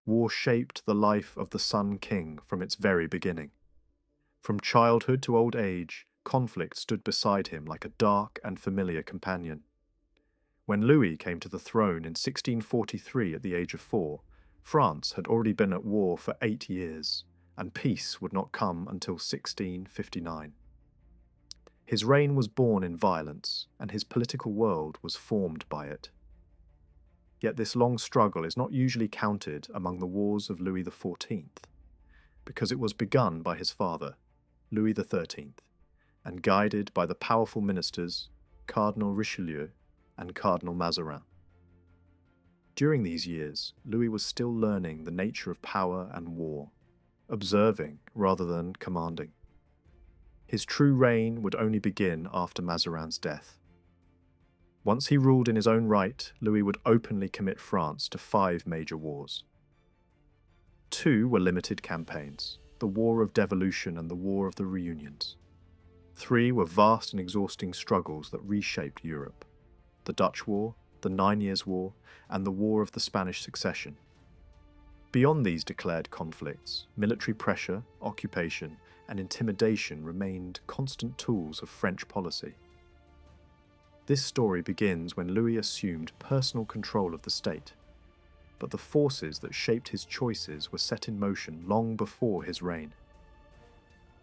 war shaped the life of the Sun King from its very beginning. From childhood to old age, conflict stood beside him like a dark and familiar companion. When Louis came to the throne in 1643 at the age of 4, France had already been at war for 8 years, and peace would not come until 1659. His reign was born in violence, and his political world was formed by it. Yet this long struggle is not usually counted among the wars of Louis XIV, because it was begun by his father, Louis XIII, and guided by the powerful ministers Cardinal Richelieu and Cardinal Mazarin. During these years, Louis was still learning the nature of power and war, observing rather than commanding. His true reign would only begin after Mazarin's death. Once he ruled in his own right, Louis would openly commit France to 5 major wars. 2 were limited campaigns, the War of Devolution and the War of the Reunions. 3 were vast and exhausting struggles that reshaped Europe: the Dutch War, the 9 Years' War, and the War of the Spanish Succession. Beyond these declared conflicts, military pressure, occupation, and intimidation remained constant tools of French policy. This story begins when Louis assumed personal control of the state, but the forces that shaped his choices were set in motion long before his reign.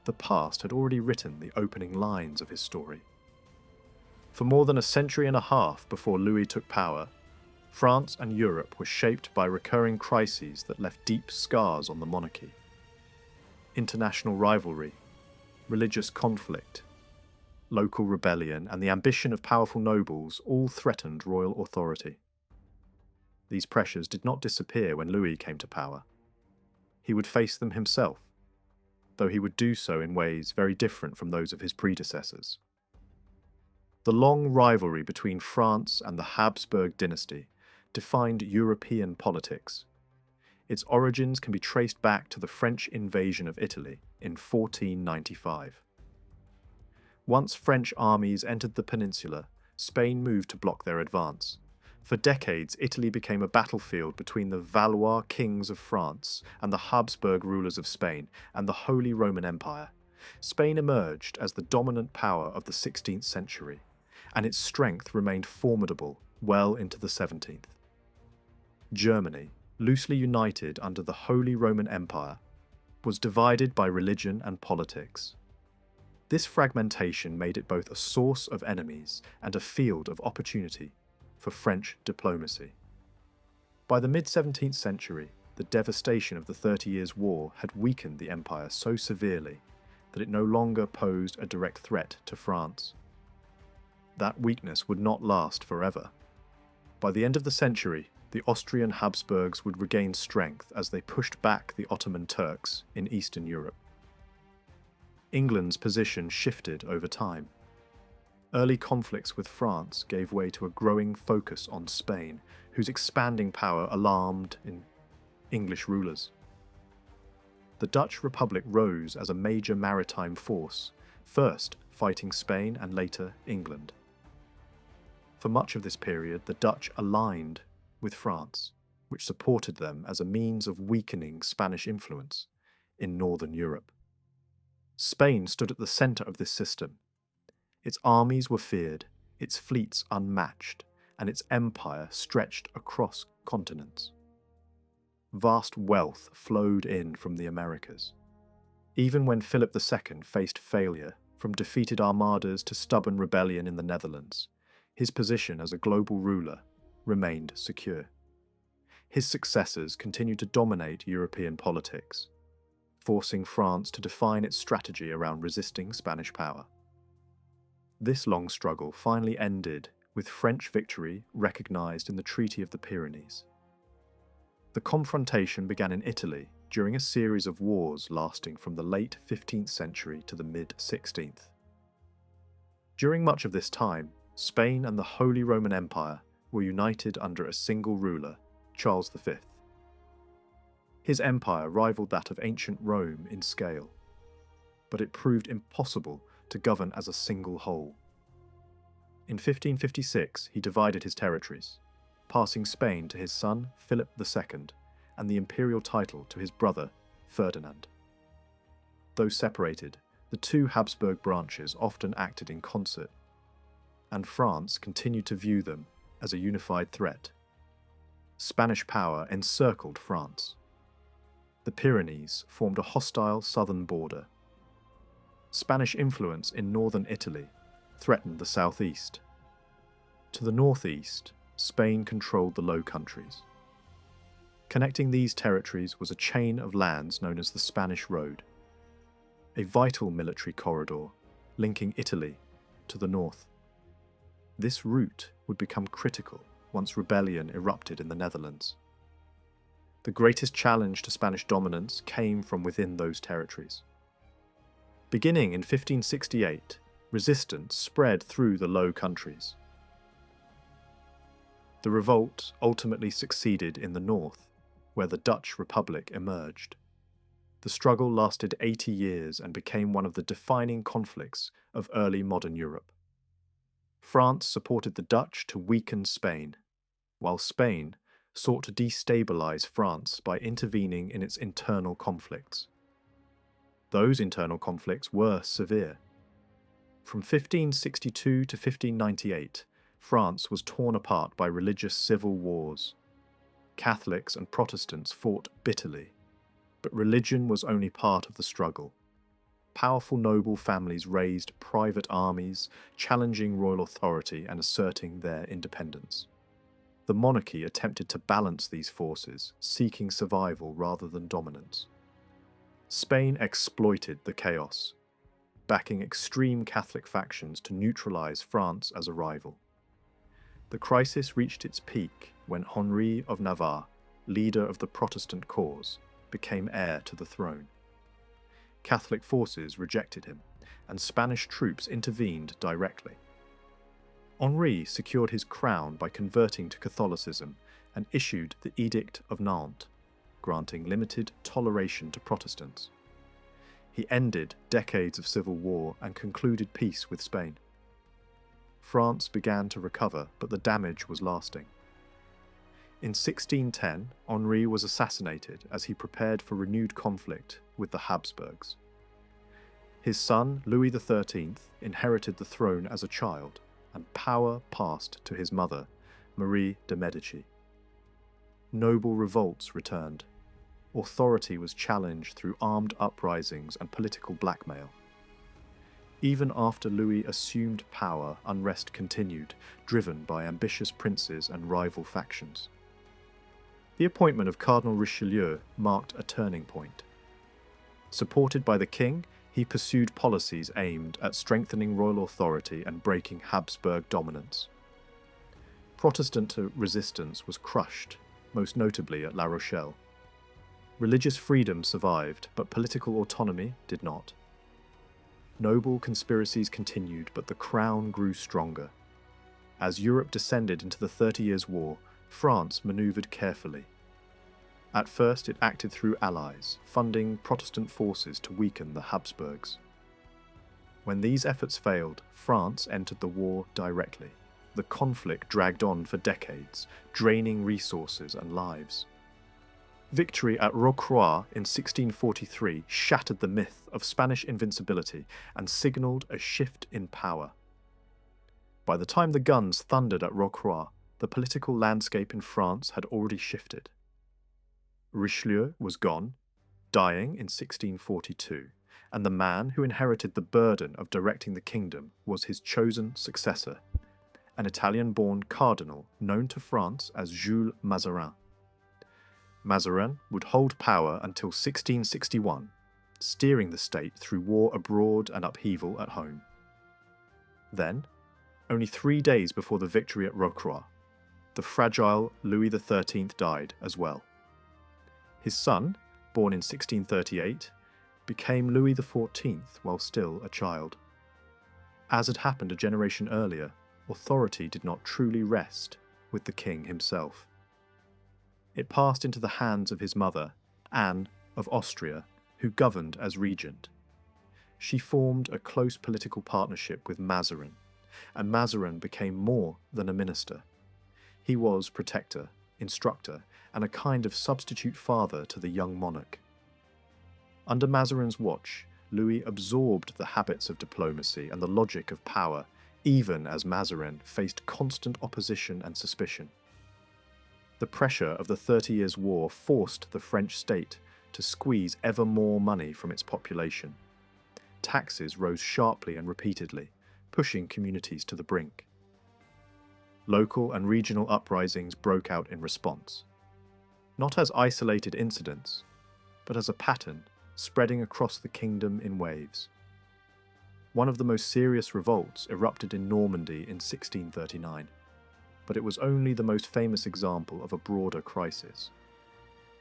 The past had already written the opening lines of his story. For more than a century and a half before Louis took power, France and Europe were shaped by recurring crises that left deep scars on the monarchy. International rivalry, religious conflict, local rebellion, and the ambition of powerful nobles all threatened royal authority. These pressures did not disappear when Louis came to power. He would face them himself, though he would do so in ways very different from those of his predecessors. The long rivalry between France and the Habsburg dynasty defined European politics. Its origins can be traced back to the French invasion of Italy in 1495. Once French armies entered the peninsula, Spain moved to block their advance. For decades, Italy became a battlefield between the Valois kings of France and the Habsburg rulers of Spain and the Holy Roman Empire. Spain emerged as the dominant power of the 16th century, and its strength remained formidable well into the 17th. Germany, loosely united under the Holy Roman Empire, was divided by religion and politics. This fragmentation made it both a source of enemies and a field of opportunity for French diplomacy. By the mid-17th century, the devastation of the 30 Years' War had weakened the empire so severely that it no longer posed a direct threat to France. That weakness would not last forever. By the end of the century, the Austrian Habsburgs would regain strength as they pushed back the Ottoman Turks in Eastern Europe. England's position shifted over time. Early conflicts with France gave way to a growing focus on Spain, whose expanding power alarmed English rulers. The Dutch Republic rose as a major maritime force, first fighting Spain and later England. For much of this period, the Dutch aligned with France, which supported them as a means of weakening Spanish influence in northern Europe. Spain stood at the centre of this system. Its armies were feared, its fleets unmatched, and its empire stretched across continents. Vast wealth flowed in from the Americas. Even when Philip II faced failure, from defeated armadas to stubborn rebellion in the Netherlands, his position as a global ruler remained secure. His successors continued to dominate European politics, forcing France to define its strategy around resisting Spanish power. This long struggle finally ended with French victory recognized in the Treaty of the Pyrenees. The confrontation began in Italy during a series of wars lasting from the late 15th century to the mid-16th. During much of this time, Spain and the Holy Roman Empire were united under a single ruler, Charles V. His empire rivaled that of ancient Rome in scale, but it proved impossible to govern as a single whole. In 1556, he divided his territories, passing Spain to his son Philip II and the imperial title to his brother, Ferdinand. Though separated, the two Habsburg branches often acted in concert, and France continued to view them as a unified threat. Spanish power encircled France. The Pyrenees formed a hostile southern border. Spanish influence in northern Italy threatened the southeast. To the northeast, Spain controlled the Low Countries. Connecting these territories was a chain of lands known as the Spanish Road, a vital military corridor linking Italy to the north. This route would become critical once rebellion erupted in the Netherlands. The greatest challenge to Spanish dominance came from within those territories. Beginning in 1568, resistance spread through the Low Countries. The revolt ultimately succeeded in the north, where the Dutch Republic emerged. The struggle lasted 80 years and became one of the defining conflicts of early modern Europe. France supported the Dutch to weaken Spain, while Spain sought to destabilize France by intervening in its internal conflicts. Those internal conflicts were severe. From 1562 to 1598, France was torn apart by religious civil wars. Catholics and Protestants fought bitterly, but religion was only part of the struggle. Powerful noble families raised private armies, challenging royal authority and asserting their independence. The monarchy attempted to balance these forces, seeking survival rather than dominance. Spain exploited the chaos, backing extreme Catholic factions to neutralize France as a rival. The crisis reached its peak when Henri of Navarre, leader of the Protestant cause, became heir to the throne. Catholic forces rejected him, and Spanish troops intervened directly. Henri secured his crown by converting to Catholicism and issued the Edict of Nantes, granting limited toleration to Protestants. He ended decades of civil war and concluded peace with Spain. France began to recover, but the damage was lasting. In 1610, Henri was assassinated as he prepared for renewed conflict with the Habsburgs. His son, Louis XIII, inherited the throne as a child, and power passed to his mother, Marie de Medici. Noble revolts returned. Authority was challenged through armed uprisings and political blackmail. Even after Louis assumed power, unrest continued, driven by ambitious princes and rival factions. The appointment of Cardinal Richelieu marked a turning point. Supported by the king, he pursued policies aimed at strengthening royal authority and breaking Habsburg dominance. Protestant resistance was crushed, most notably at La Rochelle. Religious freedom survived, but political autonomy did not. Noble conspiracies continued, but the crown grew stronger. As Europe descended into the 30 Years' War, France manoeuvred carefully. At first it acted through allies, funding Protestant forces to weaken the Habsburgs. When these efforts failed, France entered the war directly. The conflict dragged on for decades, draining resources and lives. Victory at Rocroi in 1643 shattered the myth of Spanish invincibility and signalled a shift in power. By the time the guns thundered at Rocroi, the political landscape in France had already shifted. Richelieu was gone, dying in 1642, and the man who inherited the burden of directing the kingdom was his chosen successor, an Italian-born cardinal known to France as Jules Mazarin. Mazarin would hold power until 1661, steering the state through war abroad and upheaval at home. Then, only 3 days before the victory at Rocroi, the fragile Louis XIII died as well. His son, born in 1638, became Louis XIV while still a child. As had happened a generation earlier, authority did not truly rest with the king himself. It passed into the hands of his mother, Anne of Austria, who governed as regent. She formed a close political partnership with Mazarin, and Mazarin became more than a minister. He was protector, instructor, and a kind of substitute father to the young monarch. Under Mazarin's watch, Louis absorbed the habits of diplomacy and the logic of power, even as Mazarin faced constant opposition and suspicion. The pressure of the 30 Years' War forced the French state to squeeze ever more money from its population. Taxes rose sharply and repeatedly, pushing communities to the brink. Local and regional uprisings broke out in response, not as isolated incidents, but as a pattern spreading across the kingdom in waves. One of the most serious revolts erupted in Normandy in 1639, but it was only the most famous example of a broader crisis.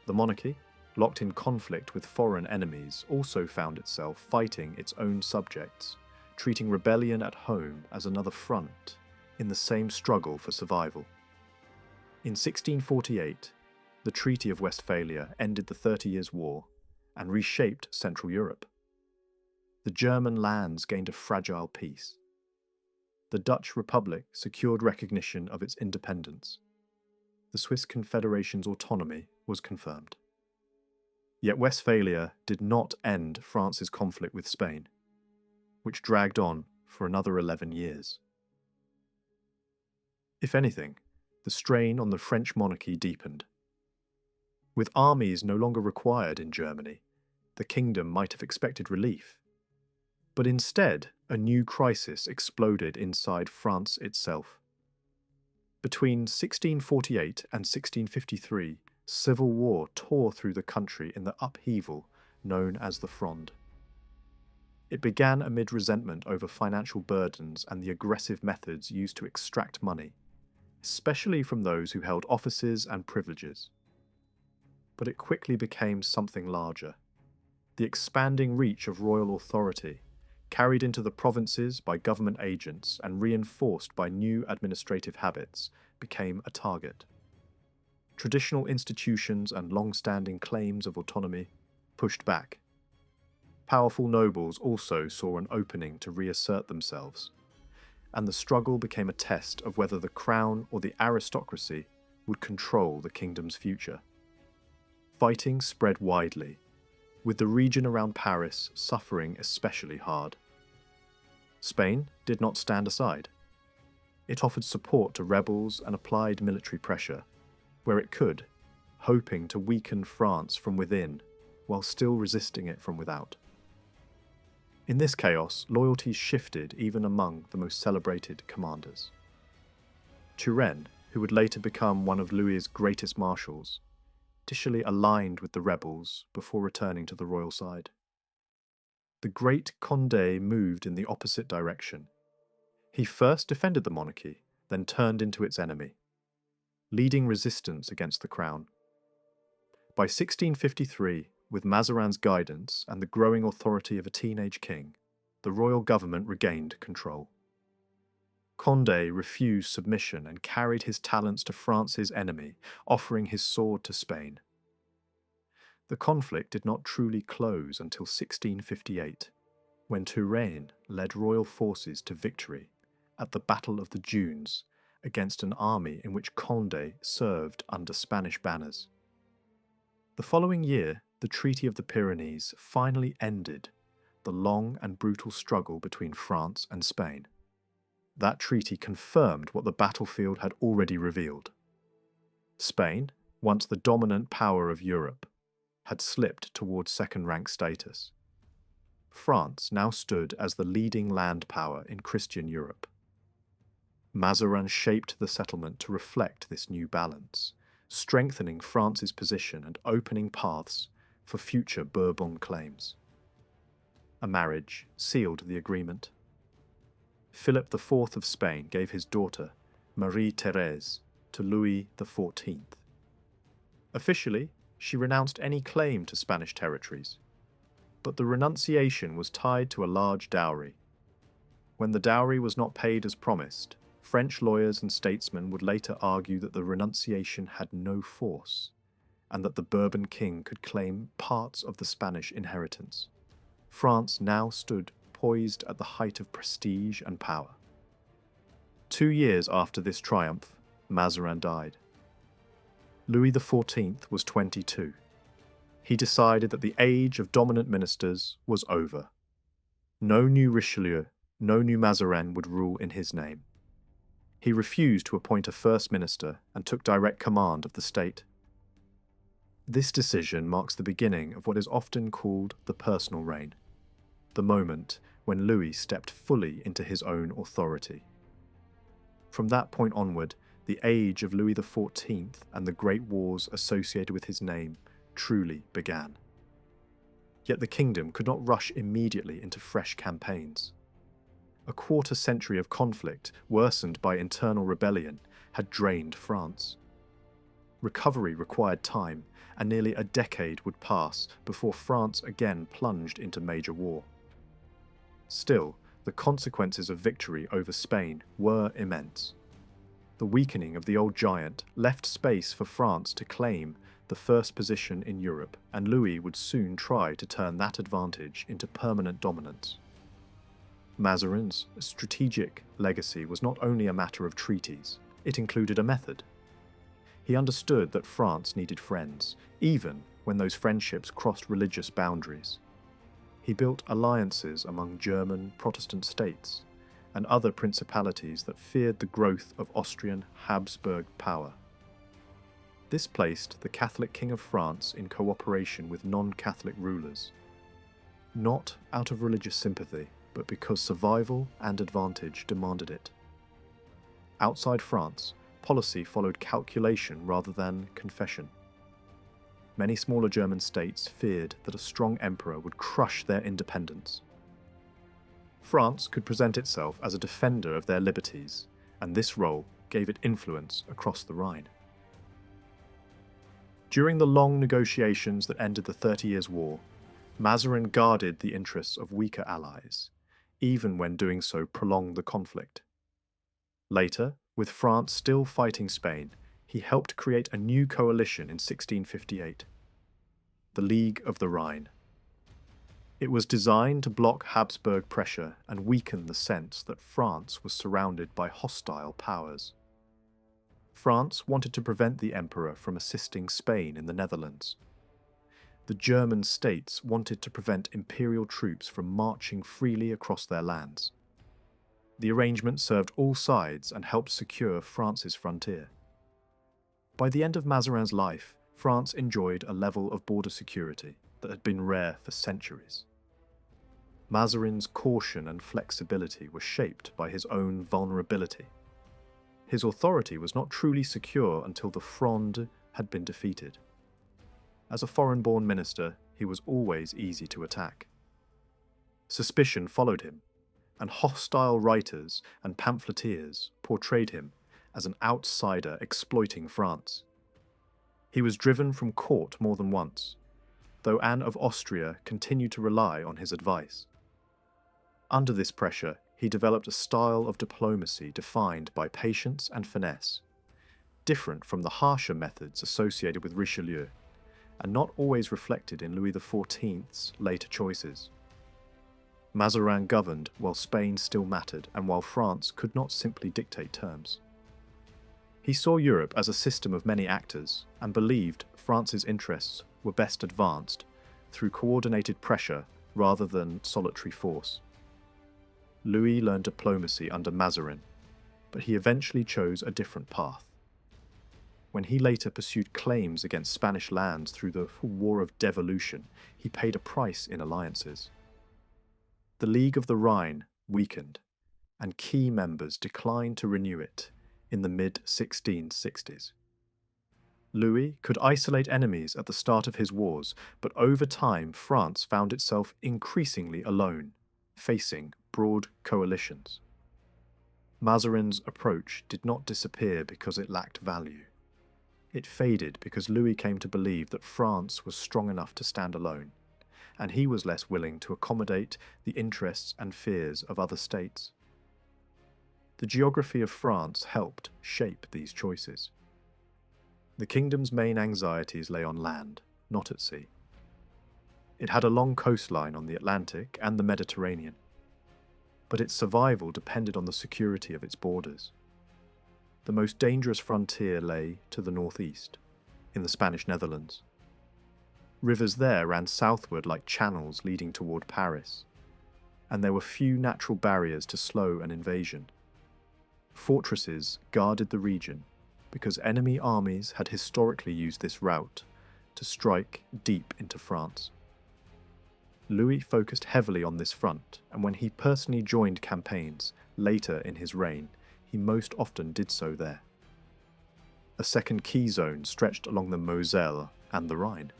The monarchy, locked in conflict with foreign enemies, also found itself fighting its own subjects, treating rebellion at home as another front in the same struggle for survival. In 1648, the Treaty of Westphalia ended the 30 Years' War and reshaped Central Europe. The German lands gained a fragile peace. The Dutch Republic secured recognition of its independence. The Swiss Confederation's autonomy was confirmed. Yet Westphalia did not end France's conflict with Spain, which dragged on for another 11 years. If anything, the strain on the French monarchy deepened. With armies no longer required in Germany, the kingdom might have expected relief. But instead, a new crisis exploded inside France itself. Between 1648 and 1653, civil war tore through the country in the upheaval known as the Fronde. It began amid resentment over financial burdens and the aggressive methods used to extract money, especially from those who held offices and privileges. But it quickly became something larger. The expanding reach of royal authority, carried into the provinces by government agents and reinforced by new administrative habits, became a target. Traditional institutions and long-standing claims of autonomy pushed back. Powerful nobles also saw an opening to reassert themselves, and the struggle became a test of whether the crown or the aristocracy would control the kingdom's future. Fighting spread widely, with the region around Paris suffering especially hard. Spain did not stand aside. It offered support to rebels and applied military pressure, where it could, hoping to weaken France from within, while still resisting it from without. In this chaos, loyalties shifted even among the most celebrated commanders. Turenne, who would later become one of Louis's greatest marshals, initially aligned with the rebels before returning to the royal side. The great Condé moved in the opposite direction. He first defended the monarchy, then turned into its enemy, leading resistance against the crown. By 1653, with Mazarin's guidance and the growing authority of a teenage king, the royal government regained control. Condé refused submission and carried his talents to France's enemy, offering his sword to Spain. The conflict did not truly close until 1658, when Turenne led royal forces to victory at the Battle of the Dunes against an army in which Condé served under Spanish banners. The following year, the Treaty of the Pyrenees finally ended the long and brutal struggle between France and Spain. That treaty confirmed what the battlefield had already revealed. Spain, once the dominant power of Europe, had slipped towards second-rank status. France now stood as the leading land power in Christian Europe. Mazarin shaped the settlement to reflect this new balance, strengthening France's position and opening paths for future Bourbon claims. A marriage sealed the agreement. Philip IV of Spain gave his daughter, Marie-Thérèse, to Louis XIV. Officially, she renounced any claim to Spanish territories, but the renunciation was tied to a large dowry. When the dowry was not paid as promised, French lawyers and statesmen would later argue that the renunciation had no force, and that the Bourbon king could claim parts of the Spanish inheritance. France now stood poised at the height of prestige and power. 2 years after this triumph, Mazarin died. Louis XIV was 22. He decided that the age of dominant ministers was over. No new Richelieu, no new Mazarin would rule in his name. He refused to appoint a first minister and took direct command of the state. This decision marks the beginning of what is often called the personal reign, the moment when Louis stepped fully into his own authority. From that point onward, the age of Louis XIV and the great wars associated with his name truly began. Yet the kingdom could not rush immediately into fresh campaigns. A quarter century of conflict, worsened by internal rebellion, had drained France. Recovery required time, and nearly a decade would pass before France again plunged into major war. Still, the consequences of victory over Spain were immense. The weakening of the old giant left space for France to claim the first position in Europe, and Louis would soon try to turn that advantage into permanent dominance. Mazarin's strategic legacy was not only a matter of treaties, it included a method. He understood that France needed friends, even when those friendships crossed religious boundaries. He built alliances among German Protestant states and other principalities that feared the growth of Austrian Habsburg power. This placed the Catholic King of France in cooperation with non-Catholic rulers, not out of religious sympathy, but because survival and advantage demanded it. Outside France, policy followed calculation rather than confession. Many smaller German states feared that a strong emperor would crush their independence. France could present itself as a defender of their liberties, and this role gave it influence across the Rhine. During the long negotiations that ended the 30 Years' War, Mazarin guarded the interests of weaker allies, even when doing so prolonged the conflict. Later, with France still fighting Spain, he helped create a new coalition in 1658, the League of the Rhine. It was designed to block Habsburg pressure and weaken the sense that France was surrounded by hostile powers. France wanted to prevent the emperor from assisting Spain in the Netherlands. The German states wanted to prevent imperial troops from marching freely across their lands. The arrangement served all sides and helped secure France's frontier. By the end of Mazarin's life, France enjoyed a level of border security that had been rare for centuries. Mazarin's caution and flexibility were shaped by his own vulnerability. His authority was not truly secure until the Fronde had been defeated. As a foreign-born minister, he was always easy to attack. Suspicion followed him, and hostile writers and pamphleteers portrayed him as an outsider exploiting France. He was driven from court more than once, though Anne of Austria continued to rely on his advice. Under this pressure, he developed a style of diplomacy defined by patience and finesse, different from the harsher methods associated with Richelieu, and not always reflected in Louis XIV's later choices. Mazarin governed while Spain still mattered and while France could not simply dictate terms. He saw Europe as a system of many actors and believed France's interests were best advanced through coordinated pressure rather than solitary force. Louis learned diplomacy under Mazarin, but he eventually chose a different path. When he later pursued claims against Spanish lands through the War of Devolution, he paid a price in alliances. The League of the Rhine weakened, and key members declined to renew it in the mid-1660s. Louis could isolate enemies at the start of his wars, but over time France found itself increasingly alone, facing broad coalitions. Mazarin's approach did not disappear because it lacked value. It faded because Louis came to believe that France was strong enough to stand alone, and he was less willing to accommodate the interests and fears of other states. The geography of France helped shape these choices. The kingdom's main anxieties lay on land, not at sea. It had a long coastline on the Atlantic and the Mediterranean, but its survival depended on the security of its borders. The most dangerous frontier lay to the northeast. in the Spanish Netherlands. Rivers there ran southward like channels leading toward Paris, and there were few natural barriers to slow an invasion. Fortresses guarded the region because enemy armies had historically used this route to strike deep into France. Louis focused heavily on this front, and when he personally joined campaigns later in his reign, he most often did so there. A second key zone stretched along the Moselle and the Rhine.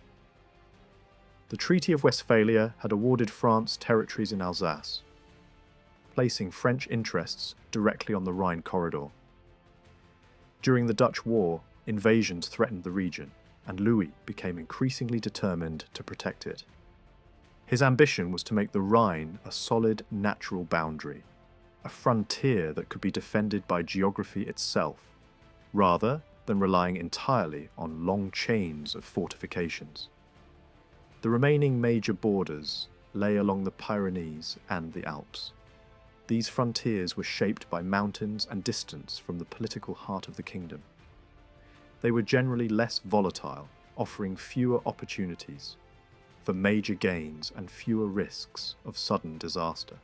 The Treaty of Westphalia had awarded France territories in Alsace, placing French interests directly on the Rhine corridor. During the Dutch War, invasions threatened the region, and Louis became increasingly determined to protect it. His ambition was to make the Rhine a solid natural boundary, a frontier that could be defended by geography itself, rather than relying entirely on long chains of fortifications. The remaining major borders lay along the Pyrenees and the Alps. These frontiers were shaped by mountains and distance from the political heart of the kingdom. They were generally less volatile, offering fewer opportunities for major gains and fewer risks of sudden disaster.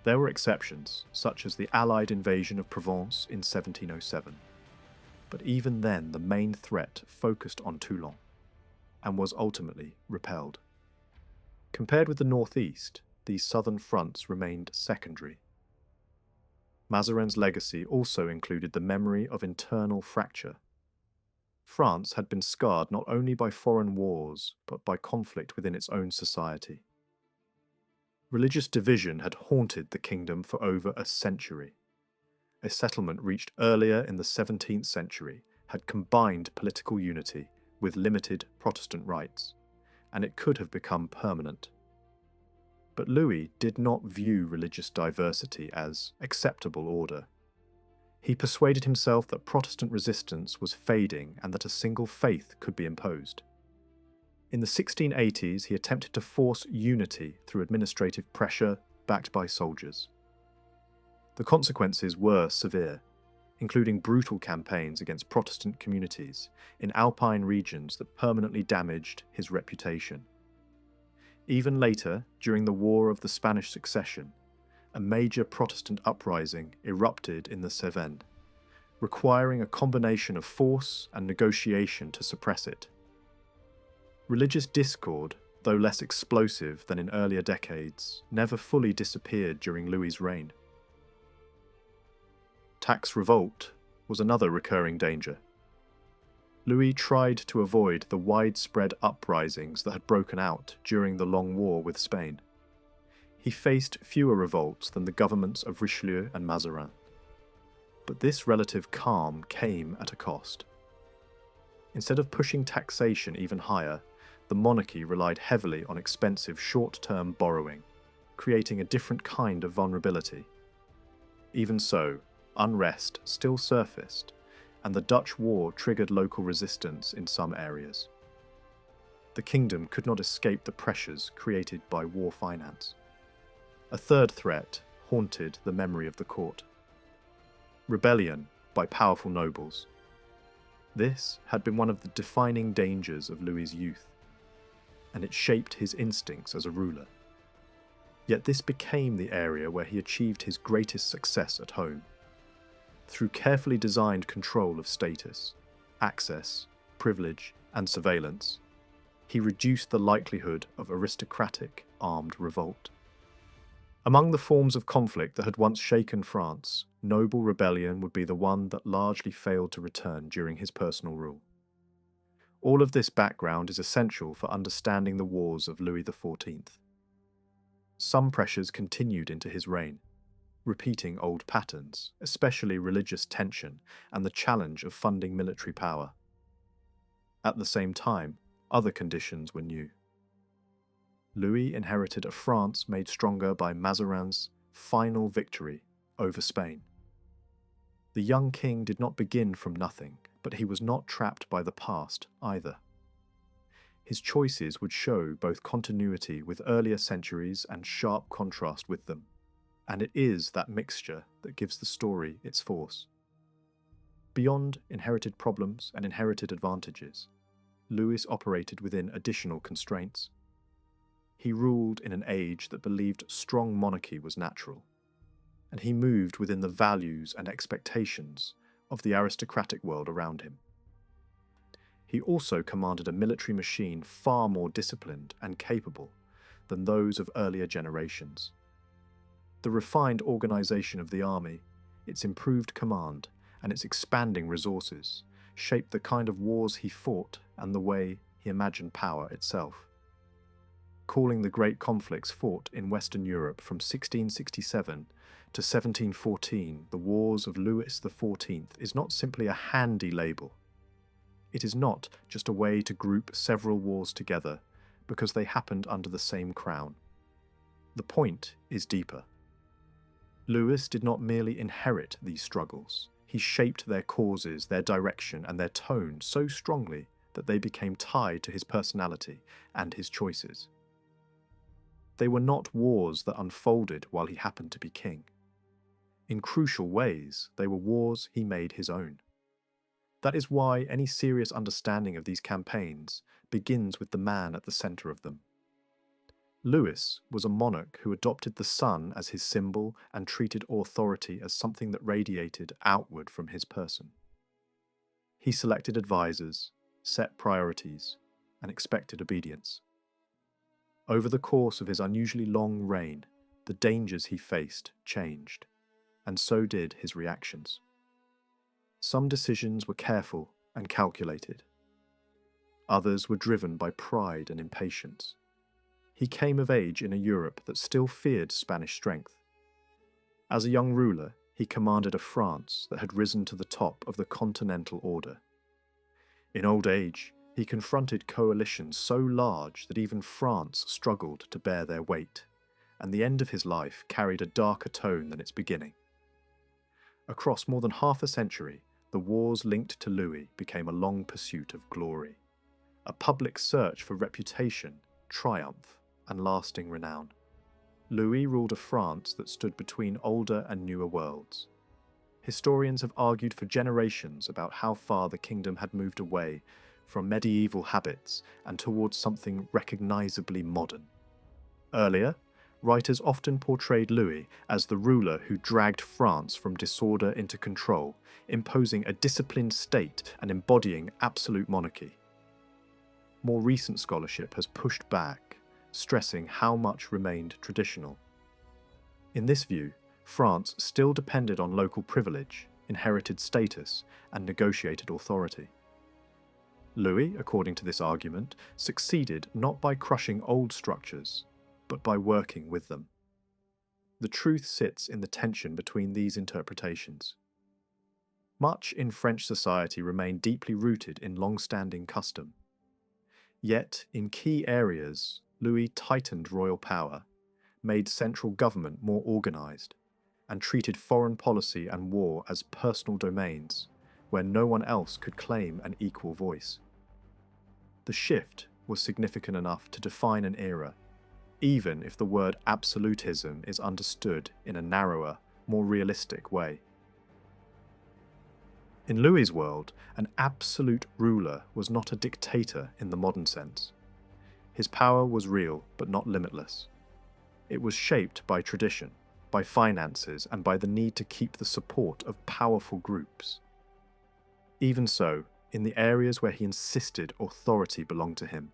There were exceptions, such as the Allied invasion of Provence in 1707, but even then the main threat focused on Toulon, and was ultimately repelled. Compared with the northeast, these southern fronts remained secondary. Mazarin's legacy also included the memory of internal fracture. France had been scarred not only by foreign wars, but by conflict within its own society. Religious division had haunted the kingdom for over a century. A settlement reached earlier in the 17th century had combined political unity with limited Protestant rights, and it could have become permanent. But Louis did not view religious diversity as acceptable order. He persuaded himself that Protestant resistance was fading and that a single faith could be imposed. In the 1680s, he attempted to force unity through administrative pressure backed by soldiers. The consequences were severe, including brutal campaigns against Protestant communities in Alpine regions that permanently damaged his reputation. Even later, during the War of the Spanish Succession, a major Protestant uprising erupted in the Cevennes, requiring a combination of force and negotiation to suppress it. Religious discord, though less explosive than in earlier decades, never fully disappeared during Louis's reign. Tax revolt was another recurring danger. Louis tried to avoid the widespread uprisings that had broken out during the Long War with Spain. He faced fewer revolts than the governments of Richelieu and Mazarin. But this relative calm came at a cost. Instead of pushing taxation even higher, the monarchy relied heavily on expensive short-term borrowing, creating a different kind of vulnerability. Even so, unrest still surfaced, and the Dutch War triggered local resistance in some areas. The kingdom could not escape the pressures created by war finance. A third threat haunted the memory of the court: rebellion by powerful nobles. This had been one of the defining dangers of Louis's youth, and it shaped his instincts as a ruler. Yet this became the area where he achieved his greatest success at home. Through carefully designed control of status, access, privilege, and surveillance, he reduced the likelihood of aristocratic armed revolt. Among the forms of conflict that had once shaken France, noble rebellion would be the one that largely failed to return during his personal rule. All of this background is essential for understanding the wars of Louis XIV. Some pressures continued into his reign, repeating old patterns, especially religious tension and the challenge of funding military power. At the same time, other conditions were new. Louis inherited a France made stronger by Mazarin's final victory over Spain. The young king did not begin from nothing, but he was not trapped by the past either. His choices would show both continuity with earlier centuries and sharp contrast with them. And it is that mixture that gives the story its force. beyond inherited problems and inherited advantages, Louis operated within additional constraints. He ruled in an age that believed strong monarchy was natural, and he moved within the values and expectations of the aristocratic world around him. He also commanded a military machine far more disciplined and capable than those of earlier generations. The refined organization of the army, its improved command, and its expanding resources shaped the kind of wars he fought and the way he imagined power itself. Calling the great conflicts fought in Western Europe from 1667 to 1714 the Wars of Louis XIV is not simply a handy label. It is not just a way to group several wars together because they happened under the same crown. The point is deeper. Louis did not merely inherit these struggles. He shaped their causes, their direction, and their tone so strongly that they became tied to his personality and his choices. They were not wars that unfolded while he happened to be king. In crucial ways, they were wars he made his own. That is why any serious understanding of these campaigns begins with the man at the center of them. Louis was a monarch who adopted the sun as his symbol and treated authority as something that radiated outward from his person. He selected advisors, set priorities, and expected obedience. Over the course of his unusually long reign, the dangers he faced changed, and so did his reactions. Some decisions were careful and calculated. Others were driven by pride and impatience. He came of age in a Europe that still feared Spanish strength. As a young ruler, he commanded a France that had risen to the top of the continental order. In old age, he confronted coalitions so large that even France struggled to bear their weight, and the end of his life carried a darker tone than its beginning. Across more than half a century, the wars linked to Louis became a long pursuit of glory, a public search for reputation, triumph, and lasting renown. Louis ruled a France that stood between older and newer worlds. Historians have argued for generations about how far the kingdom had moved away from medieval habits and towards something recognizably modern. Earlier, writers often portrayed Louis as the ruler who dragged France from disorder into control, imposing a disciplined state and embodying absolute monarchy. More recent scholarship has pushed back, stressing how much remained traditional. In this view, France still depended on local privilege, inherited status, and negotiated authority. Louis, according to this argument, succeeded not by crushing old structures, but by working with them. The truth sits in the tension between these interpretations. Much in French society remained deeply rooted in long-standing custom. Yet, in key areas, Louis tightened royal power, made central government more organized, and treated foreign policy and war as personal domains, where no one else could claim an equal voice. The shift was significant enough to define an era, even if the word absolutism is understood in a narrower, more realistic way. In Louis's world, an absolute ruler was not a dictator in the modern sense. His power was real, but not limitless. It was shaped by tradition, by finances, and by the need to keep the support of powerful groups. Even so, in the areas where he insisted authority belonged to him,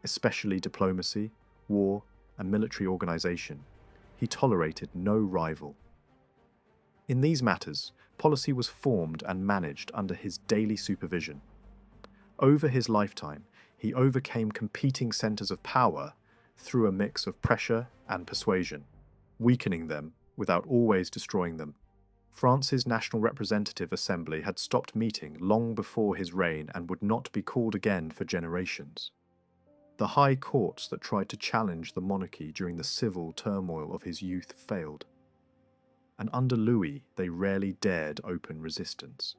especially diplomacy, war, and military organization, he tolerated no rival. In these matters, policy was formed and managed under his daily supervision. Over his lifetime, he overcame competing centers of power through a mix of pressure and persuasion, weakening them without always destroying them. France's National Representative Assembly had stopped meeting long before his reign and would not be called again for generations. The high courts that tried to challenge the monarchy during the civil turmoil of his youth failed. And under Louis, they rarely dared open resistance.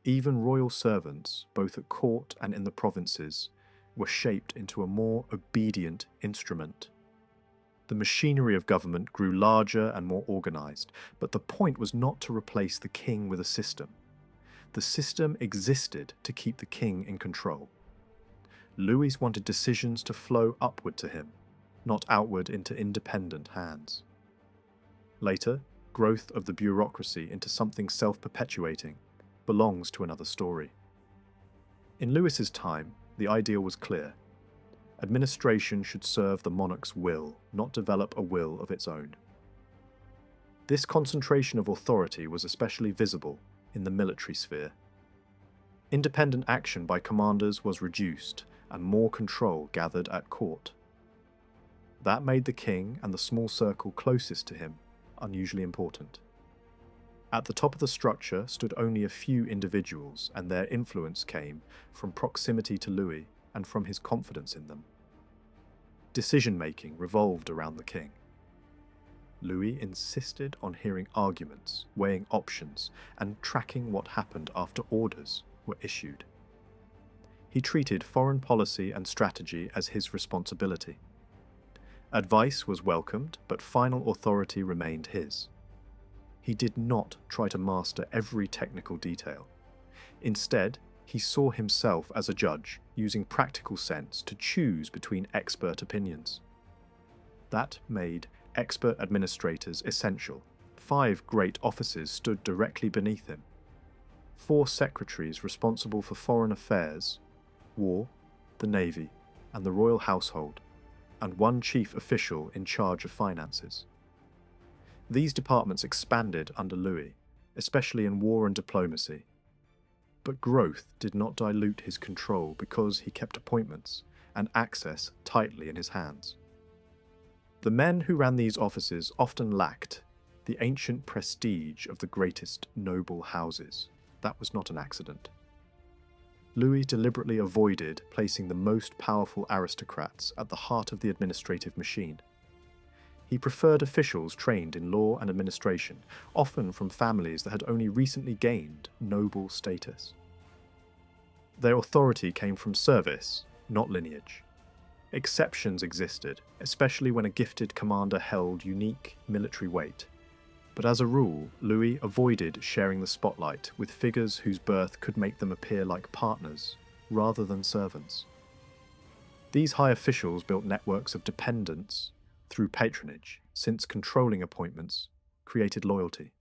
Even royal servants, both at court and in the provinces, were shaped into a more obedient instrument. The machinery of government grew larger and more organized, but the point was not to replace the king with a system. The system existed to keep the king in control. Louis wanted decisions to flow upward to him, not outward into independent hands. Later, growth of the bureaucracy into something self-perpetuating belongs to another story. In Louis's time, the ideal was clear. Administration should serve the monarch's will, not develop a will of its own. This concentration of authority was especially visible in the military sphere. Independent action by commanders was reduced, and more control gathered at court. That made the king and the small circle closest to him unusually important. At the top of the structure stood only a few individuals, and their influence came from proximity to Louis and from his confidence in them. Decision-making revolved around the king. Louis insisted on hearing arguments, weighing options, and tracking what happened after orders were issued. He treated foreign policy and strategy as his responsibility. Advice was welcomed, but final authority remained his. He did not try to master every technical detail. Instead, he saw himself as a judge, using practical sense to choose between expert opinions. That made expert administrators essential. 5 great offices stood directly beneath him. 4 secretaries responsible for foreign affairs, war, the navy, and the royal household, and 1 chief official in charge of finances. These departments expanded under Louis, especially in war and diplomacy. But growth did not dilute his control because he kept appointments and access tightly in his hands. The men who ran these offices often lacked the ancient prestige of the greatest noble houses. That was not an accident. Louis deliberately avoided placing the most powerful aristocrats at the heart of the administrative machine. He preferred officials trained in law and administration, often from families that had only recently gained noble status. Their authority came from service, not lineage. Exceptions existed, especially when a gifted commander held unique military weight. But as a rule, Louis avoided sharing the spotlight with figures whose birth could make them appear like partners, rather than servants. These high officials built networks of dependence through patronage, since controlling appointments created loyalty.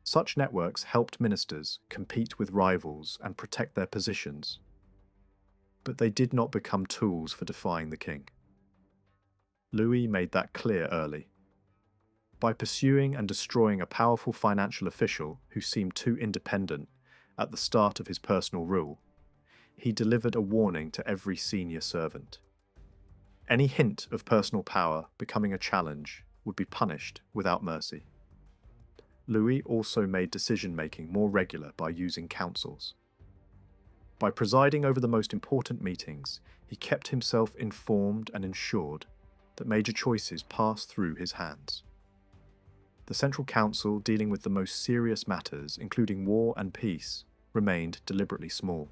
Such networks helped ministers compete with rivals and protect their positions, but they did not become tools for defying the king. Louis made that clear early. By pursuing and destroying a powerful financial official who seemed too independent at the start of his personal rule, he delivered a warning to every senior servant. Any hint of personal power becoming a challenge would be punished without mercy. Louis also made decision-making more regular by using councils. By presiding over the most important meetings, he kept himself informed and ensured that major choices passed through his hands. The Central Council, dealing with the most serious matters, including war and peace, remained deliberately small.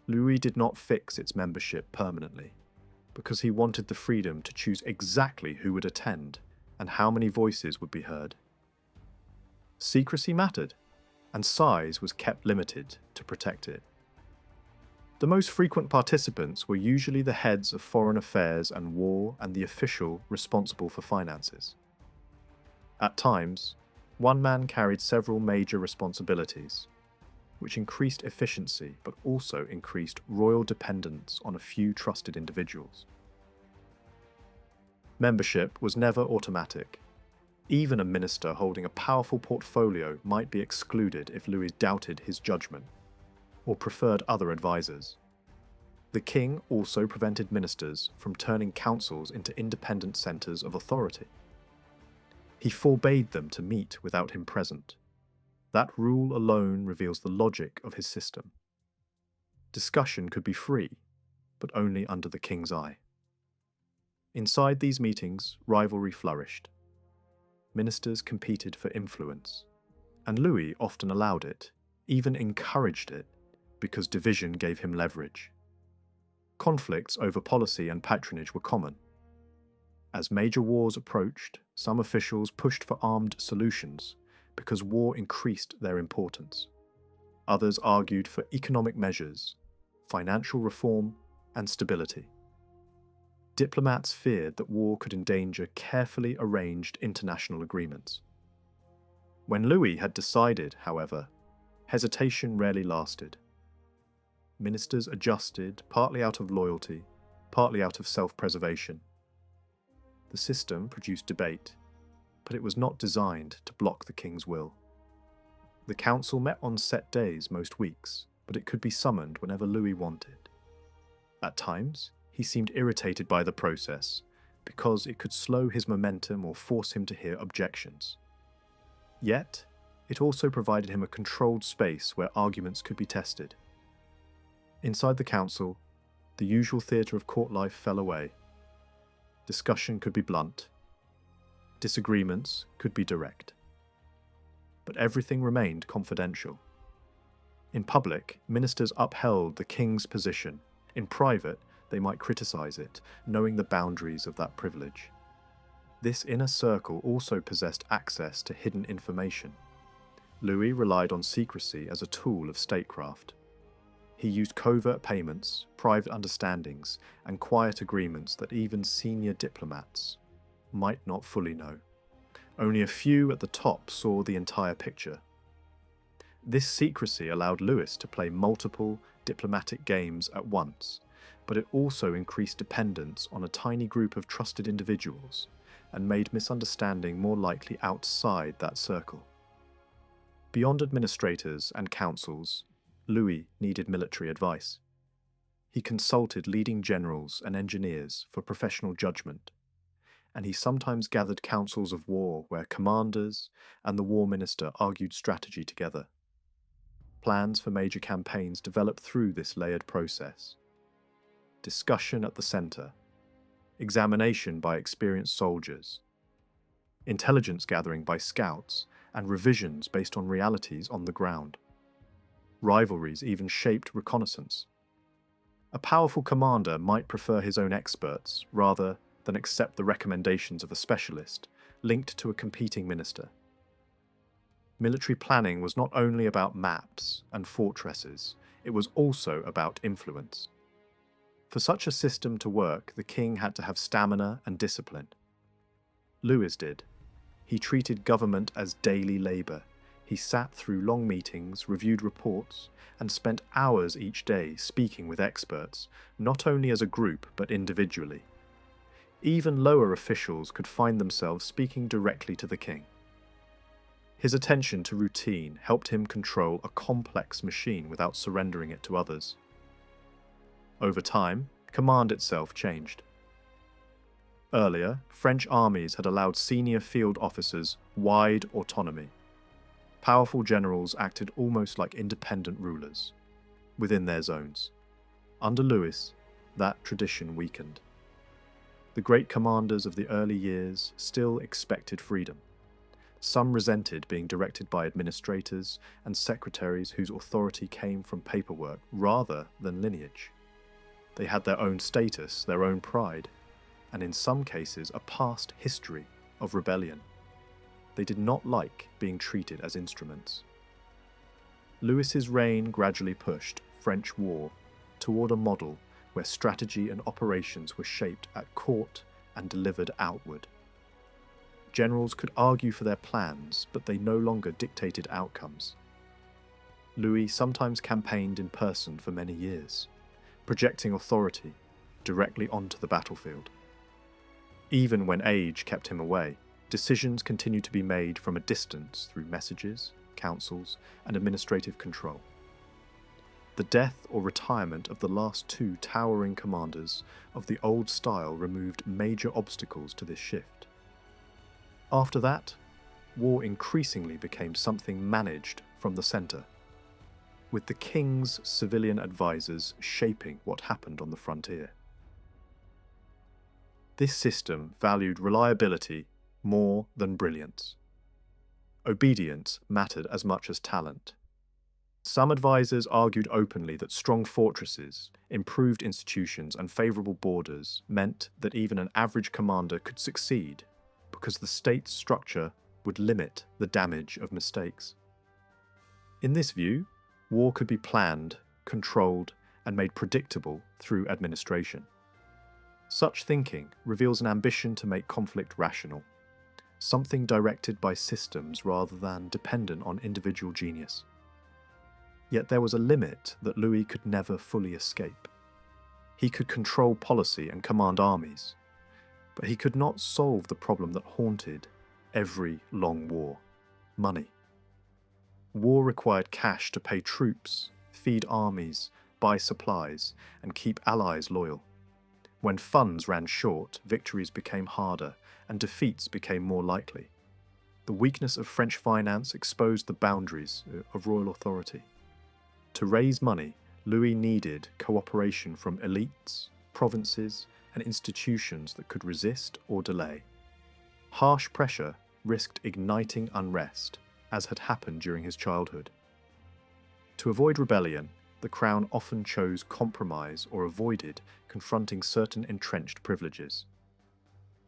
Louis did not fix its membership permanently, because he wanted the freedom to choose exactly who would attend and how many voices would be heard. Secrecy mattered, and size was kept limited to protect it. The most frequent participants were usually the heads of foreign affairs and war and the official responsible for finances. At times, one man carried several major responsibilities, which increased efficiency but also increased royal dependence on a few trusted individuals. Membership was never automatic. Even a minister holding a powerful portfolio might be excluded if Louis doubted his judgment or preferred other advisors. The king also prevented ministers from turning councils into independent centres of authority. He forbade them to meet without him present. That rule alone reveals the logic of his system. Discussion could be free, but only under the king's eye. Inside these meetings, rivalry flourished. Ministers competed for influence, and Louis often allowed it, even encouraged it, because division gave him leverage. Conflicts over policy and patronage were common. As major wars approached, some officials pushed for armed solutions because war increased their importance. Others argued for economic measures, financial reform, and stability. Diplomats feared that war could endanger carefully arranged international agreements. When Louis had decided, however, hesitation rarely lasted. Ministers adjusted, partly out of loyalty, partly out of self-preservation. The system produced debate, but it was not designed to block the king's will. The council met on set days most weeks, but it could be summoned whenever Louis wanted. At times, he seemed irritated by the process, because it could slow his momentum or force him to hear objections. Yet, it also provided him a controlled space where arguments could be tested. Inside the council, the usual theatre of court life fell away. Discussion could be blunt. Disagreements could be direct. But everything remained confidential. In public, ministers upheld the king's position. In private, they might criticize it, knowing the boundaries of that privilege. This inner circle also possessed access to hidden information. Louis relied on secrecy as a tool of statecraft. He used covert payments, private understandings, and quiet agreements that even senior diplomats might not fully know. Only a few at the top saw the entire picture. This secrecy allowed Louis to play multiple diplomatic games at once, but it also increased dependence on a tiny group of trusted individuals and made misunderstanding more likely outside that circle. Beyond administrators and councils, Louis needed military advice. He consulted leading generals and engineers for professional judgment, and he sometimes gathered councils of war where commanders and the war minister argued strategy together. Plans for major campaigns developed through this layered process. Discussion at the center, examination by experienced soldiers, intelligence gathering by scouts, and revisions based on realities on the ground. Rivalries even shaped reconnaissance. A powerful commander might prefer his own experts rather than accept the recommendations of a specialist linked to a competing minister. Military planning was not only about maps and fortresses, it was also about influence. For such a system to work, the king had to have stamina and discipline. Louis did. He treated government as daily labour. He sat through long meetings, reviewed reports, and spent hours each day speaking with experts, not only as a group but individually. Even lower officials could find themselves speaking directly to the king. His attention to routine helped him control a complex machine without surrendering it to others. Over time, command itself changed. Earlier, French armies had allowed senior field officers wide autonomy. Powerful generals acted almost like independent rulers, within their zones. Under Louis, that tradition weakened. The great commanders of the early years still expected freedom. Some resented being directed by administrators and secretaries whose authority came from paperwork rather than lineage. They had their own status, their own pride, and in some cases a past history of rebellion. They did not like being treated as instruments. Louis's reign gradually pushed French war toward a model where strategy and operations were shaped at court and delivered outward. Generals could argue for their plans, but they no longer dictated outcomes. Louis sometimes campaigned in person for many years, projecting authority directly onto the battlefield. Even when age kept him away, decisions continued to be made from a distance through messages, councils, and administrative control. The death or retirement of the last two towering commanders of the old style removed major obstacles to this shift. After that, war increasingly became something managed from the centre, with the king's civilian advisors shaping what happened on the frontier. This system valued reliability more than brilliance. Obedience mattered as much as talent. Some advisors argued openly that strong fortresses, improved institutions, and favourable borders meant that even an average commander could succeed, because the state's structure would limit the damage of mistakes. In this view, War could be planned, controlled, and made predictable through administration. Such thinking reveals an ambition to make conflict rational, something directed by systems rather than dependent on individual genius. Yet there was a limit that Louis could never fully escape. He could control policy and command armies, but he could not solve the problem that haunted every long war: money. War required cash to pay troops, feed armies, buy supplies, and keep allies loyal. When funds ran short, victories became harder, and defeats became more likely. The weakness of French finance exposed the boundaries of royal authority. To raise money, Louis needed cooperation from elites, provinces, and institutions that could resist or delay. Harsh pressure risked igniting unrest, as had happened during his childhood. To avoid rebellion, the crown often chose compromise or avoided confronting certain entrenched privileges.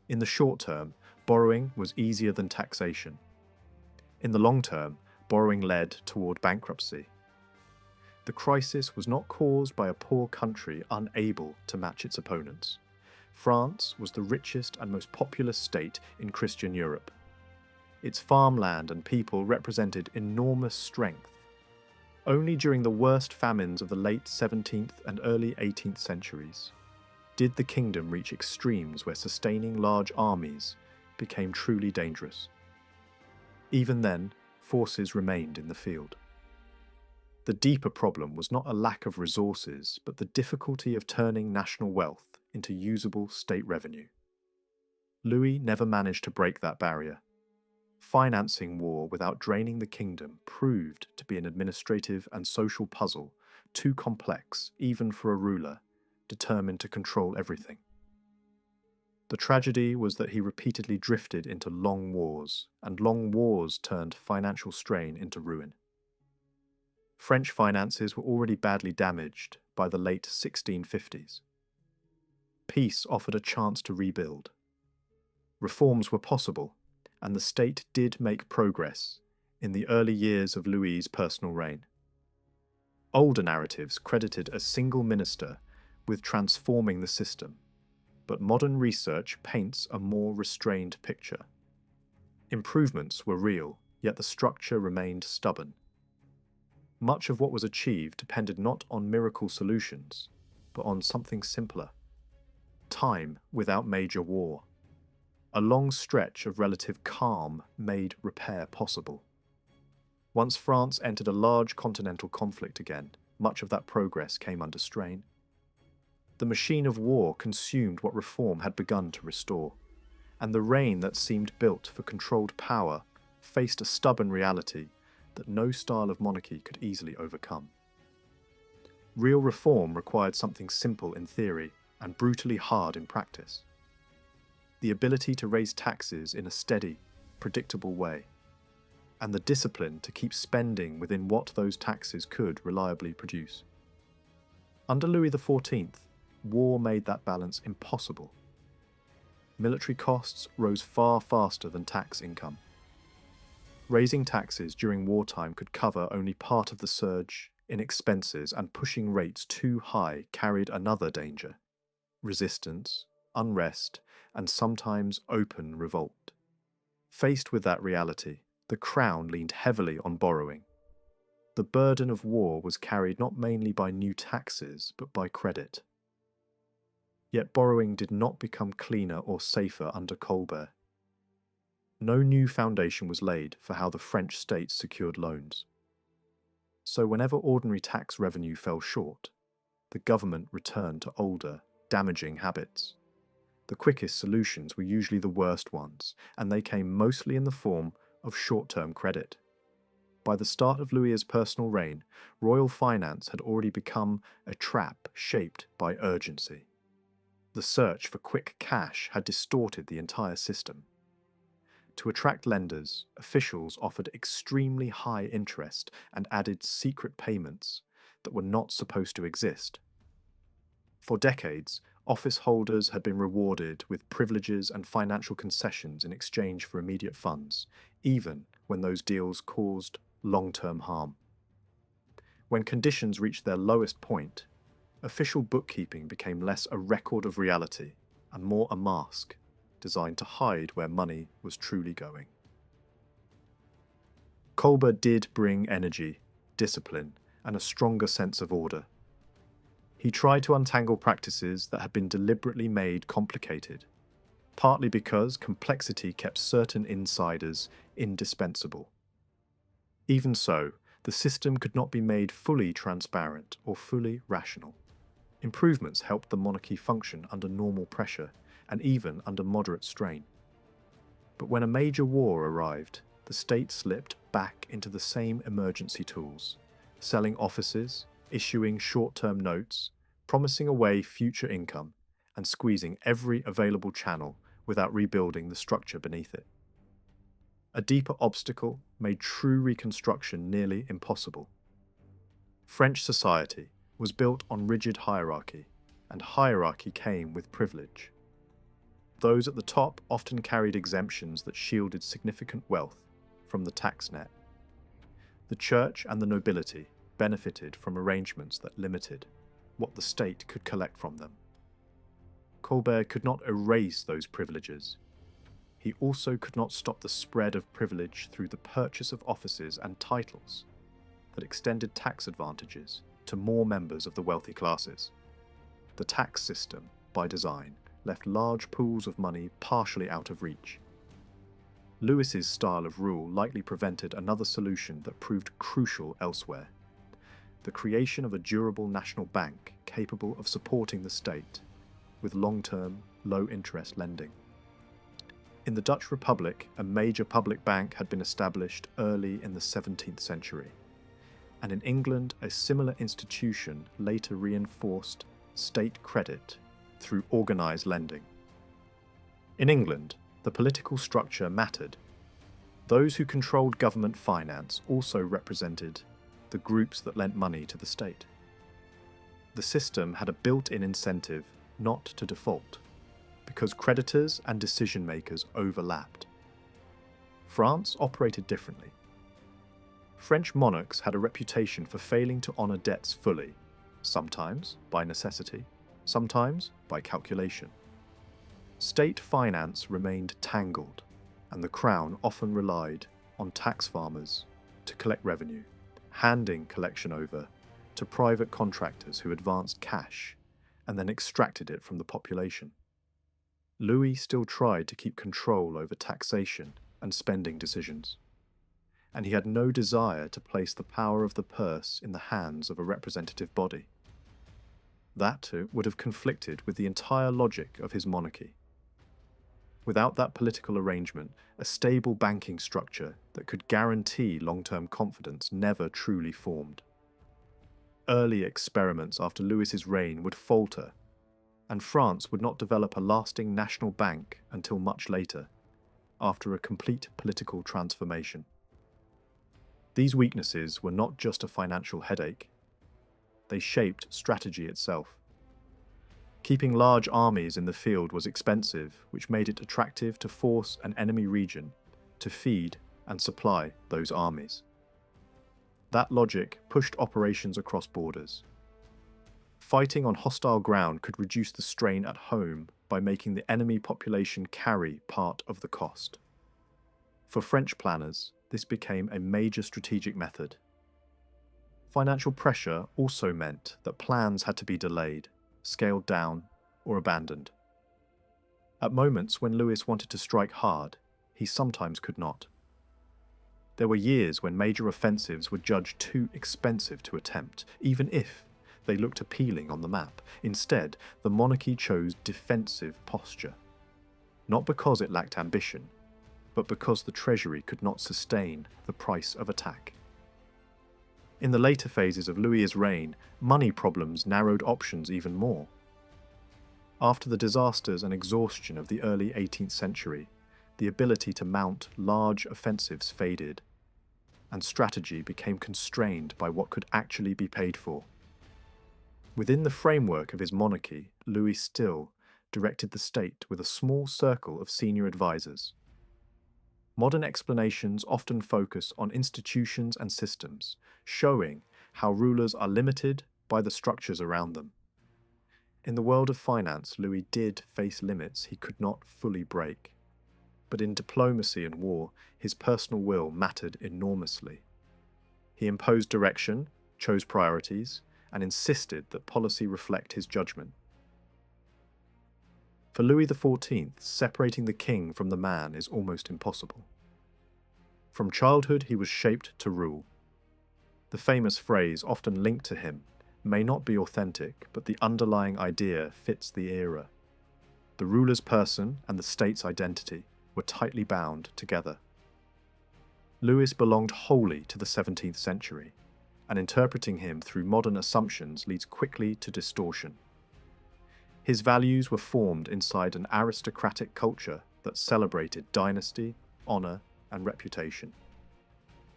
In the short term, borrowing was easier than taxation. In the long term, borrowing led toward bankruptcy. The crisis was not caused by a poor country unable to match its opponents. France was the richest and most populous state in Christian Europe. Its farmland and people represented enormous strength. Only during the worst famines of the late 17th and early 18th centuries did the kingdom reach extremes where sustaining large armies became truly dangerous. Even then, forces remained in the field. The deeper problem was not a lack of resources, but the difficulty of turning national wealth into usable state revenue. Louis never managed to break that barrier. Financing war without draining the kingdom proved to be an administrative and social puzzle too complex even for a ruler determined to control everything. The tragedy was that he repeatedly drifted into long wars, and long wars turned financial strain into ruin. French finances were already badly damaged by the late 1650s. Peace offered a chance to rebuild. Reforms were possible, and the state did make progress in the early years of Louis's personal reign. Older narratives credited a single minister with transforming the system, but modern research paints a more restrained picture. Improvements were real, yet the structure remained stubborn. Much of what was achieved depended not on miracle solutions, but on something simpler: time without major war. A long stretch of relative calm made repair possible. Once France entered a large continental conflict again, much of that progress came under strain. The machine of war consumed what reform had begun to restore, and the reign that seemed built for controlled power faced a stubborn reality that no style of monarchy could easily overcome. Real reform required something simple in theory and brutally hard in practice: the ability to raise taxes in a steady, predictable way, and the discipline to keep spending within what those taxes could reliably produce. Under Louis XIV, war made that balance impossible. Military costs rose far faster than tax income. Raising taxes during wartime could cover only part of the surge in expenses, and pushing rates too high carried another danger: resistance, unrest, and sometimes open revolt. Faced with that reality, the crown leaned heavily on borrowing. The burden of war was carried not mainly by new taxes, but by credit. Yet borrowing did not become cleaner or safer under Colbert. No new foundation was laid for how the French state secured loans. So whenever ordinary tax revenue fell short, the government returned to older, damaging habits. The quickest solutions were usually the worst ones, and they came mostly in the form of short-term credit. By the start of Louis's personal reign, royal finance had already become a trap shaped by urgency. The search for quick cash had distorted the entire system. To attract lenders, officials offered extremely high interest and added secret payments that were not supposed to exist. For decades, office holders had been rewarded with privileges and financial concessions in exchange for immediate funds, even when those deals caused long-term harm. When conditions reached their lowest point, official bookkeeping became less a record of reality and more a mask designed to hide where money was truly going. Colbert did bring energy, discipline, and a stronger sense of order. He tried to untangle practices that had been deliberately made complicated, partly because complexity kept certain insiders indispensable. Even so, the system could not be made fully transparent or fully rational. Improvements helped the monarchy function under normal pressure and even under moderate strain. But when a major war arrived, the state slipped back into the same emergency tools, selling offices, issuing short-term notes, promising away future income, and squeezing every available channel without rebuilding the structure beneath it. A deeper obstacle made true reconstruction nearly impossible. French society was built on rigid hierarchy, and hierarchy came with privilege. Those at the top often carried exemptions that shielded significant wealth from the tax net. The church and the nobility benefited from arrangements that limited what the state could collect from them. Colbert could not erase those privileges. He also could not stop the spread of privilege through the purchase of offices and titles that extended tax advantages to more members of the wealthy classes. The tax system, by design, left large pools of money partially out of reach. Louis's style of rule likely prevented another solution that proved crucial elsewhere: the creation of a durable national bank capable of supporting the state with long-term, low-interest lending. In the Dutch Republic, a major public bank had been established early in the 17th century, and in England a similar institution later reinforced state credit through organised lending. In England, the political structure mattered. Those who controlled government finance also represented the groups that lent money to the state. The system had a built-in incentive not to default, because creditors and decision-makers overlapped. France operated differently. French monarchs had a reputation for failing to honour debts fully, sometimes by necessity, sometimes by calculation. State finance remained tangled, and the crown often relied on tax farmers to collect revenue, handing collection over to private contractors who advanced cash and then extracted it from the population. Louis still tried to keep control over taxation and spending decisions, and he had no desire to place the power of the purse in the hands of a representative body. That would have conflicted with the entire logic of his monarchy. Without that political arrangement, a stable banking structure that could guarantee long-term confidence never truly formed. Early experiments after Louis's reign would falter, and France would not develop a lasting national bank until much later, after a complete political transformation. These weaknesses were not just a financial headache. They shaped strategy itself. Keeping large armies in the field was expensive, which made it attractive to force an enemy region to feed and supply those armies. That logic pushed operations across borders. Fighting on hostile ground could reduce the strain at home by making the enemy population carry part of the cost. For French planners, this became a major strategic method. Financial pressure also meant that plans had to be delayed, scaled down, or abandoned. At moments when Louis wanted to strike hard, he sometimes could not. There were years when major offensives were judged too expensive to attempt, even if they looked appealing on the map. Instead, the monarchy chose defensive posture, not because it lacked ambition, but because the treasury could not sustain the price of attack. In the later phases of Louis's reign, money problems narrowed options even more. After the disasters and exhaustion of the early 18th century, the ability to mount large offensives faded, and strategy became constrained by what could actually be paid for. Within the framework of his monarchy, Louis still directed the state with a small circle of senior advisors. Modern explanations often focus on institutions and systems, showing how rulers are limited by the structures around them. In the world of finance, Louis did face limits he could not fully break. But in diplomacy and war, his personal will mattered enormously. He imposed direction, chose priorities, and insisted that policy reflect his judgment. For Louis XIV, separating the king from the man is almost impossible. From childhood, he was shaped to rule. The famous phrase often linked to him may not be authentic, but the underlying idea fits the era. The ruler's person and the state's identity were tightly bound together. Louis belonged wholly to the 17th century, and interpreting him through modern assumptions leads quickly to distortion. His values were formed inside an aristocratic culture that celebrated dynasty, honor, and reputation.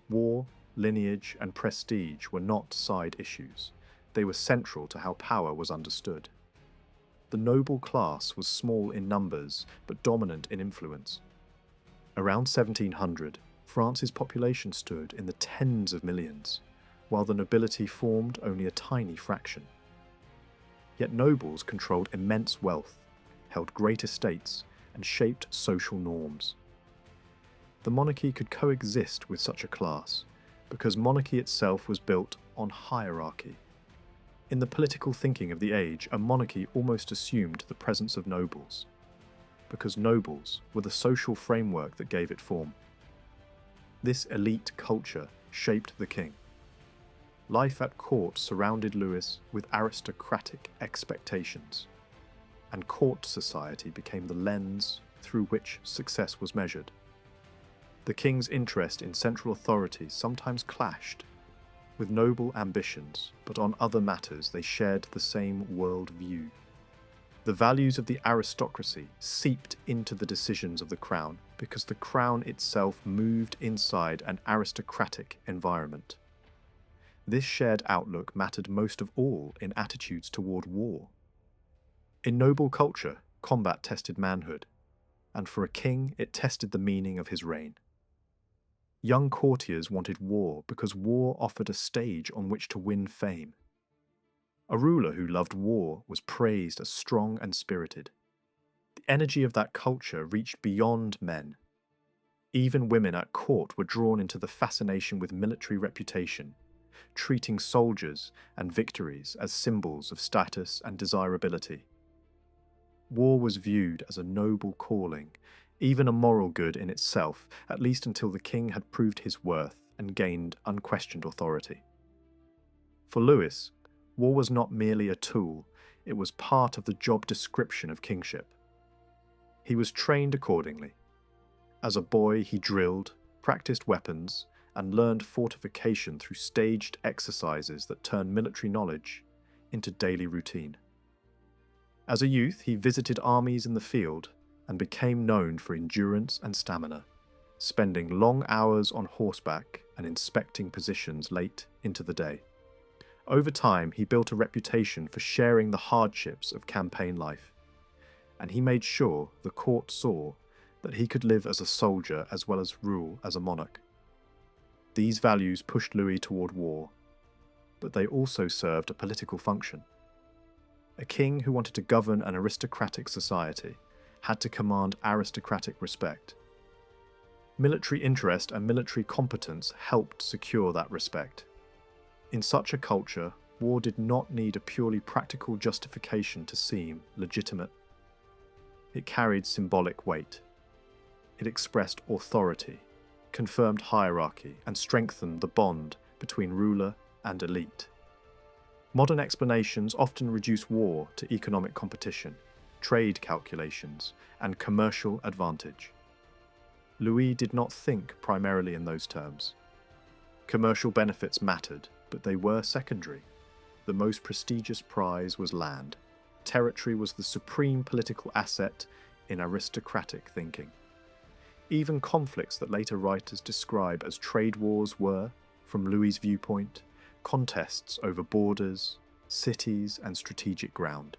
War, lineage, and prestige were not side issues. They were central to how power was understood. The noble class was small in numbers, but dominant in influence. Around 1700, France's population stood in the tens of millions, while the nobility formed only a tiny fraction. Yet nobles controlled immense wealth, held great estates, and shaped social norms. The monarchy could coexist with such a class, because monarchy itself was built on hierarchy. In the political thinking of the age, a monarchy almost assumed the presence of nobles, because nobles were the social framework that gave it form. This elite culture shaped the king. Life at court surrounded Louis with aristocratic expectations, and court society became the lens through which success was measured. The king's interest in central authority sometimes clashed with noble ambitions, but on other matters they shared the same world-view. The values of the aristocracy seeped into the decisions of the crown because the crown itself moved inside an aristocratic environment. This shared outlook mattered most of all in attitudes toward war. In noble culture, combat tested manhood, and for a king it tested the meaning of his reign. Young courtiers wanted war because war offered a stage on which to win fame. A ruler who loved war was praised as strong and spirited. The energy of that culture reached beyond men. Even women at court were drawn into the fascination with military reputation, treating soldiers and victories as symbols of status and desirability. War was viewed as a noble calling, even a moral good in itself, at least until the king had proved his worth and gained unquestioned authority. For Louis, war was not merely a tool, it was part of the job description of kingship. He was trained accordingly. As a boy, he drilled, practiced weapons, and learned fortification through staged exercises that turned military knowledge into daily routine. As a youth, he visited armies in the field and became known for endurance and stamina, spending long hours on horseback and inspecting positions late into the day. Over time, he built a reputation for sharing the hardships of campaign life, and he made sure the court saw that he could live as a soldier as well as rule as a monarch. These values pushed Louis toward war, but they also served a political function. A king who wanted to govern an aristocratic society had to command aristocratic respect. Military interest and military competence helped secure that respect. In such a culture, war did not need a purely practical justification to seem legitimate. It carried symbolic weight. It expressed authority, confirmed hierarchy, and strengthened the bond between ruler and elite. Modern explanations often reduce war to economic competition, trade calculations, and commercial advantage. Louis did not think primarily in those terms. Commercial benefits mattered, but they were secondary. The most prestigious prize was land. Territory was the supreme political asset in aristocratic thinking. Even conflicts that later writers describe as trade wars were, from Louis's viewpoint, contests over borders, cities, and strategic ground.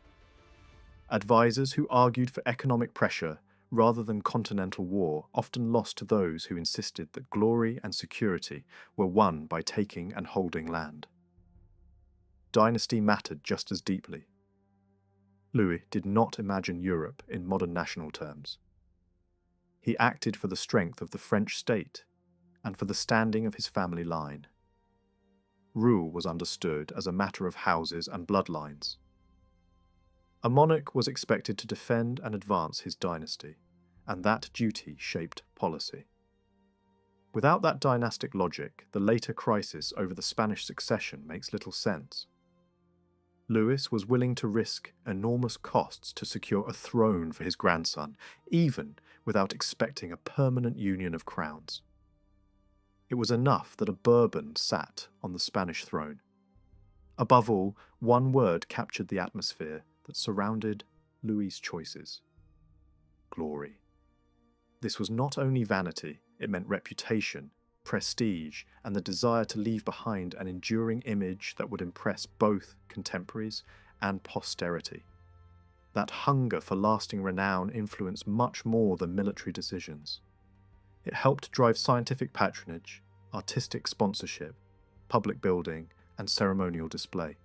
Advisors who argued for economic pressure rather than continental war often lost to those who insisted that glory and security were won by taking and holding land. dynasty mattered just as deeply. Louis did not imagine Europe in modern national terms. He acted for the strength of the French state and for the standing of his family line. Rule was understood as a matter of houses and bloodlines. A monarch was expected to defend and advance his dynasty, and that duty shaped policy. Without that dynastic logic, the later crisis over the Spanish succession makes little sense. Louis was willing to risk enormous costs to secure a throne for his grandson, even without expecting a permanent union of crowns. It was enough that a Bourbon sat on the Spanish throne. Above all, one word captured the atmosphere that surrounded Louis's choices: glory. This was not only vanity, it meant reputation, prestige, and the desire to leave behind an enduring image that would impress both contemporaries and posterity. That hunger for lasting renown influenced much more than military decisions. It helped drive scientific patronage, artistic sponsorship, public building, and ceremonial display.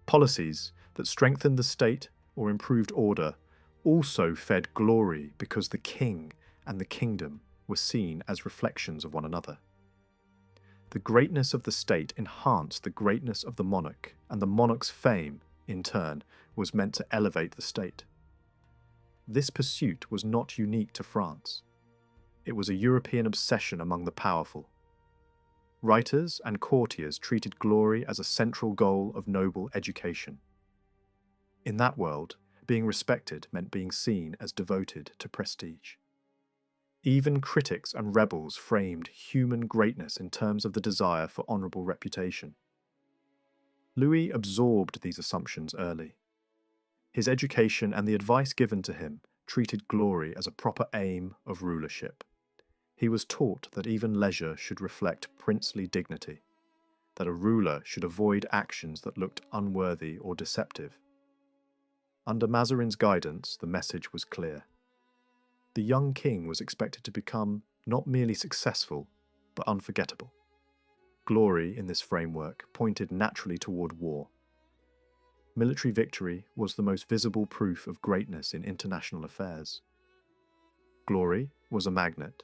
Policies that strengthened the state or improved order also fed glory because the king and the kingdom were seen as reflections of one another. The greatness of the state enhanced the greatness of the monarch, and the monarch's fame, in turn, was meant to elevate the state. This pursuit was not unique to France. It was a European obsession among the powerful. Writers and courtiers treated glory as a central goal of noble education. In that world, being respected meant being seen as devoted to prestige. Even critics and rebels framed human greatness in terms of the desire for honourable reputation. Louis absorbed these assumptions early. His education and the advice given to him treated glory as a proper aim of rulership. He was taught that even leisure should reflect princely dignity, that a ruler should avoid actions that looked unworthy or deceptive. Under Mazarin's guidance, the message was clear. The young king was expected to become not merely successful, but unforgettable. Glory in this framework pointed naturally toward war. Military victory was the most visible proof of greatness in international affairs. Glory was a magnet,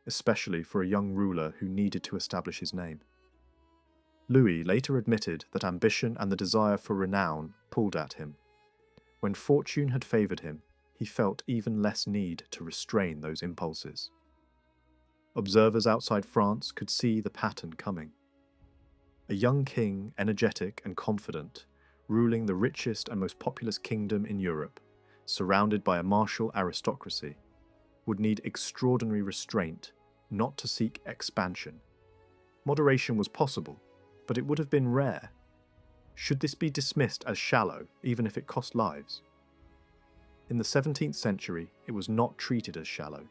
especially for a young ruler who needed to establish his name. Louis later admitted that ambition and the desire for renown pulled at him. When fortune had favoured him, he felt even less need to restrain those impulses. Observers outside France could see the pattern coming. A young king, energetic and confident, ruling the richest and most populous kingdom in Europe, surrounded by a martial aristocracy, would need extraordinary restraint not to seek expansion. Moderation was possible, but it would have been rare. Should this be dismissed as shallow, even if it cost lives? In the 17th century, it was not treated as shallow.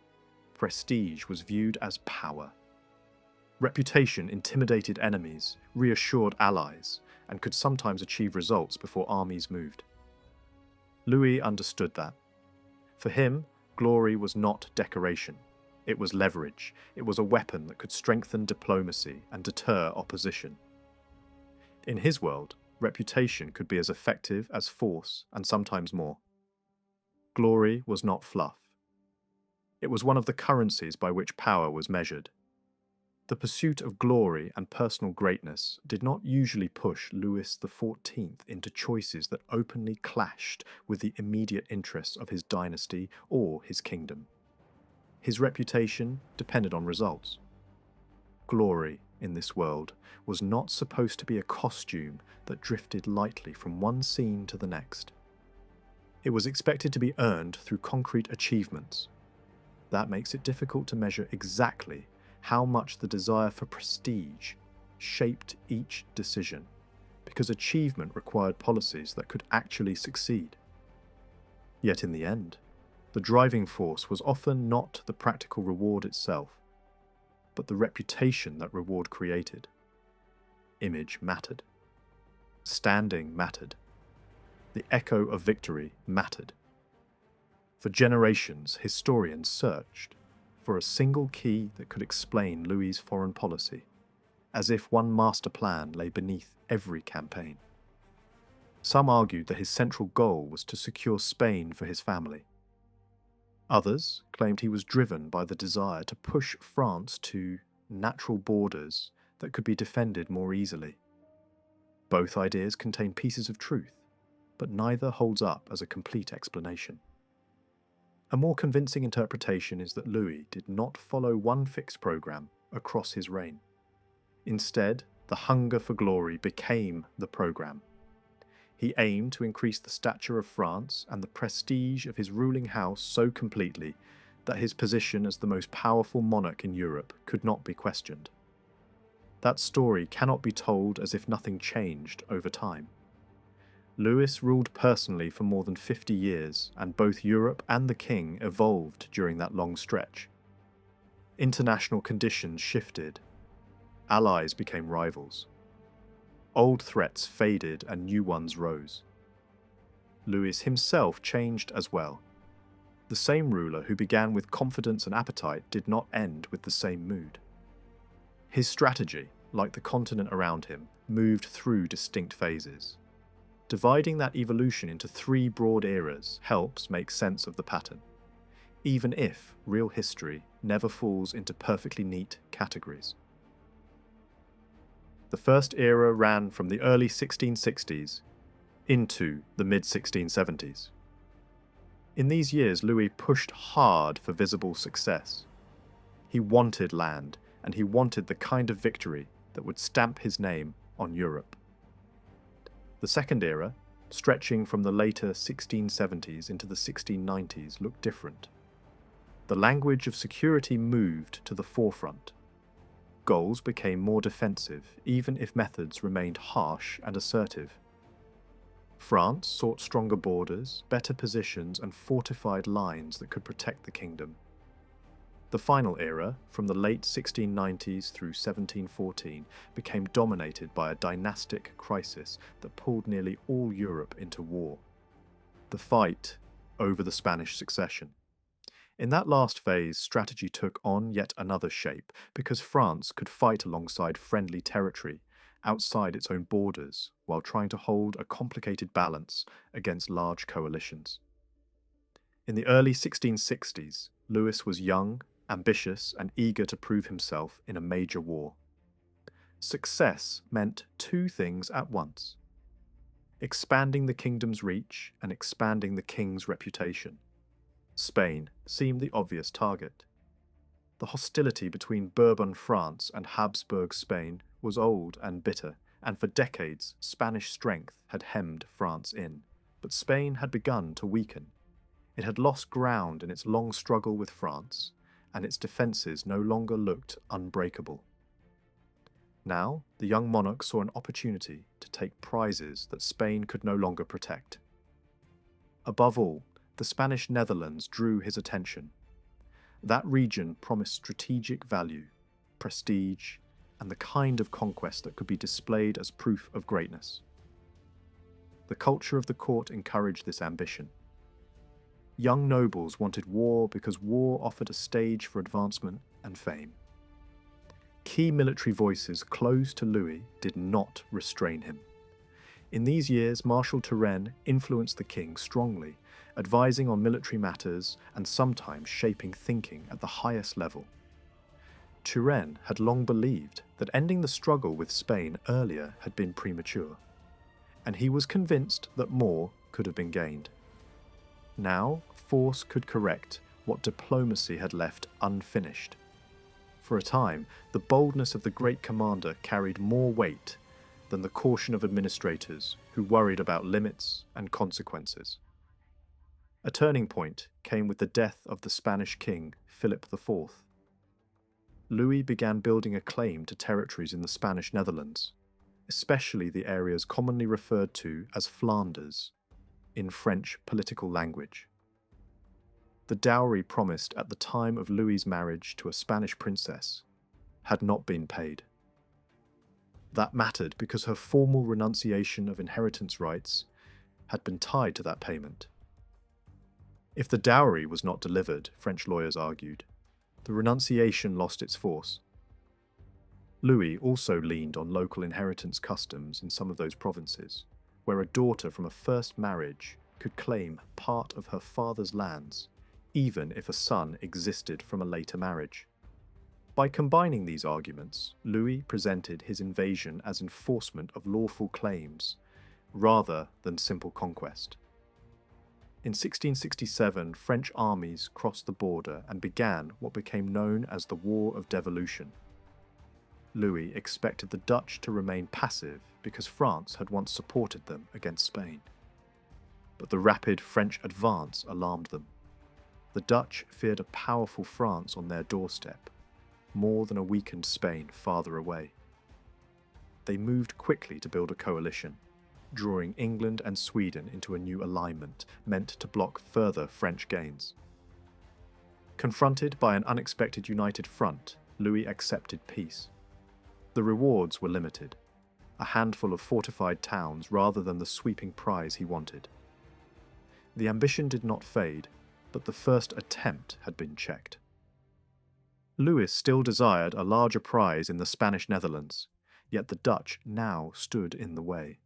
Prestige was viewed as power. Reputation intimidated enemies, reassured allies, and could sometimes achieve results before armies moved. Louis understood that. For him, glory was not decoration. It was leverage. It was a weapon that could strengthen diplomacy and deter opposition. In his world, reputation could be as effective as force, and sometimes more. Glory was not fluff. It was one of the currencies by which power was measured. The pursuit of glory and personal greatness did not usually push Louis XIV into choices that openly clashed with the immediate interests of his dynasty or his kingdom. His reputation depended on results. Glory, in this world, was not supposed to be a costume that drifted lightly from one scene to the next. It was expected to be earned through concrete achievements. That makes it difficult to measure exactly how much the desire for prestige shaped each decision, because achievement required policies that could actually succeed. Yet in the end, the driving force was often not the practical reward itself, but the reputation that reward created. Image mattered. Standing mattered. The echo of victory mattered. For generations, historians searched for a single key that could explain Louis's foreign policy. as if one master plan lay beneath every campaign. Some argued that his central goal was to secure Spain for his family. Others claimed he was driven by the desire to push France to natural borders that could be defended more easily. Both ideas contain pieces of truth, but neither holds up as a complete explanation. A more convincing interpretation is that Louis did not follow one fixed program across his reign. Instead, the hunger for glory became the program. He aimed to increase the stature of France and the prestige of his ruling house so completely that his position as the most powerful monarch in Europe could not be questioned. That story cannot be told as if nothing changed over time. Louis ruled personally for more than 50 years, and both Europe and the king evolved during that long stretch. International conditions shifted. Allies became rivals. Old threats faded and new ones rose. Louis himself changed as well. The same ruler who began with confidence and appetite did not end with the same mood. His strategy, like the continent around him, moved through distinct phases. Dividing that evolution into 3 broad eras helps make sense of the pattern, even if real history never falls into perfectly neat categories. The first era ran from the early 1660s into the mid-1670s. In these years, Louis pushed hard for visible success. He wanted land, and he wanted the kind of victory that would stamp his name on Europe. The second era, stretching from the later 1670s into the 1690s, looked different. The language of security moved to the forefront. Goals became more defensive, even if methods remained harsh and assertive. France sought stronger borders, better positions, and fortified lines that could protect the kingdom. The final era, from the late 1690s through 1714, became dominated by a dynastic crisis that pulled nearly all Europe into war. The fight over the Spanish succession. In that last phase, strategy took on yet another shape, because France could fight alongside friendly territory outside its own borders, while trying to hold a complicated balance against large coalitions. In the early 1660s, Louis was young, ambitious, and eager to prove himself in a major war. Success meant 2 things at once: expanding the kingdom's reach and expanding the king's reputation. Spain seemed the obvious target. The hostility between Bourbon France and Habsburg Spain was old and bitter, and for decades Spanish strength had hemmed France in. But Spain had begun to weaken. It had lost ground in its long struggle with France, and its defences no longer looked unbreakable. Now, the young monarch saw an opportunity to take prizes that Spain could no longer protect. Above all, the Spanish Netherlands drew his attention. That region promised strategic value, prestige, and the kind of conquest that could be displayed as proof of greatness. The culture of the court encouraged this ambition. Young nobles wanted war because war offered a stage for advancement and fame. Key military voices close to Louis did not restrain him. In these years, Marshal Turenne influenced the king strongly, advising on military matters and sometimes shaping thinking at the highest level. Turenne had long believed that ending the struggle with Spain earlier had been premature, and he was convinced that more could have been gained. Now, force could correct what diplomacy had left unfinished. For a time, the boldness of the great commander carried more weight than the caution of administrators who worried about limits and consequences. A turning point came with the death of the Spanish king, Philip IV. Louis began building a claim to territories in the Spanish Netherlands, especially the areas commonly referred to as Flanders, in French political language. The dowry promised at the time of Louis's marriage to a Spanish princess had not been paid. That mattered because her formal renunciation of inheritance rights had been tied to that payment. If the dowry was not delivered, French lawyers argued, the renunciation lost its force. Louis also leaned on local inheritance customs in some of those provinces, where a daughter from a first marriage could claim part of her father's lands, even if a son existed from a later marriage. By combining these arguments, Louis presented his invasion as enforcement of lawful claims, rather than simple conquest. In 1667, French armies crossed the border and began what became known as the War of Devolution. Louis expected the Dutch to remain passive because France had once supported them against Spain. But the rapid French advance alarmed them. The Dutch feared a powerful France on their doorstep, more than a weakened Spain farther away. They moved quickly to build a coalition, drawing England and Sweden into a new alignment meant to block further French gains. Confronted by an unexpected united front, Louis accepted peace. The rewards were limited, a handful of fortified towns rather than the sweeping prize he wanted. The ambition did not fade, but the first attempt had been checked. Louis still desired a larger prize in the Spanish Netherlands, yet the Dutch now stood in the way.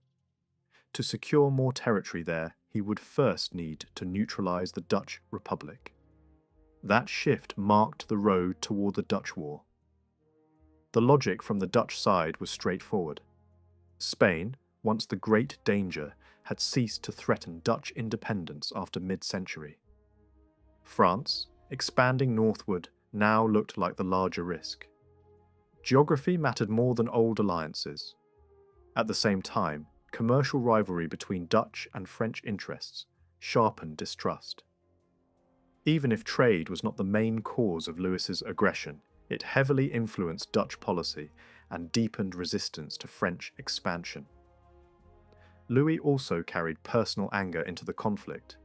To secure more territory there, he would first need to neutralize the Dutch Republic. That shift marked the road toward the Dutch War. The logic from the Dutch side was straightforward. Spain, once the great danger, had ceased to threaten Dutch independence after mid-century. France, expanding northward, now looked like the larger risk. Geography mattered more than old alliances. At the same time, commercial rivalry between Dutch and French interests sharpened distrust. Even if trade was not the main cause of Louis's aggression, it heavily influenced Dutch policy and deepened resistance to French expansion. Louis also carried personal anger into the conflict.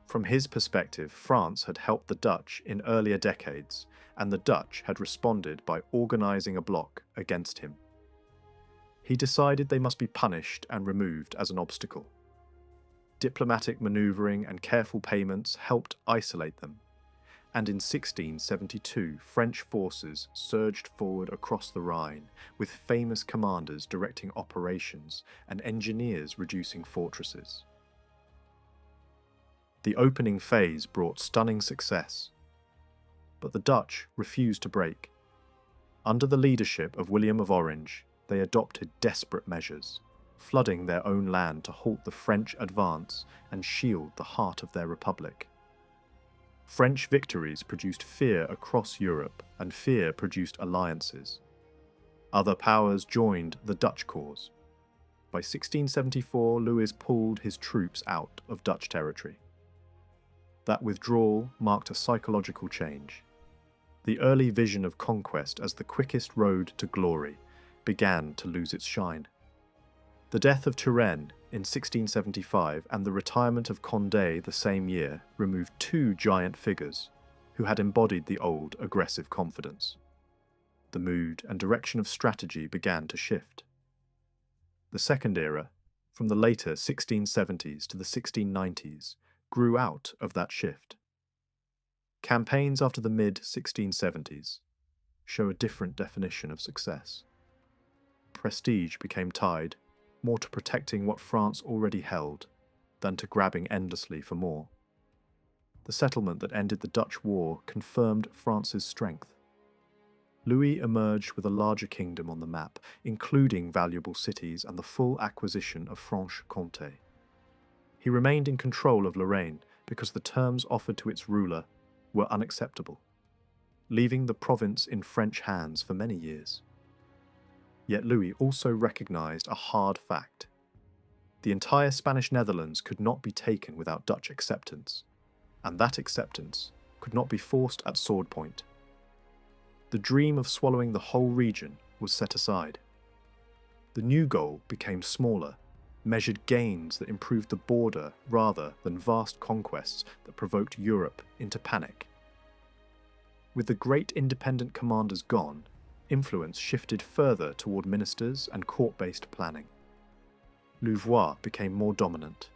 From his perspective, France had helped the Dutch in earlier decades, and the Dutch had responded by organising a bloc against him. He decided they must be punished and removed as an obstacle. Diplomatic manoeuvring and careful payments helped isolate them, and in 1672 French forces surged forward across the Rhine, with famous commanders directing operations and engineers reducing fortresses. The opening phase brought stunning success, but the Dutch refused to break. Under the leadership of William of Orange, they adopted desperate measures, flooding their own land to halt the French advance and shield the heart of their republic. French victories produced fear across Europe, and fear produced alliances. Other powers joined the Dutch cause. By 1674, Louis pulled his troops out of Dutch territory. That withdrawal marked a psychological change. The early vision of conquest as the quickest road to glory began to lose its shine. The death of Turenne in 1675 and the retirement of Condé the same year removed two giant figures who had embodied the old aggressive confidence. The mood and direction of strategy began to shift. The second era, from the later 1670s to the 1690s, grew out of that shift. Campaigns after the mid-1670s show a different definition of success. Prestige became tied more to protecting what France already held than to grabbing endlessly for more. The settlement that ended the Dutch War confirmed France's strength. Louis emerged with a larger kingdom on the map, including valuable cities and the full acquisition of Franche-Comté. He remained in control of Lorraine because the terms offered to its ruler were unacceptable, leaving the province in French hands for many years. Yet Louis also recognized a hard fact. The entire Spanish Netherlands could not be taken without Dutch acceptance, and that acceptance could not be forced at sword point. The dream of swallowing the whole region was set aside. The new goal became smaller, measured gains that improved the border rather than vast conquests that provoked Europe into panic. With the great independent commanders gone, influence shifted further toward ministers and court-based planning. Louvois became more dominant,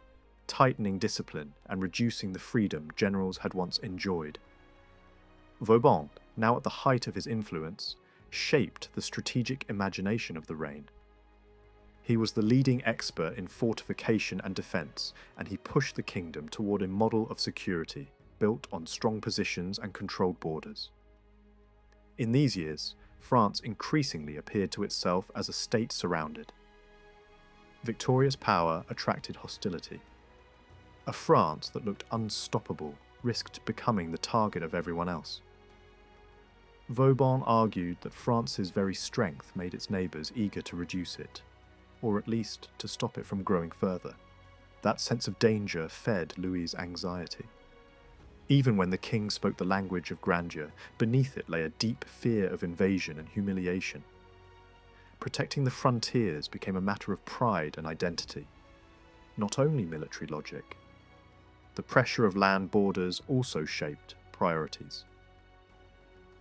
tightening discipline and reducing the freedom generals had once enjoyed. Vauban, now at the height of his influence, shaped the strategic imagination of the reign. He was the leading expert in fortification and defence, and he pushed the kingdom toward a model of security built on strong positions and controlled borders. In these years, France increasingly appeared to itself as a state surrounded. Victoria's power attracted hostility. A France that looked unstoppable risked becoming the target of everyone else. Vauban argued that France's very strength made its neighbours eager to reduce it, or at least to stop it from growing further. That sense of danger fed Louis's anxiety. Even when the king spoke the language of grandeur, beneath it lay a deep fear of invasion and humiliation. Protecting the frontiers became a matter of pride and identity, not only military logic. The pressure of land borders also shaped priorities.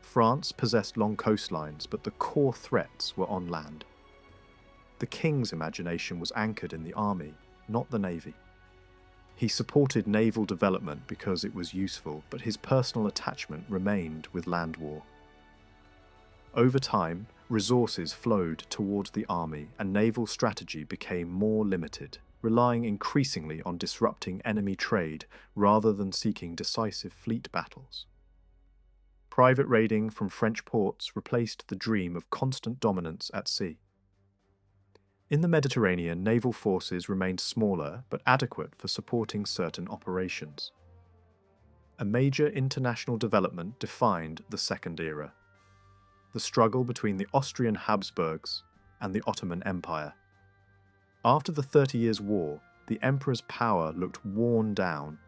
France possessed long coastlines, but the core threats were on land. The king's imagination was anchored in the army, not the navy. He supported naval development because it was useful, but his personal attachment remained with land war. Over time, resources flowed towards the army and naval strategy became more limited, relying increasingly on disrupting enemy trade rather than seeking decisive fleet battles. Private raiding from French ports replaced the dream of constant dominance at sea. In the Mediterranean, naval forces remained smaller but adequate for supporting certain operations. A major international development defined the Second Era: the struggle between the Austrian Habsburgs and the Ottoman Empire. After the 30 Years' War, the emperor's power looked worn down,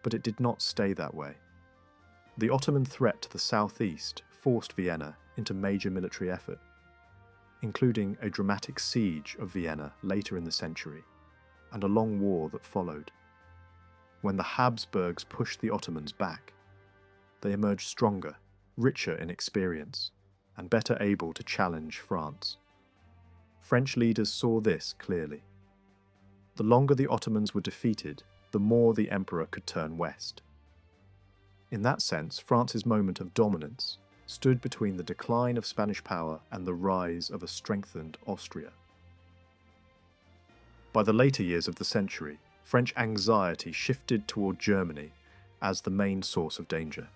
but it did not stay that way. The Ottoman threat to the southeast forced Vienna into major military effort, including a dramatic siege of Vienna later in the century, and a long war that followed. When the Habsburgs pushed the Ottomans back, they emerged stronger, richer in experience, and better able to challenge France. French leaders saw this clearly. The longer the Ottomans were defeated, the more the emperor could turn west. In that sense, France's moment of dominance stood between the decline of Spanish power and the rise of a strengthened Austria. By the later years of the century, French anxiety shifted toward Germany as the main source of danger.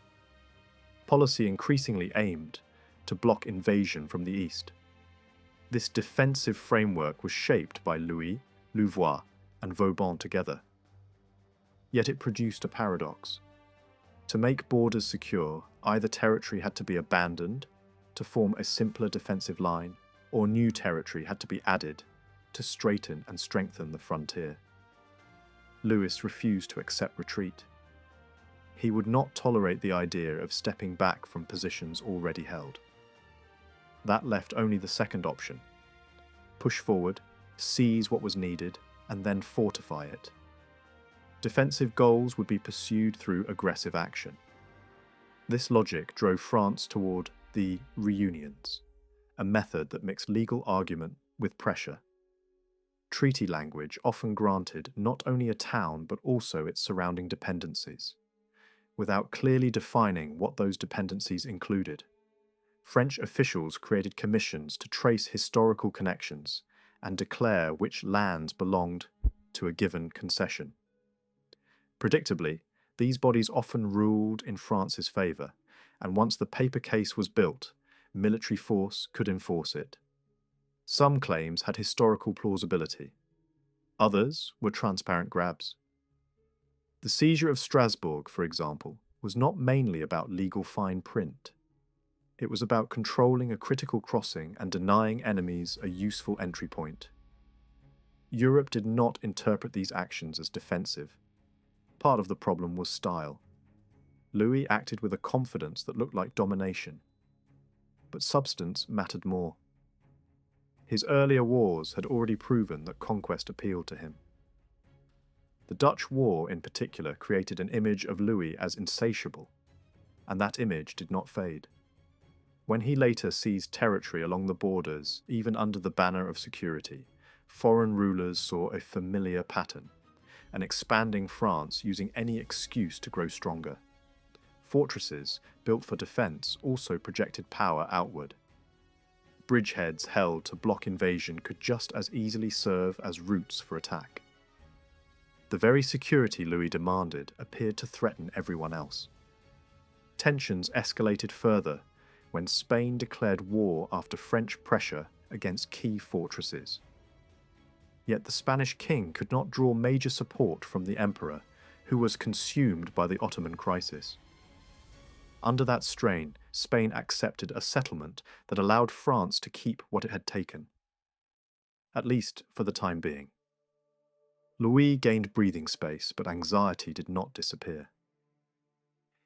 Policy increasingly aimed to block invasion from the east. This defensive framework was shaped by Louis, Louvois, and Vauban together. Yet it produced a paradox. To make borders secure, either territory had to be abandoned to form a simpler defensive line, or new territory had to be added to straighten and strengthen the frontier. Louis refused to accept retreat. He would not tolerate the idea of stepping back from positions already held. That left only the second option: push forward, seize what was needed, and then fortify it. Defensive goals would be pursued through aggressive action. This logic drove France toward the reunions, a method that mixed legal argument with pressure. Treaty language often granted not only a town but also its surrounding dependencies, without clearly defining what those dependencies included. French officials created commissions to trace historical connections and declare which lands belonged to a given concession. Predictably, these bodies often ruled in France's favour, and once the paper case was built, military force could enforce it. Some claims had historical plausibility. Others were transparent grabs. The seizure of Strasbourg, for example, was not mainly about legal fine print. It was about controlling a critical crossing and denying enemies a useful entry point. Europe did not interpret these actions as defensive. Part of the problem was style. Louis acted with a confidence that looked like domination, but substance mattered more. His earlier wars had already proven that conquest appealed to him. The Dutch War, in particular, created an image of Louis as insatiable, and that image did not fade. When he later seized territory along the borders, even under the banner of security, foreign rulers saw a familiar pattern: an expanding France using any excuse to grow stronger. Fortresses, built for defense, also projected power outward. bridgeheads held to block invasion could just as easily serve as routes for attack. The very security Louis demanded appeared to threaten everyone else. Tensions escalated further when Spain declared war after French pressure against key fortresses. Yet the Spanish king could not draw major support from the emperor, who was consumed by the Ottoman crisis. Under that strain, Spain accepted a settlement that allowed France to keep what it had taken, at least for the time being. Louis gained breathing space, but anxiety did not disappear.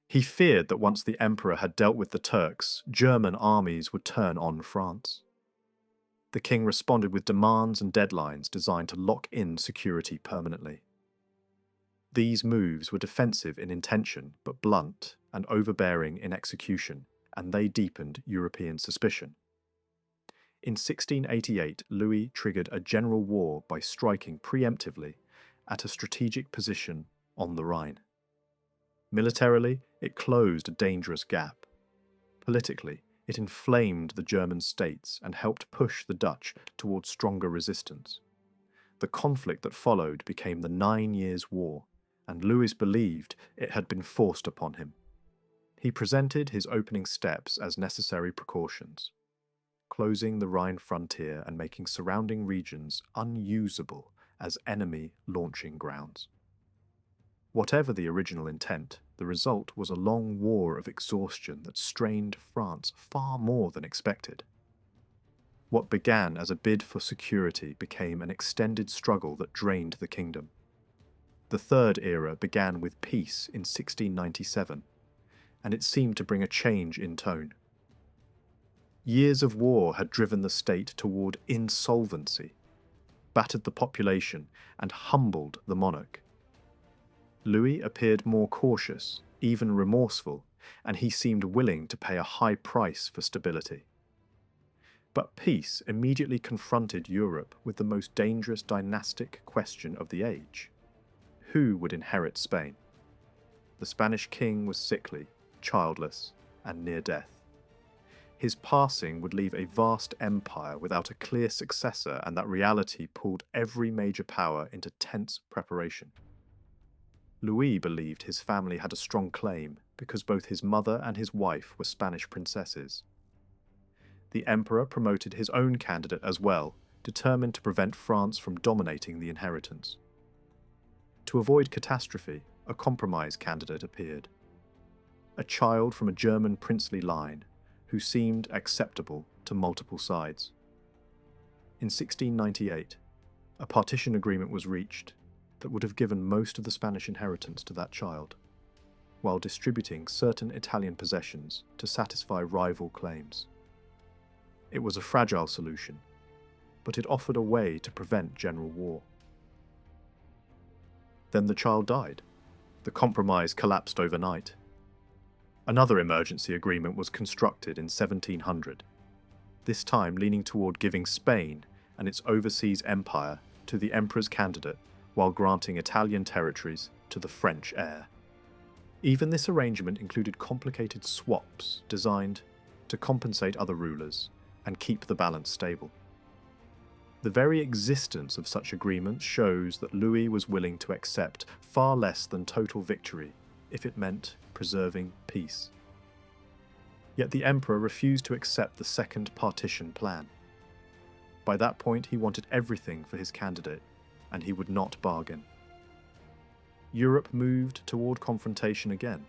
He feared that once the emperor had dealt with the Turks, German armies would turn on France. The king responded with demands and deadlines designed to lock in security permanently. These moves were defensive in intention, but blunt and overbearing in execution, and they deepened European suspicion. In 1688, Louis triggered a general war by striking preemptively at a strategic position on the Rhine. Militarily, it closed a dangerous gap. Politically, it inflamed the German states and helped push the Dutch towards stronger resistance. The conflict that followed became the 9 Years' War, and Louis believed it had been forced upon him. He presented his opening steps as necessary precautions, closing the Rhine frontier and making surrounding regions unusable as enemy launching grounds. Whatever the original intent, the result was a long war of exhaustion that strained France far more than expected. What began as a bid for security became an extended struggle that drained the kingdom. The Third Era began with peace in 1697, and it seemed to bring a change in tone. Years of war had driven the state toward insolvency, battered the population, and humbled the monarch. Louis appeared more cautious, even remorseful, and he seemed willing to pay a high price for stability. But peace immediately confronted Europe with the most dangerous dynastic question of the age. Who would inherit Spain? The Spanish king was sickly, childless, and near death. His passing would leave a vast empire without a clear successor, and that reality pulled every major power into tense preparation. Louis believed his family had a strong claim because both his mother and his wife were Spanish princesses. The emperor promoted his own candidate as well, determined to prevent France from dominating the inheritance. To avoid catastrophe, a compromise candidate appeared. A child from a German princely line who seemed acceptable to multiple sides. In 1698, a partition agreement was reached that would have given most of the Spanish inheritance to that child, while distributing certain Italian possessions to satisfy rival claims. It was a fragile solution, but it offered a way to prevent general war. Then the child died. The compromise collapsed overnight. Another emergency agreement was constructed in 1700, this time leaning toward giving Spain and its overseas empire to the emperor's candidate while granting Italian territories to the French heir. Even this arrangement included complicated swaps designed to compensate other rulers and keep the balance stable. The very existence of such agreements shows that Louis was willing to accept far less than total victory if it meant preserving peace. Yet the emperor refused to accept the second partition plan. By that point, he wanted everything for his candidate, and he would not bargain. Europe moved toward confrontation again,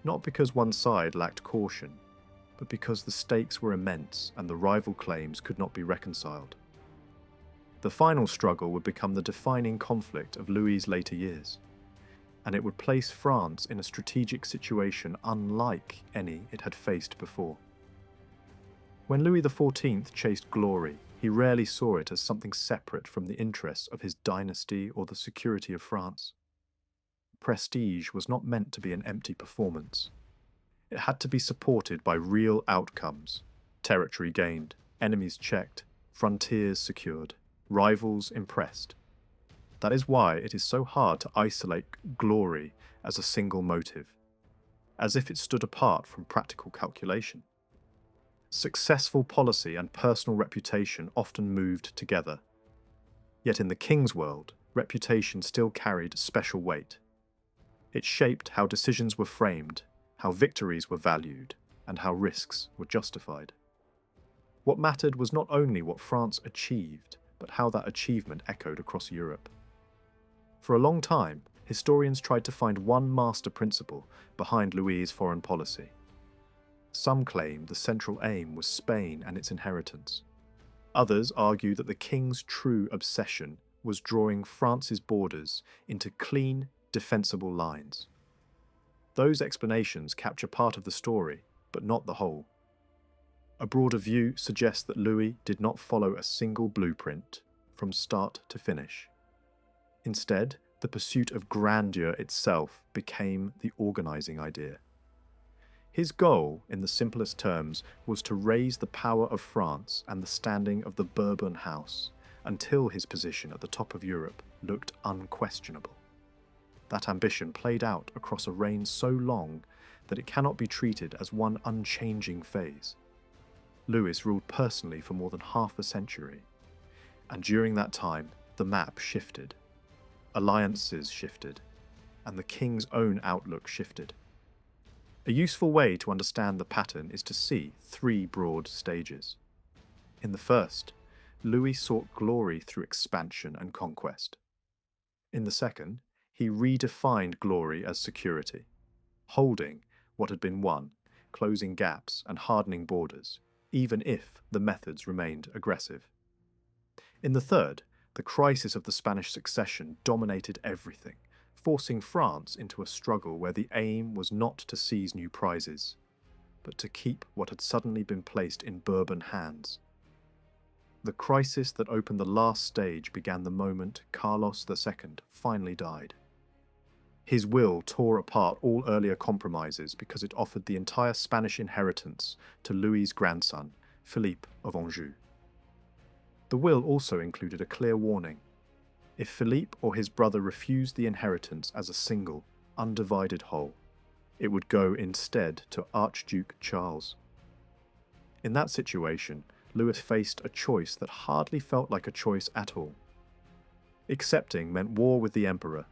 not because one side lacked caution, but because the stakes were immense and the rival claims could not be reconciled. The final struggle would become the defining conflict of Louis's later years, and it would place France in a strategic situation unlike any it had faced before. When Louis XIV chased glory, he rarely saw it as something separate from the interests of his dynasty or the security of France. Prestige was not meant to be an empty performance. It had to be supported by real outcomes: territory gained, enemies checked, frontiers secured, rivals impressed. That is why it is so hard to isolate glory as a single motive, as if it stood apart from practical calculation. Successful policy and personal reputation often moved together. Yet in the king's world, reputation still carried special weight. It shaped how decisions were framed, how victories were valued, and how risks were justified. What mattered was not only what France achieved, but how that achievement echoed across Europe. For a long time, historians tried to find one master principle behind Louis's foreign policy. Some claim the central aim was Spain and its inheritance. Others argue that the king's true obsession was drawing France's borders into clean, defensible lines. Those explanations capture part of the story, but not the whole. A broader view suggests that Louis did not follow a single blueprint from start to finish. Instead, the pursuit of grandeur itself became the organizing idea. His goal, in the simplest terms, was to raise the power of France and the standing of the Bourbon house until his position at the top of Europe looked unquestionable. That ambition played out across a reign so long that it cannot be treated as one unchanging phase. Louis ruled personally for more than half a century, and during that time the map shifted, alliances shifted, and the king's own outlook shifted. A useful way to understand the pattern is to see three broad stages. In the first, Louis sought glory through expansion and conquest. In the second, he redefined glory as security, holding what had been won, closing gaps and hardening borders, even if the methods remained aggressive. In the third, the crisis of the Spanish succession dominated everything, forcing France into a struggle where the aim was not to seize new prizes, but to keep what had suddenly been placed in Bourbon hands. The crisis that opened the last stage began the moment Carlos II finally died. His will tore apart all earlier compromises because it offered the entire Spanish inheritance to Louis's grandson, Philippe of Anjou. The will also included a clear warning. If Philippe or his brother refused the inheritance as a single, undivided whole, it would go instead to Archduke Charles. In that situation, Louis faced a choice that hardly felt like a choice at all. Accepting meant war with the emperor.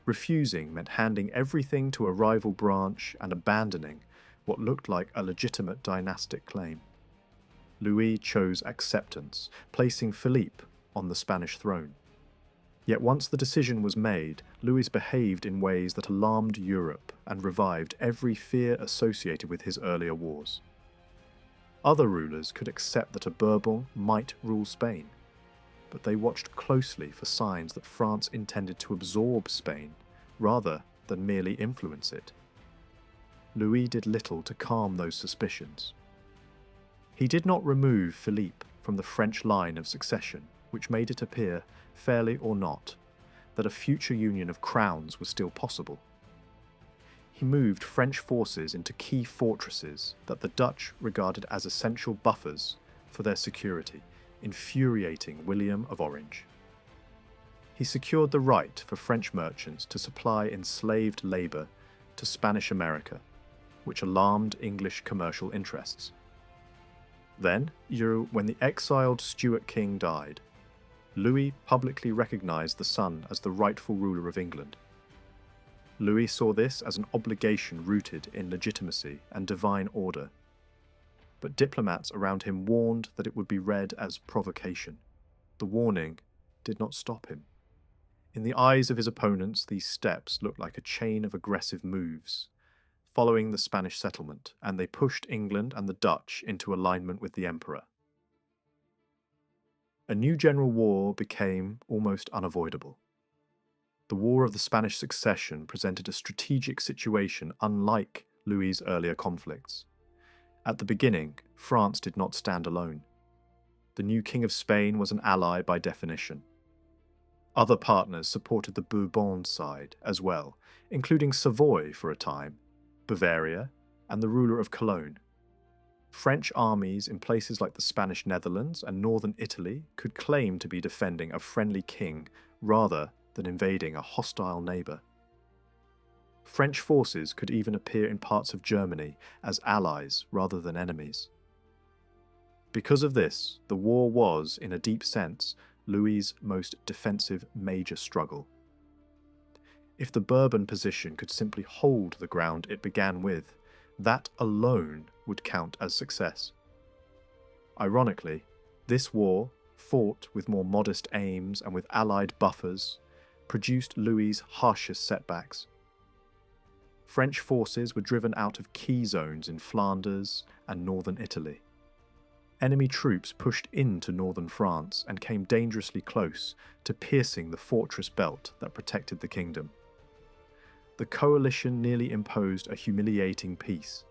Refusing meant handing everything to a rival branch and abandoning what looked like a legitimate dynastic claim. Louis chose acceptance, placing Philippe on the Spanish throne. Yet once the decision was made, Louis behaved in ways that alarmed Europe and revived every fear associated with his earlier wars. Other rulers could accept that a Bourbon might rule Spain, but they watched closely for signs that France intended to absorb Spain rather than merely influence it. Louis did little to calm those suspicions. He did not remove Philippe from the French line of succession, which made it appear, fairly or not, that a future union of crowns was still possible. He moved French forces into key fortresses that the Dutch regarded as essential buffers for their security, infuriating William of Orange. He secured the right for French merchants to supply enslaved labour to Spanish America, which alarmed English commercial interests. Then, when the exiled Stuart king died, Louis publicly recognised the son as the rightful ruler of England. Louis saw this as an obligation rooted in legitimacy and divine order, but diplomats around him warned that it would be read as provocation. The warning did not stop him. In the eyes of his opponents, these steps looked like a chain of aggressive moves, following the Spanish settlement, and they pushed England and the Dutch into alignment with the emperor. A new general war became almost unavoidable. The War of the Spanish Succession presented a strategic situation unlike Louis's earlier conflicts. At the beginning, France did not stand alone. The new King of Spain was an ally by definition. Other partners supported the Bourbon side as well, including Savoy for a time, Bavaria, and the ruler of Cologne. French armies in places like the Spanish Netherlands and northern Italy could claim to be defending a friendly king rather than invading a hostile neighbour. French forces could even appear in parts of Germany as allies rather than enemies. Because of this, the war was, in a deep sense, Louis's most defensive major struggle. If the Bourbon position could simply hold the ground it began with, that alone would count as success. Ironically, this war, fought with more modest aims and with allied buffers, produced Louis's harshest setbacks. French forces were driven out of key zones in Flanders and northern Italy. Enemy troops pushed into northern France and came dangerously close to piercing the fortress belt that protected the kingdom. The coalition nearly imposed a humiliating peace,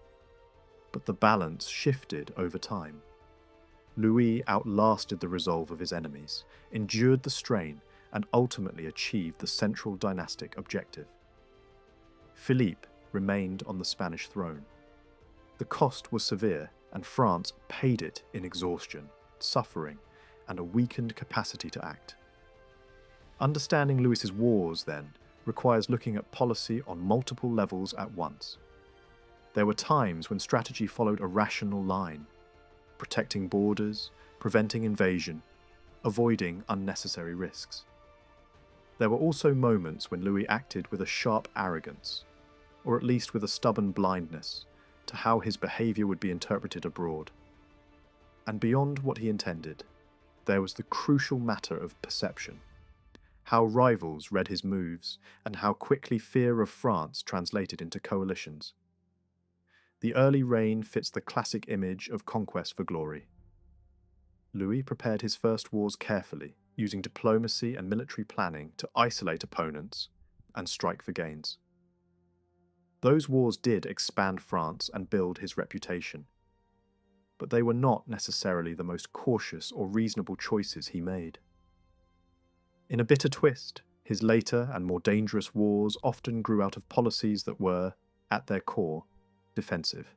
but the balance shifted over time. Louis outlasted the resolve of his enemies, endured the strain, and ultimately achieved the central dynastic objective. Philippe remained on the Spanish throne. The cost was severe, and France paid it in exhaustion, suffering, and a weakened capacity to act. Understanding Louis's wars, then, requires looking at policy on multiple levels at once. There were times when strategy followed a rational line, protecting borders, preventing invasion, avoiding unnecessary risks. There were also moments when Louis acted with a sharp arrogance, or at least with a stubborn blindness, to how his behaviour would be interpreted abroad. And beyond what he intended, there was the crucial matter of perception, how rivals read his moves, and how quickly fear of France translated into coalitions. The early reign fits the classic image of conquest for glory. Louis prepared his first wars carefully, using diplomacy and military planning to isolate opponents and strike for gains. Those wars did expand France and build his reputation, but they were not necessarily the most cautious or reasonable choices he made. In a bitter twist, his later and more dangerous wars often grew out of policies that were, at their core, defensive.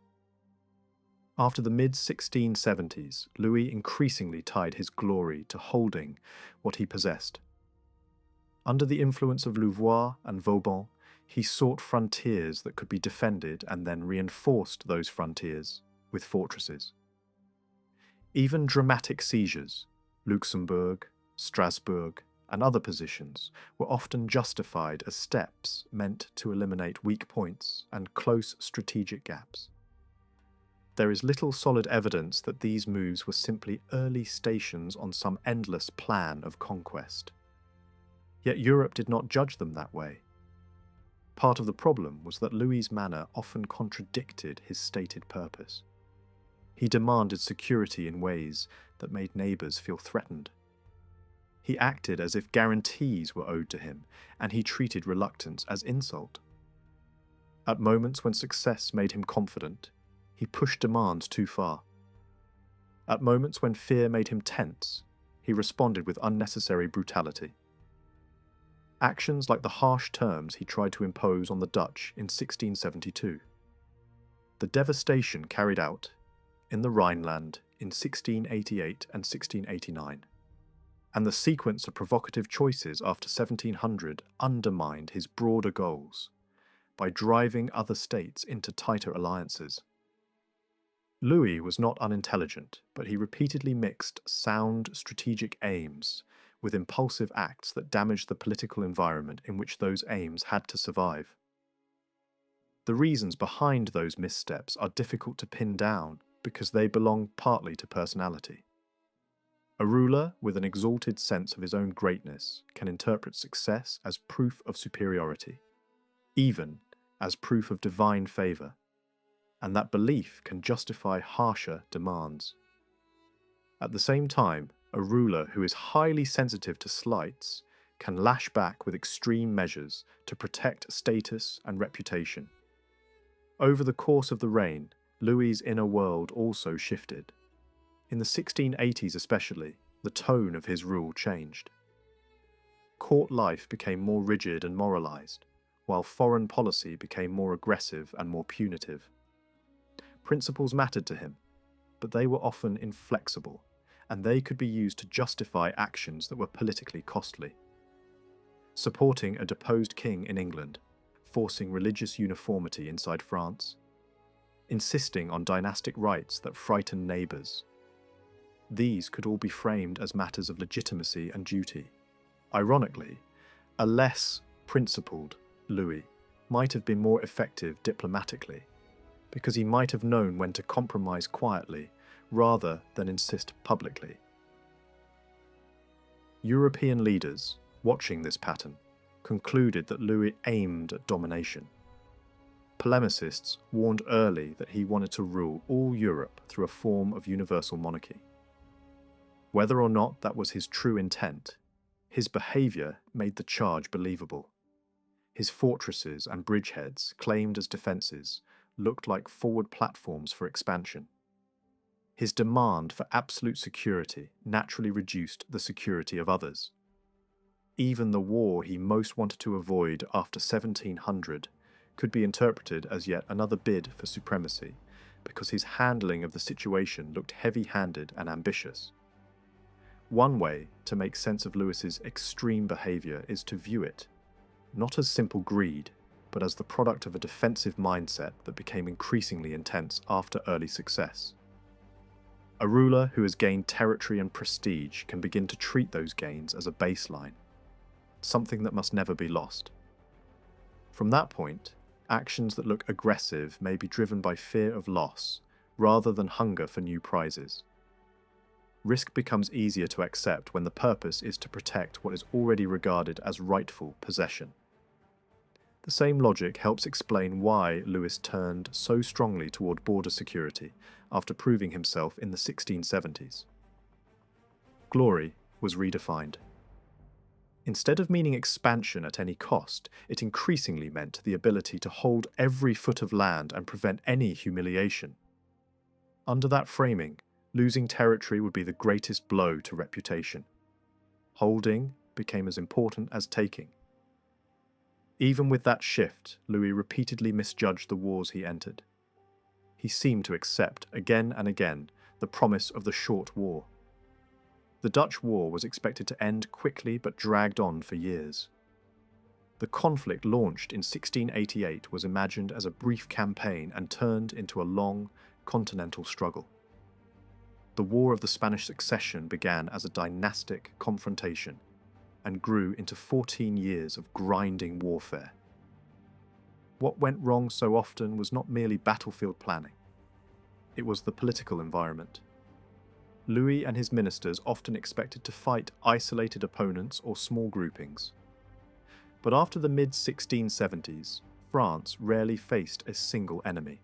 After the mid-1670s, Louis increasingly tied his glory to holding what he possessed. Under the influence of Louvois and Vauban, he sought frontiers that could be defended and then reinforced those frontiers with fortresses. Even dramatic seizures, Luxembourg, Strasbourg, and other positions, were often justified as steps meant to eliminate weak points and close strategic gaps. There is little solid evidence that these moves were simply early stations on some endless plan of conquest. Yet Europe did not judge them that way. Part of the problem was that Louis's manner often contradicted his stated purpose. He demanded security in ways that made neighbours feel threatened. He acted as if guarantees were owed to him, and he treated reluctance as insult. At moments when success made him confident, he pushed demands too far. At moments when fear made him tense, he responded with unnecessary brutality. Actions like the harsh terms he tried to impose on the Dutch in 1672. The devastation carried out in the Rhineland in 1688 and 1689. And the sequence of provocative choices after 1700 undermined his broader goals by driving other states into tighter alliances. Louis was not unintelligent, but he repeatedly mixed sound strategic aims with impulsive acts that damaged the political environment in which those aims had to survive. The reasons behind those missteps are difficult to pin down because they belong partly to personality. A ruler with an exalted sense of his own greatness can interpret success as proof of superiority, even as proof of divine favour, and that belief can justify harsher demands. At the same time, a ruler who is highly sensitive to slights can lash back with extreme measures to protect status and reputation. Over the course of the reign, Louis's inner world also shifted. In the 1680s especially, the tone of his rule changed. Court life became more rigid and moralised, while foreign policy became more aggressive and more punitive. Principles mattered to him, but they were often inflexible, and they could be used to justify actions that were politically costly. Supporting a deposed king in England, forcing religious uniformity inside France, insisting on dynastic rights that frightened neighbours, these could all be framed as matters of legitimacy and duty. Ironically, a less principled Louis might have been more effective diplomatically, because he might have known when to compromise quietly rather than insist publicly. European leaders, watching this pattern, concluded that Louis aimed at domination. Polemicists warned early that he wanted to rule all Europe through a form of universal monarchy. Whether or not that was his true intent, his behaviour made the charge believable. His fortresses and bridgeheads, claimed as defences, looked like forward platforms for expansion. His demand for absolute security naturally reduced the security of others. Even the war he most wanted to avoid after 1700 could be interpreted as yet another bid for supremacy, because his handling of the situation looked heavy-handed and ambitious. One way to make sense of Louis's extreme behaviour is to view it, not as simple greed, but as the product of a defensive mindset that became increasingly intense after early success. A ruler who has gained territory and prestige can begin to treat those gains as a baseline, something that must never be lost. From that point, actions that look aggressive may be driven by fear of loss, rather than hunger for new prizes. Risk becomes easier to accept when the purpose is to protect what is already regarded as rightful possession. The same logic helps explain why Louis turned so strongly toward border security after proving himself in the 1670s. Glory was redefined. Instead of meaning expansion at any cost, it increasingly meant the ability to hold every foot of land and prevent any humiliation. Under that framing, losing territory would be the greatest blow to reputation. Holding became as important as taking. Even with that shift, Louis repeatedly misjudged the wars he entered. He seemed to accept, again and again, the promise of the short war. The Dutch War was expected to end quickly but dragged on for years. The conflict launched in 1688 was imagined as a brief campaign and turned into a long, continental struggle. The War of the Spanish Succession began as a dynastic confrontation and grew into 14 years of grinding warfare. What went wrong so often was not merely battlefield planning. It was the political environment. Louis and his ministers often expected to fight isolated opponents or small groupings. But after the mid-1670s, France rarely faced a single enemy.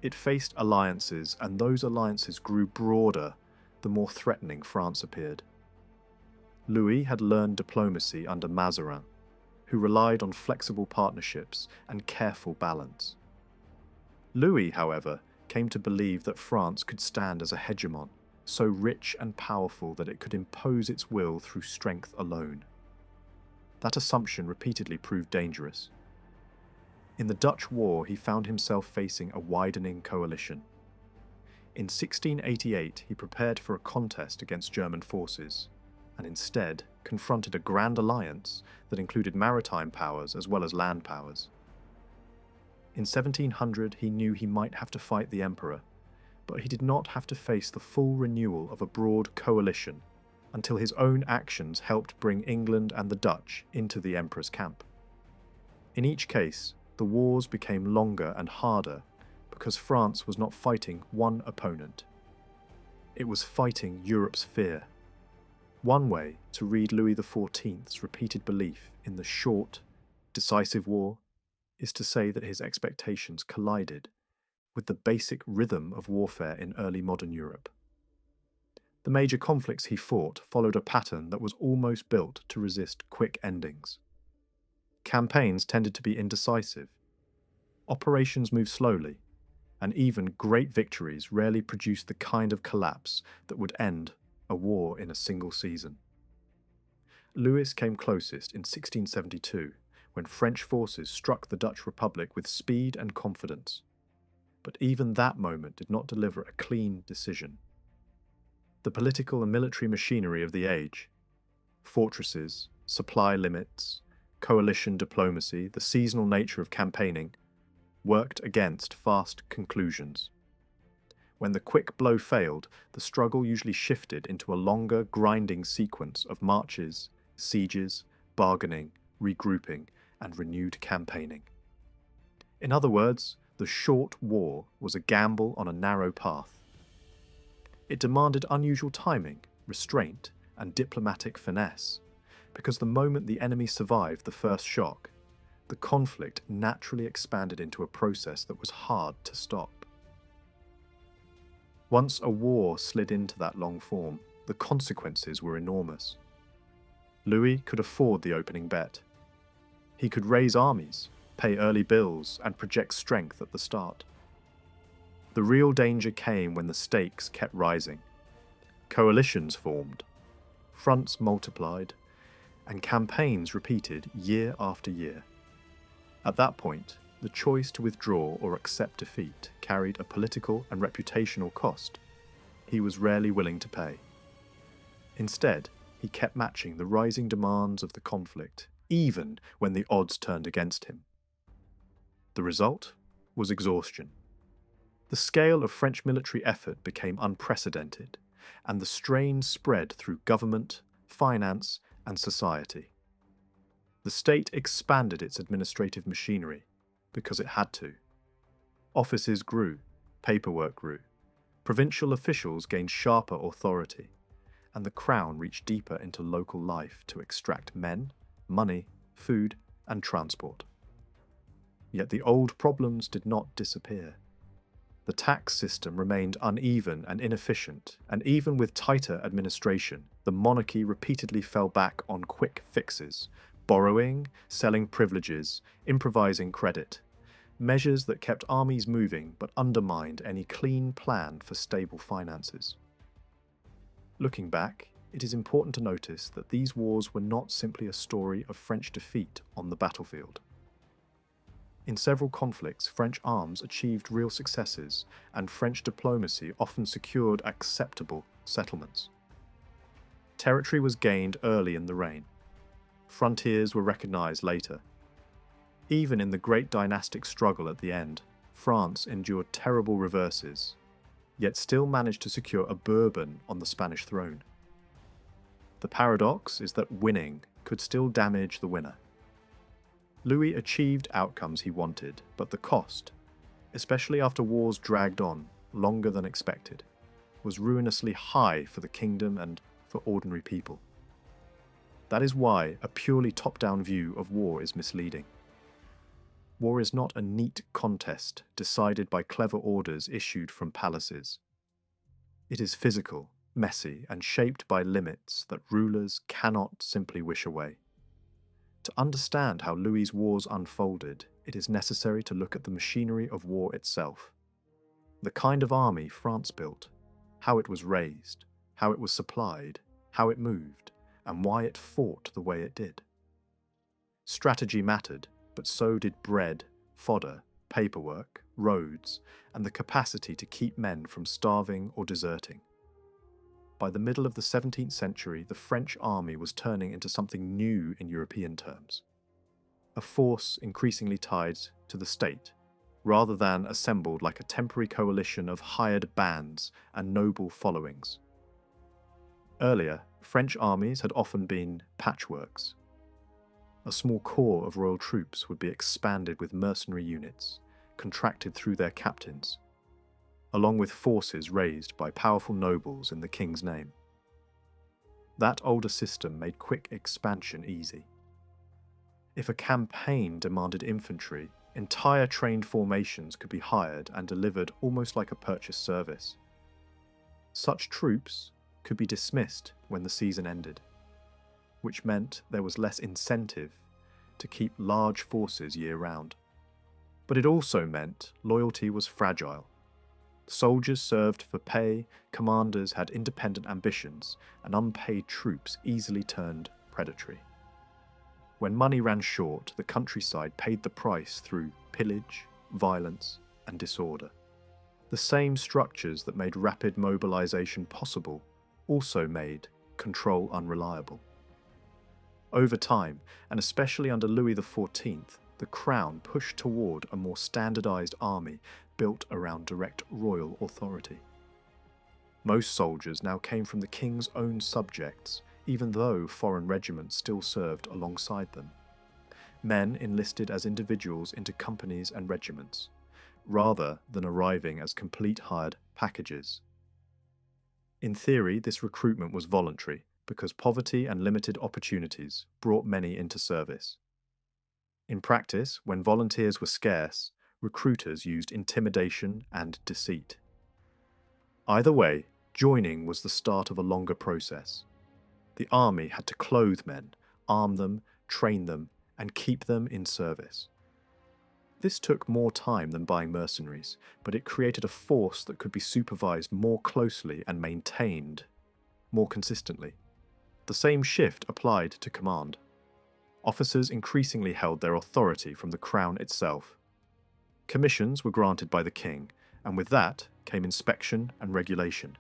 It faced alliances, and those alliances grew broader the more threatening France appeared. Louis had learned diplomacy under Mazarin, who relied on flexible partnerships and careful balance. Louis, however, came to believe that France could stand as a hegemon, so rich and powerful that it could impose its will through strength alone. That assumption repeatedly proved dangerous. In the Dutch War, he found himself facing a widening coalition. In 1688, he prepared for a contest against German forces, and instead confronted a grand alliance that included maritime powers as well as land powers. In 1700, he knew he might have to fight the emperor, but he did not have to face the full renewal of a broad coalition until his own actions helped bring England and the Dutch into the emperor's camp. In each case, the wars became longer and harder because France was not fighting one opponent. It was fighting Europe's fear. One way to read Louis XIV's repeated belief in the short, decisive war is to say that his expectations collided with the basic rhythm of warfare in early modern Europe. The major conflicts he fought followed a pattern that was almost built to resist quick endings. Campaigns tended to be indecisive. Operations moved slowly, and even great victories rarely produced the kind of collapse that would end a war in a single season. Louis came closest in 1672, when French forces struck the Dutch Republic with speed and confidence. But even that moment did not deliver a clean decision. The political and military machinery of the age, fortresses, supply limits, coalition diplomacy, the seasonal nature of campaigning, worked against fast conclusions. When the quick blow failed, the struggle usually shifted into a longer, grinding sequence of marches, sieges, bargaining, regrouping, and renewed campaigning. In other words, the short war was a gamble on a narrow path. It demanded unusual timing, restraint, and diplomatic finesse, because the moment the enemy survived the first shock, the conflict naturally expanded into a process that was hard to stop. Once a war slid into that long form, the consequences were enormous. Louis could afford the opening bet. He could raise armies, pay early bills, and project strength at the start. The real danger came when the stakes kept rising. Coalitions formed, fronts multiplied, and campaigns repeated year after year. At that point, the choice to withdraw or accept defeat carried a political and reputational cost he was rarely willing to pay. Instead, he kept matching the rising demands of the conflict, even when the odds turned against him. The result was exhaustion. The scale of French military effort became unprecedented, and the strain spread through government, finance, and society. The state expanded its administrative machinery because it had to. Offices grew, paperwork grew, provincial officials gained sharper authority, and the crown reached deeper into local life to extract men, money, food, and transport. Yet the old problems did not disappear. The tax system remained uneven and inefficient, and even with tighter administration, the monarchy repeatedly fell back on quick fixes, borrowing, selling privileges, improvising credit, measures that kept armies moving but undermined any clean plan for stable finances. Looking back, it is important to notice that these wars were not simply a story of French defeat on the battlefield. In several conflicts, French arms achieved real successes, and French diplomacy often secured acceptable settlements. Territory was gained early in the reign. Frontiers were recognized later. Even in the great dynastic struggle at the end, France endured terrible reverses, yet still managed to secure a Bourbon on the Spanish throne. The paradox is that winning could still damage the winner. Louis achieved outcomes he wanted, but the cost, especially after wars dragged on longer than expected, was ruinously high for the kingdom and for ordinary people. That is why a purely top-down view of war is misleading. War is not a neat contest decided by clever orders issued from palaces. It is physical, messy, and shaped by limits that rulers cannot simply wish away. To understand how Louis's wars unfolded, it is necessary to look at the machinery of war itself. The kind of army France built, how it was raised, how it was supplied, how it moved, and why it fought the way it did. Strategy mattered, but so did bread, fodder, paperwork, roads, and the capacity to keep men from starving or deserting. By the middle of the 17th century, the French army was turning into something new in European terms. A force increasingly tied to the state, rather than assembled like a temporary coalition of hired bands and noble followings. Earlier, French armies had often been patchworks. A small corps of royal troops would be expanded with mercenary units, contracted through their captains, along with forces raised by powerful nobles in the king's name. That older system made quick expansion easy. If a campaign demanded infantry, entire trained formations could be hired and delivered almost like a purchase service. Such troops could be dismissed when the season ended, which meant there was less incentive to keep large forces year-round. But it also meant loyalty was fragile. Soldiers served for pay, commanders had independent ambitions, and unpaid troops easily turned predatory. When money ran short, the countryside paid the price through pillage, violence, and disorder. The same structures that made rapid mobilization possible also made control unreliable. Over time, and especially under Louis XIV, the crown pushed toward a more standardized army built around direct royal authority. Most soldiers now came from the king's own subjects, even though foreign regiments still served alongside them. Men enlisted as individuals into companies and regiments, rather than arriving as complete hired packages. In theory, this recruitment was voluntary, because poverty and limited opportunities brought many into service. In practice, when volunteers were scarce, recruiters used intimidation and deceit. Either way, joining was the start of a longer process. The army had to clothe men, arm them, train them, and keep them in service. This took more time than buying mercenaries, but it created a force that could be supervised more closely and maintained more consistently. The same shift applied to command. Officers increasingly held their authority from the crown itself. Commissions were granted by the king, and with that came inspection and regulation.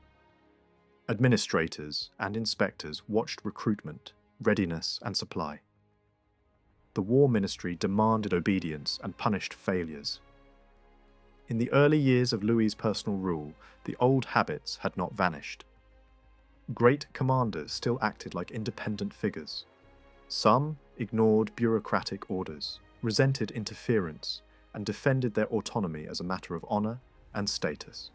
Administrators and inspectors watched recruitment, readiness, and supply. The war ministry demanded obedience and punished failures. In the early years of Louis's personal rule, the old habits had not vanished. Great commanders still acted like independent figures. Some ignored bureaucratic orders, resented interference, and defended their autonomy as a matter of honor and status.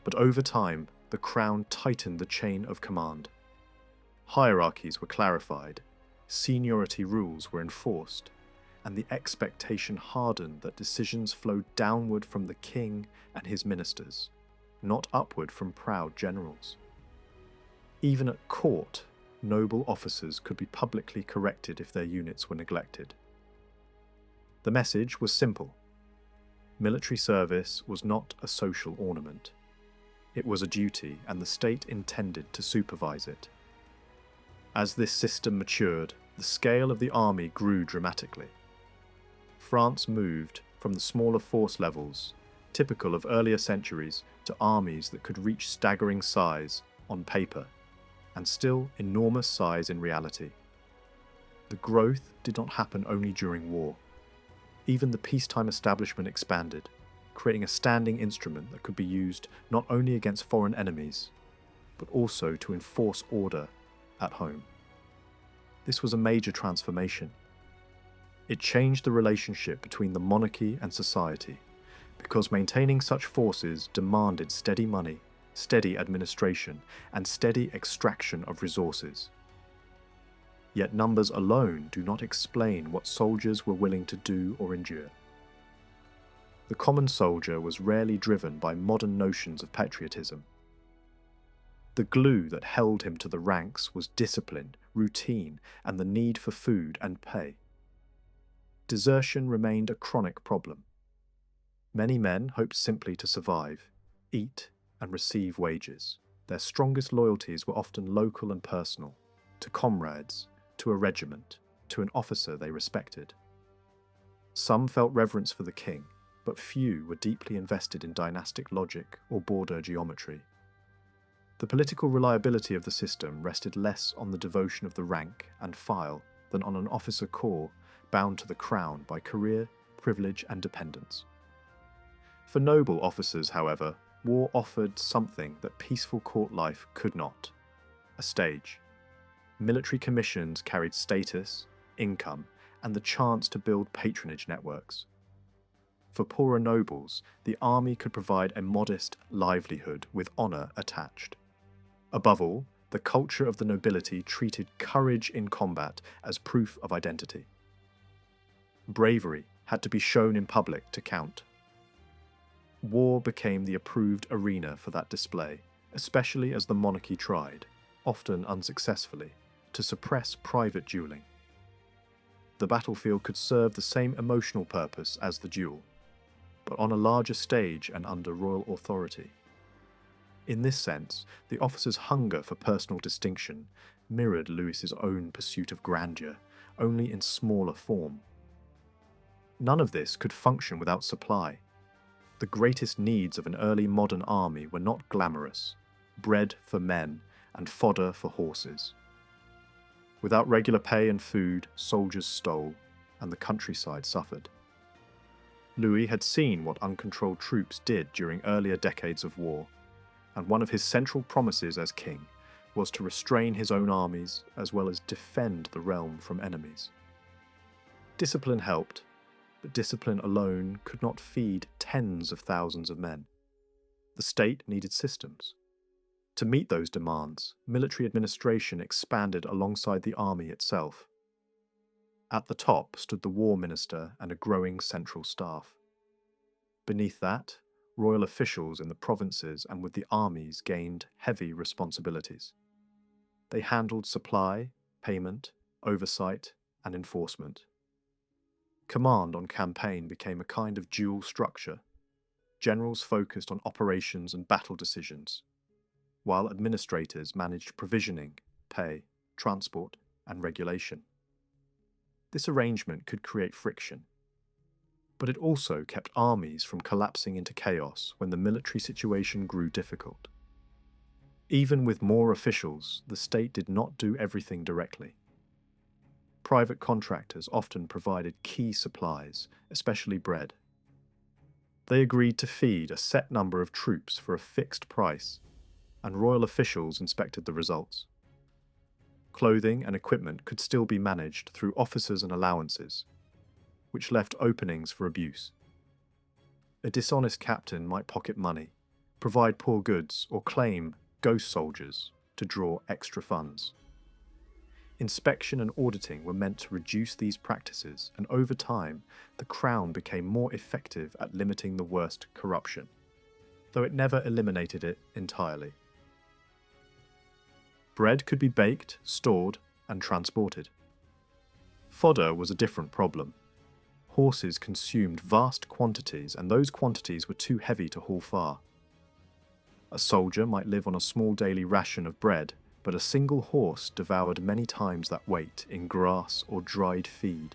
But over time, the crown tightened the chain of command. Hierarchies were clarified, seniority rules were enforced, and the expectation hardened that decisions flowed downward from the king and his ministers, not upward from proud generals. Even at court, noble officers could be publicly corrected if their units were neglected. The message was simple. Military service was not a social ornament. It was a duty, and the state intended to supervise it. As this system matured, the scale of the army grew dramatically. France moved from the smaller force levels, typical of earlier centuries, to armies that could reach staggering size on paper, and still enormous size in reality. The growth did not happen only during war. Even the peacetime establishment expanded, creating a standing instrument that could be used not only against foreign enemies, but also to enforce order at home. This was a major transformation. It changed the relationship between the monarchy and society, because maintaining such forces demanded steady money, steady administration, and steady extraction of resources. Yet numbers alone do not explain what soldiers were willing to do or endure. The common soldier was rarely driven by modern notions of patriotism. The glue that held him to the ranks was discipline, routine, and the need for food and pay. Desertion remained a chronic problem. Many men hoped simply to survive, eat, and receive wages. Their strongest loyalties were often local and personal, to comrades, to a regiment, to an officer they respected. Some felt reverence for the king, but few were deeply invested in dynastic logic or border geometry. The political reliability of the system rested less on the devotion of the rank and file than on an officer corps bound to the crown by career, privilege, and dependence. For noble officers, however, war offered something that peaceful court life could not: a stage. Military commissions carried status, income, and the chance to build patronage networks. For poorer nobles, the army could provide a modest livelihood with honour attached. Above all, the culture of the nobility treated courage in combat as proof of identity. Bravery had to be shown in public to count. War became the approved arena for that display, especially as the monarchy tried, often unsuccessfully, to suppress private duelling. The battlefield could serve the same emotional purpose as the duel, but on a larger stage and under royal authority. In this sense, the officer's hunger for personal distinction mirrored Louis's own pursuit of grandeur, only in smaller form. None of this could function without supply. The greatest needs of an early modern army were not glamorous: bread for men and fodder for horses. Without regular pay and food, soldiers stole, and the countryside suffered. Louis had seen what uncontrolled troops did during earlier decades of war, and one of his central promises as king was to restrain his own armies as well as defend the realm from enemies. Discipline helped, but discipline alone could not feed tens of thousands of men. The state needed systems. To meet those demands, military administration expanded alongside the army itself. At the top stood the war minister and a growing central staff. Beneath that, royal officials in the provinces and with the armies gained heavy responsibilities. They handled supply, payment, oversight, and enforcement. Command on campaign became a kind of dual structure. Generals focused on operations and battle decisions, while administrators managed provisioning, pay, transport, and regulation. This arrangement could create friction, but it also kept armies from collapsing into chaos when the military situation grew difficult. Even with more officials, the state did not do everything directly. Private contractors often provided key supplies, especially bread. They agreed to feed a set number of troops for a fixed price, and royal officials inspected the results. Clothing and equipment could still be managed through officers and allowances, which left openings for abuse. A dishonest captain might pocket money, provide poor goods, or claim ghost soldiers to draw extra funds. Inspection and auditing were meant to reduce these practices, and over time, the crown became more effective at limiting the worst corruption, though it never eliminated it entirely. Bread could be baked, stored, and transported. Fodder was a different problem. Horses consumed vast quantities, and those quantities were too heavy to haul far. A soldier might live on a small daily ration of bread, but a single horse devoured many times that weight in grass or dried feed.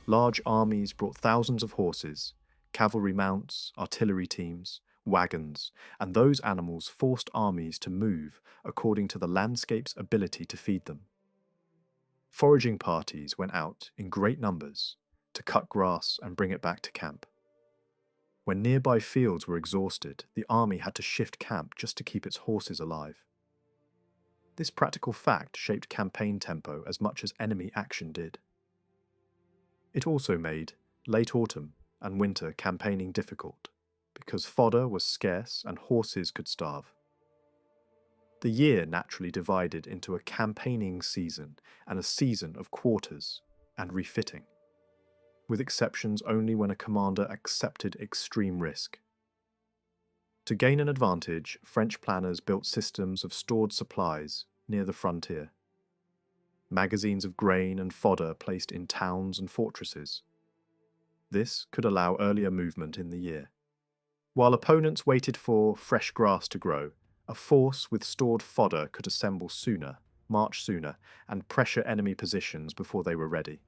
Large armies brought thousands of horses, cavalry mounts, artillery teams, wagons, and those animals forced armies to move according to the landscape's ability to feed them. Foraging parties went out in great numbers to cut grass and bring it back to camp. When nearby fields were exhausted, the army had to shift camp just to keep its horses alive. This practical fact shaped campaign tempo as much as enemy action did. It also made late autumn and winter campaigning difficult, because fodder was scarce and horses could starve. The year naturally divided into a campaigning season and a season of quarters and refitting, with exceptions only when a commander accepted extreme risk. To gain an advantage, French planners built systems of stored supplies near the frontier. Magazines of grain and fodder placed in towns and fortresses. This could allow earlier movement in the year. While opponents waited for fresh grass to grow, a force with stored fodder could assemble sooner, march sooner, and pressure enemy positions before they were ready.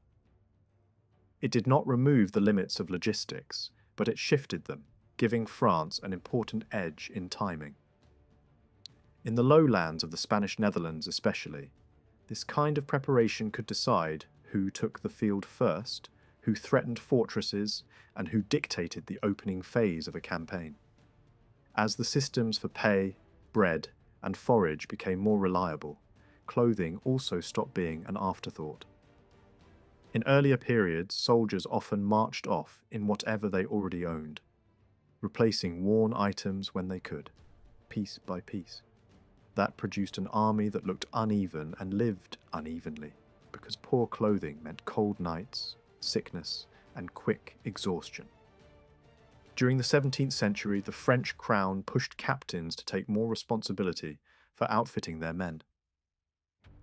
It did not remove the limits of logistics, but it shifted them, giving France an important edge in timing. In the lowlands of the Spanish Netherlands especially, this kind of preparation could decide who took the field first, who threatened fortresses, and who dictated the opening phase of a campaign. As the systems for pay, bread, and forage became more reliable, clothing also stopped being an afterthought. In earlier periods, soldiers often marched off in whatever they already owned, replacing worn items when they could, piece by piece. That produced an army that looked uneven and lived unevenly, because poor clothing meant cold nights, sickness, and quick exhaustion. During the 17th century, the French crown pushed captains to take more responsibility for outfitting their men.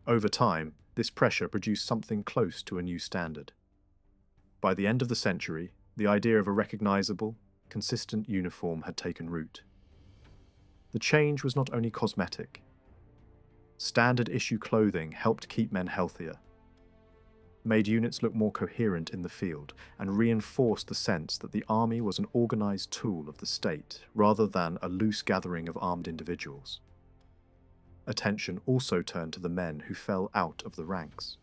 Over time, this pressure produced something close to a new standard. By the end of the century, the idea of a recognizable, consistent uniform had taken root. The change was not only cosmetic. Standard issue clothing helped keep men healthier, made units look more coherent in the field, and reinforced the sense that the army was an organized tool of the state rather than a loose gathering of armed individuals. Attention also turned to the men who fell out of the ranks.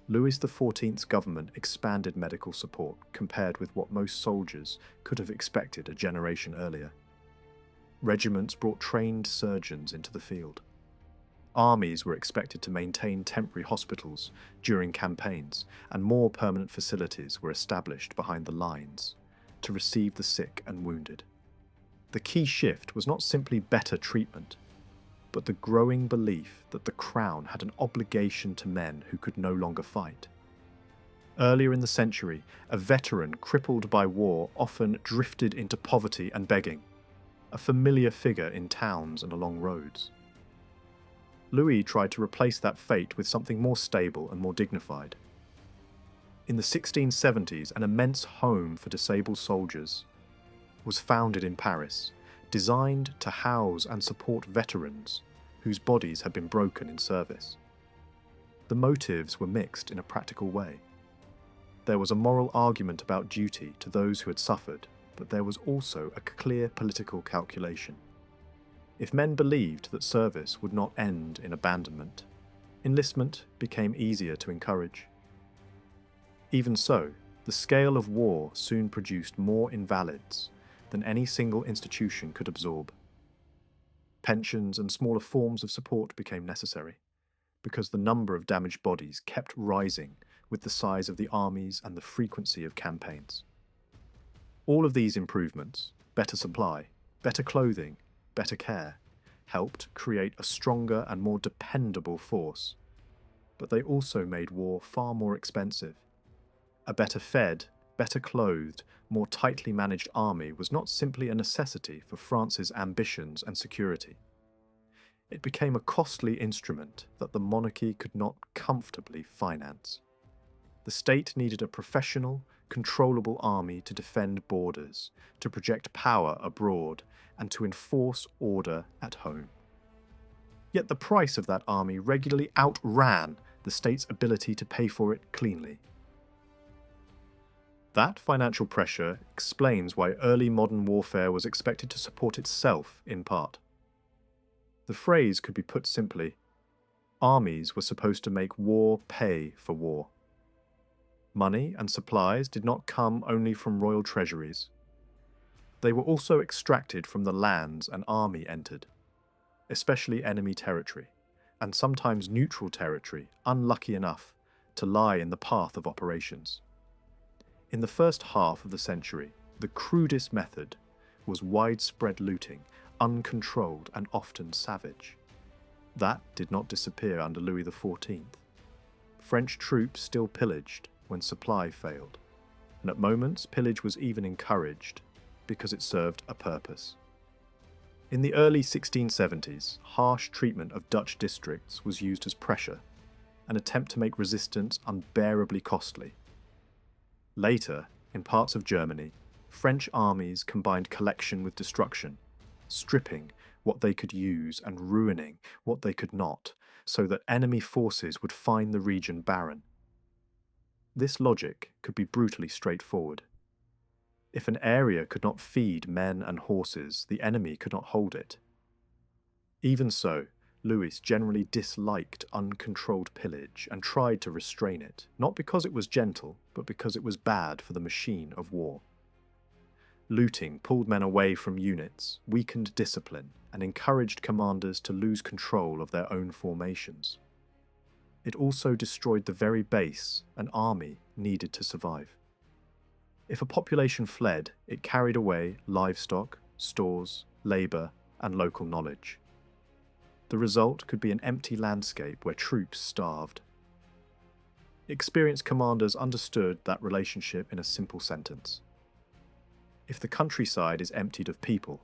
Louis XIV's government expanded medical support compared with what most soldiers could have expected a generation earlier. Regiments brought trained surgeons into the field. Armies were expected to maintain temporary hospitals during campaigns, and more permanent facilities were established behind the lines to receive the sick and wounded. The key shift was not simply better treatment, but the growing belief that the crown had an obligation to men who could no longer fight. Earlier in the century, a veteran crippled by war often drifted into poverty and begging, a familiar figure in towns and along roads. Louis tried to replace that fate with something more stable and more dignified. In the 1670s, an immense home for disabled soldiers was founded in Paris, designed to house and support veterans whose bodies had been broken in service. The motives were mixed in a practical way. There was a moral argument about duty to those who had suffered, but there was also a clear political calculation. If men believed that service would not end in abandonment, enlistment became easier to encourage. Even so, the scale of war soon produced more invalids than any single institution could absorb. Pensions and smaller forms of support became necessary, because the number of damaged bodies kept rising with the size of the armies and the frequency of campaigns. All of these improvements, better supply, better clothing, better care, helped create a stronger and more dependable force. But they also made war far more expensive. A better fed, better clothed, more tightly managed army was not simply a necessity for France's ambitions and security. It became a costly instrument that the monarchy could not comfortably finance. The state needed a professional, controllable army to defend borders, to project power abroad, and to enforce order at home. Yet the price of that army regularly outran the state's ability to pay for it cleanly. That financial pressure explains why early modern warfare was expected to support itself in part. The phrase could be put simply: armies were supposed to make war pay for war. Money and supplies did not come only from royal treasuries. They were also extracted from the lands an army entered, especially enemy territory, and sometimes neutral territory unlucky enough to lie in the path of operations. In the first half of the century, the crudest method was widespread looting, uncontrolled and often savage. That did not disappear under Louis XIV. French troops still pillaged when supply failed, and at moments pillage was even encouraged because it served a purpose. In the early 1670s, harsh treatment of Dutch districts was used as pressure, an attempt to make resistance unbearably costly. Later, in parts of Germany, French armies combined collection with destruction, stripping what they could use and ruining what they could not, so that enemy forces would find the region barren. This logic could be brutally straightforward. If an area could not feed men and horses, the enemy could not hold it. Even so, Louis generally disliked uncontrolled pillage and tried to restrain it, not because it was gentle, but because it was bad for the machine of war. Looting pulled men away from units, weakened discipline, and encouraged commanders to lose control of their own formations. It also destroyed the very base an army needed to survive. If a population fled, it carried away livestock, stores, labour, and local knowledge. The result could be an empty landscape where troops starved. Experienced commanders understood that relationship in a simple sentence: if the countryside is emptied of people,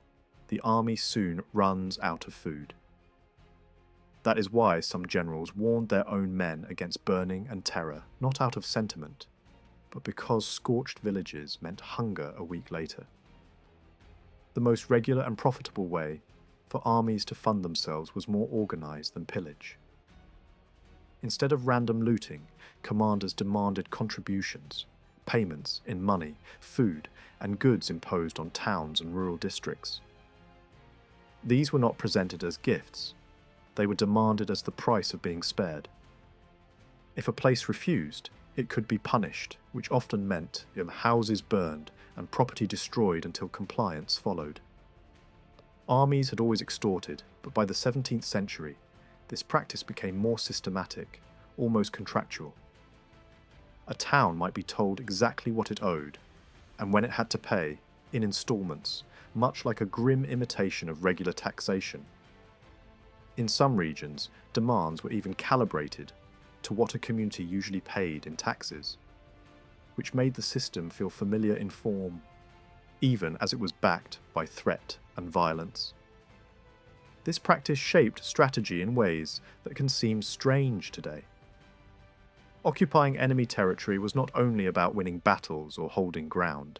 the army soon runs out of food. That is why some generals warned their own men against burning and terror, not out of sentiment, but because scorched villages meant hunger a week later. The most regular and profitable way for armies to fund themselves was more organised than pillage. Instead of random looting, commanders demanded contributions, payments in money, food, and goods imposed on towns and rural districts. These were not presented as gifts. They were demanded as the price of being spared. If a place refused, it could be punished, which often meant houses burned and property destroyed until compliance followed. Armies had always extorted, but by the 17th century, this practice became more systematic, almost contractual. A town might be told exactly what it owed, and when it had to pay, in installments, much like a grim imitation of regular taxation. In some regions, demands were even calibrated to what a community usually paid in taxes, which made the system feel familiar in form, even as it was backed by threat and violence. This practice shaped strategy in ways that can seem strange today. Occupying enemy territory was not only about winning battles or holding ground.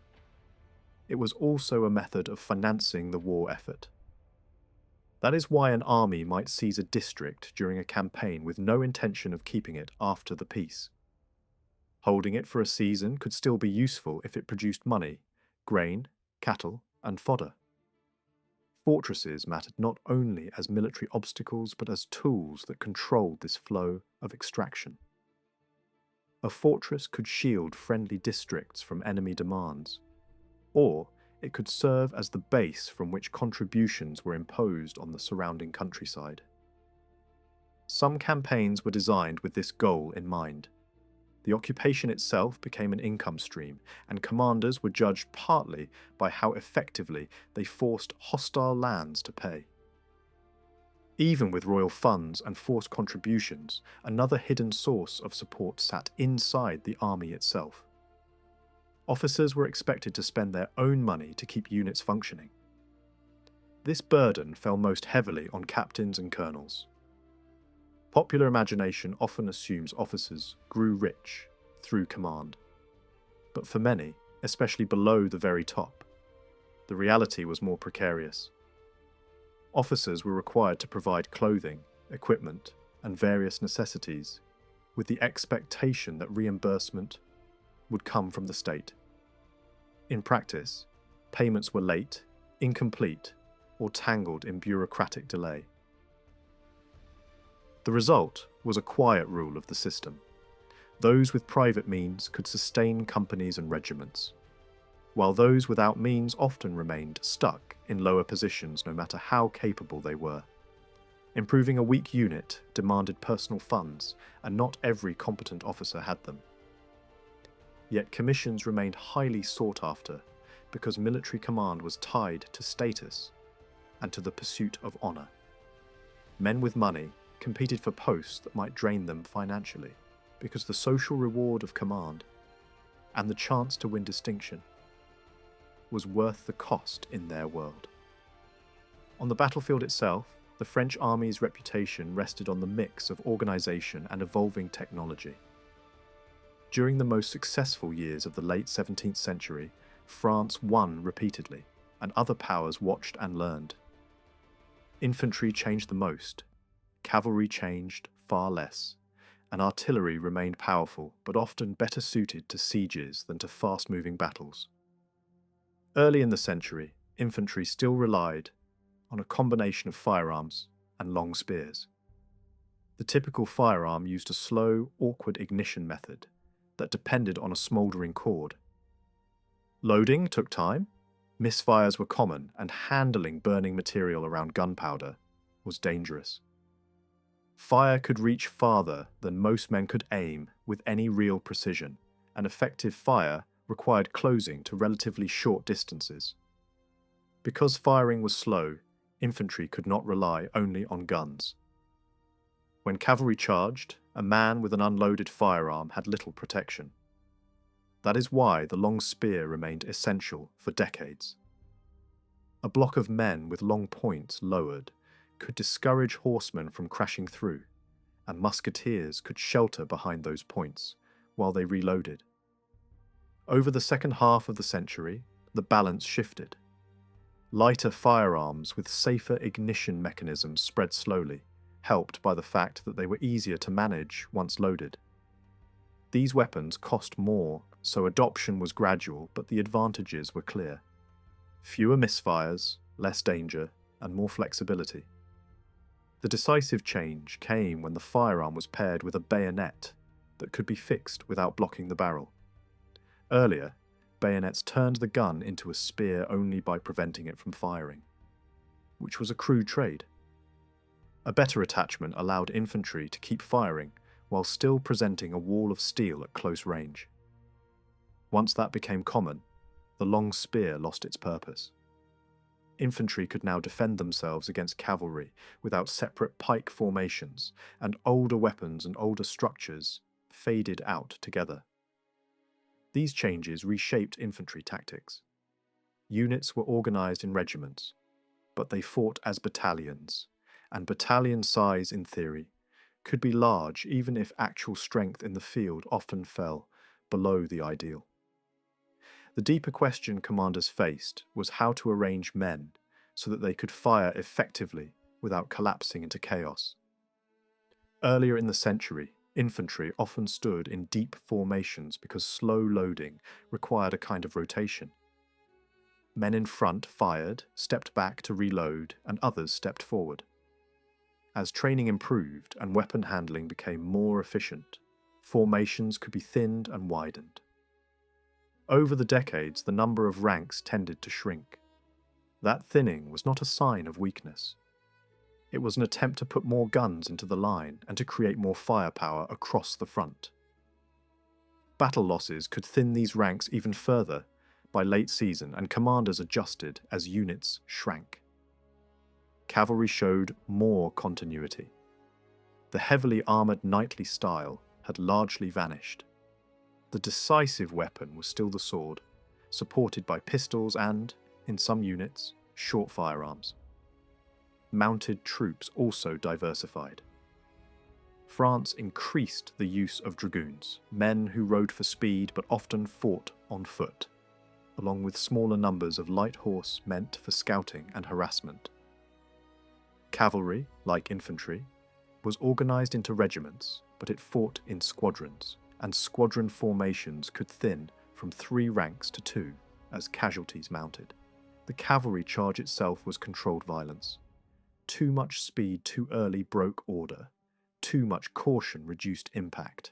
It was also a method of financing the war effort. That is why an army might seize a district during a campaign with no intention of keeping it after the peace. Holding it for a season could still be useful if it produced money, grain, cattle, and fodder. Fortresses mattered not only as military obstacles but as tools that controlled this flow of extraction. A fortress could shield friendly districts from enemy demands, or it could serve as the base from which contributions were imposed on the surrounding countryside. Some campaigns were designed with this goal in mind. The occupation itself became an income stream, and commanders were judged partly by how effectively they forced hostile lands to pay. Even with royal funds and forced contributions, another hidden source of support sat inside the army itself. Officers were expected to spend their own money to keep units functioning. This burden fell most heavily on captains and colonels. Popular imagination often assumes officers grew rich through command. But for many, especially below the very top, the reality was more precarious. Officers were required to provide clothing, equipment, and various necessities, with the expectation that reimbursement would come from the state. In practice, payments were late, incomplete, or tangled in bureaucratic delay. The result was a quiet rule of the system. Those with private means could sustain companies and regiments, while those without means often remained stuck in lower positions no matter how capable they were. Improving a weak unit demanded personal funds, and not every competent officer had them. Yet commissions remained highly sought after because military command was tied to status and to the pursuit of honour. Men with money competed for posts that might drain them financially because the social reward of command and the chance to win distinction was worth the cost in their world. On the battlefield itself, the French army's reputation rested on the mix of organisation and evolving technology. During the most successful years of the late 17th century, France won repeatedly, and other powers watched and learned. Infantry changed the most, cavalry changed far less, and artillery remained powerful but often better suited to sieges than to fast-moving battles. Early in the century, infantry still relied on a combination of firearms and long spears. The typical firearm used a slow, awkward ignition method that depended on a smouldering cord. Loading took time, misfires were common, and handling burning material around gunpowder was dangerous. Fire could reach farther than most men could aim with any real precision, and effective fire required closing to relatively short distances. Because firing was slow, infantry could not rely only on guns. When cavalry charged, a man with an unloaded firearm had little protection. That is why the long spear remained essential for decades. A block of men with long points lowered could discourage horsemen from crashing through, and musketeers could shelter behind those points while they reloaded. Over the second half of the century, the balance shifted. Lighter firearms with safer ignition mechanisms spread slowly, helped by the fact that they were easier to manage once loaded. These weapons cost more, so adoption was gradual, but the advantages were clear. Fewer misfires, less danger, and more flexibility. The decisive change came when the firearm was paired with a bayonet that could be fixed without blocking the barrel. Earlier, bayonets turned the gun into a spear only by preventing it from firing, which was a crude trade. A better attachment allowed infantry to keep firing while still presenting a wall of steel at close range. Once that became common, the long spear lost its purpose. Infantry could now defend themselves against cavalry without separate pike formations, and older weapons and older structures faded out together. These changes reshaped infantry tactics. Units were organized in regiments, but they fought as battalions, and battalion size, in theory, could be large even if actual strength in the field often fell below the ideal. The deeper question commanders faced was how to arrange men so that they could fire effectively without collapsing into chaos. Earlier in the century, infantry often stood in deep formations because slow loading required a kind of rotation. Men in front fired, stepped back to reload, and others stepped forward. As training improved and weapon handling became more efficient, formations could be thinned and widened. Over the decades, the number of ranks tended to shrink. That thinning was not a sign of weakness. It was an attempt to put more guns into the line and to create more firepower across the front. Battle losses could thin these ranks even further by late season, and commanders adjusted as units shrank. Cavalry showed more continuity. The heavily armoured knightly style had largely vanished. The decisive weapon was still the sword, supported by pistols and, in some units, short firearms. Mounted troops also diversified. France increased the use of dragoons, men who rode for speed but often fought on foot, along with smaller numbers of light horse meant for scouting and harassment. Cavalry, like infantry, was organised into regiments, but it fought in squadrons, and squadron formations could thin from 3 ranks to 2 as casualties mounted. The cavalry charge itself was controlled violence. Too much speed too early broke order. Too much caution reduced impact.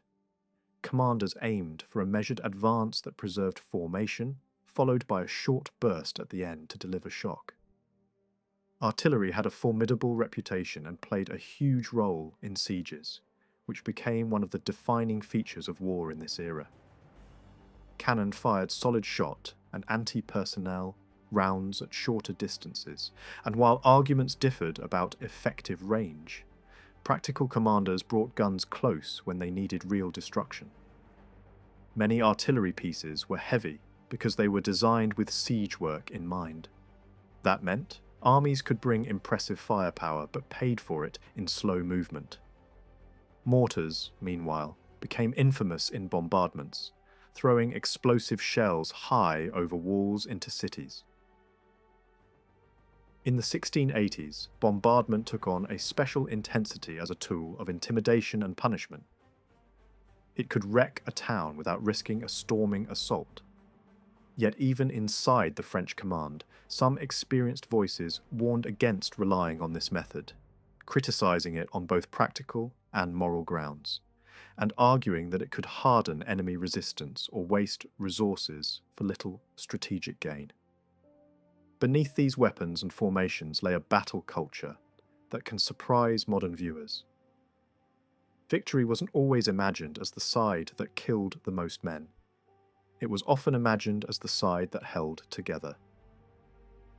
Commanders aimed for a measured advance that preserved formation, followed by a short burst at the end to deliver shock. Artillery had a formidable reputation and played a huge role in sieges, which became one of the defining features of war in this era. Cannon fired solid shot and anti-personnel rounds at shorter distances, and while arguments differed about effective range, practical commanders brought guns close when they needed real destruction. Many artillery pieces were heavy because they were designed with siege work in mind. That meant armies could bring impressive firepower but paid for it in slow movement. Mortars, meanwhile, became infamous in bombardments, throwing explosive shells high over walls into cities. In the 1680s, bombardment took on a special intensity as a tool of intimidation and punishment. It could wreck a town without risking a storming assault. Yet even inside the French command, some experienced voices warned against relying on this method, criticising it on both practical and moral grounds, and arguing that it could harden enemy resistance or waste resources for little strategic gain. Beneath these weapons and formations lay a battle culture that can surprise modern viewers. Victory wasn't always imagined as the side that killed the most men. It was often imagined as the side that held together.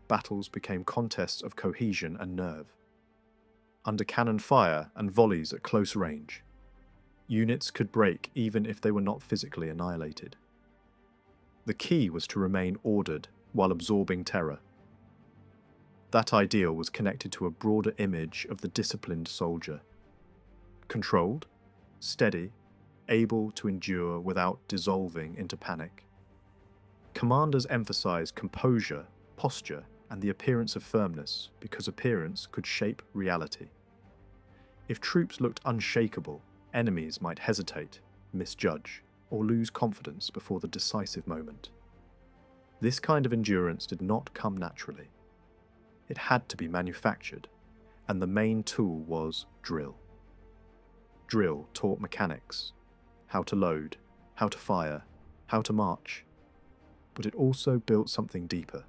Battles became contests of cohesion and nerve. Under cannon fire and volleys at close range, units could break even if they were not physically annihilated. The key was to remain ordered while absorbing terror. That ideal was connected to a broader image of the disciplined soldier. Controlled, steady, able to endure without dissolving into panic. Commanders emphasized composure, posture, and the appearance of firmness because appearance could shape reality. If troops looked unshakable, enemies might hesitate, misjudge, or lose confidence before the decisive moment. This kind of endurance did not come naturally. It had to be manufactured, and the main tool was drill. Drill taught mechanics, how to load, how to fire, how to march. But it also built something deeper: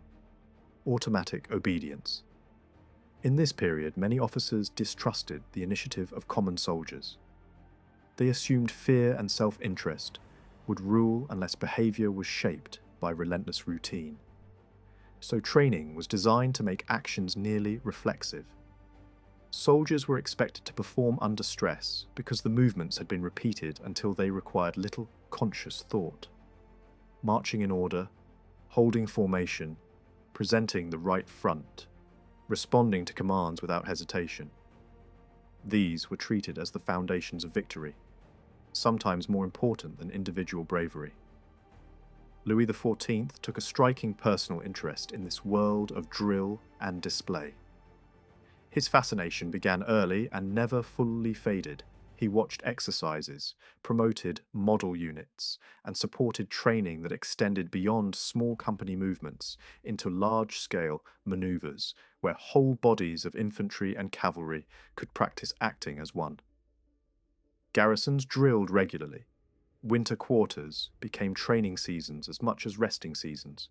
automatic obedience. In this period, many officers distrusted the initiative of common soldiers. They assumed fear and self-interest would rule unless behavior was shaped by relentless routine. So training was designed to make actions nearly reflexive. Soldiers were expected to perform under stress because the movements had been repeated until they required little conscious thought. Marching in order, holding formation, presenting the right front, responding to commands without hesitation. These were treated as the foundations of victory, sometimes more important than individual bravery. Louis XIV took a striking personal interest in this world of drill and display. His fascination began early and never fully faded. He watched exercises, promoted model units, and supported training that extended beyond small company movements into large-scale maneuvers where whole bodies of infantry and cavalry could practice acting as one. Garrisons drilled regularly. Winter quarters became training seasons as much as resting seasons,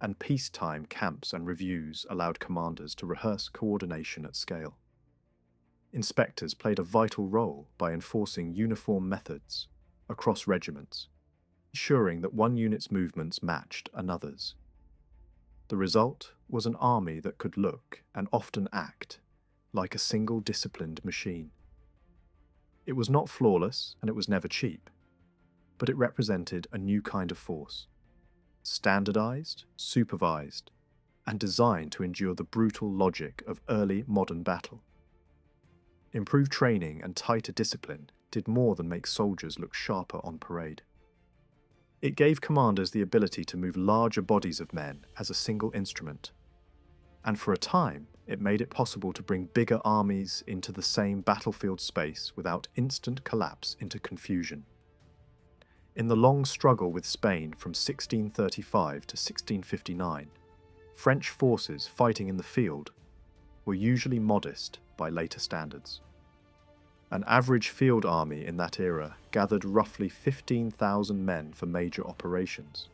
and peacetime camps and reviews allowed commanders to rehearse coordination at scale. Inspectors played a vital role by enforcing uniform methods across regiments, ensuring that one unit's movements matched another's. The result was an army that could look, and often act, like a single disciplined machine. It was not flawless, and it was never cheap, but it represented a new kind of force, standardized, supervised, and designed to endure the brutal logic of early modern battle. Improved training and tighter discipline did more than make soldiers look sharper on parade. It gave commanders the ability to move larger bodies of men as a single instrument, and for a time it made it possible to bring bigger armies into the same battlefield space without instant collapse into confusion. In the long struggle with Spain from 1635 to 1659, French forces fighting in the field were usually modest by later standards. An average field army in that era gathered roughly 15,000 men for major operations.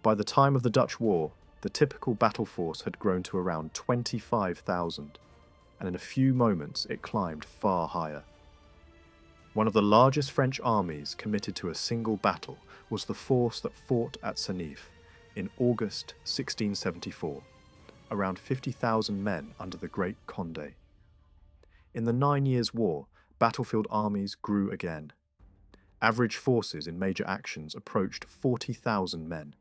By the time of the Dutch War, the typical battle force had grown to around 25,000, and in a few moments it climbed far higher. One of the largest French armies committed to a single battle was the force that fought at Seneffe in August 1674, around 50,000 men under the Great Condé. In the 9 Years' War, battlefield armies grew again. Average forces in major actions approached 40,000 men,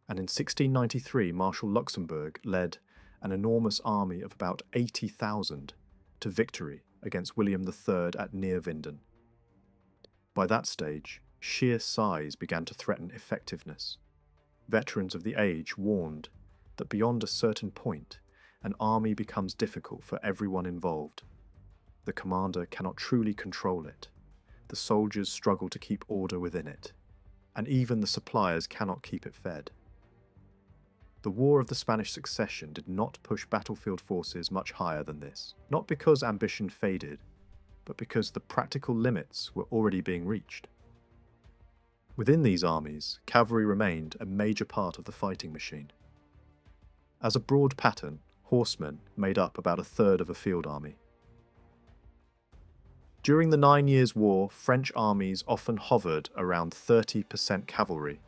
and in 1693 Marshal Luxembourg led an enormous army of about 80,000 to victory against William III at Neerwinden. By that stage, sheer size began to threaten effectiveness. Veterans of the age warned that beyond a certain point, an army becomes difficult for everyone involved. The commander cannot truly control it. The soldiers struggle to keep order within it, and even the suppliers cannot keep it fed. The War of the Spanish Succession did not push battlefield forces much higher than this, not because ambition faded, but because the practical limits were already being reached. Within these armies, cavalry remained a major part of the fighting machine. As a broad pattern, horsemen made up about a third of a field army. During the 9 Years' War, French armies often hovered around 30% cavalry,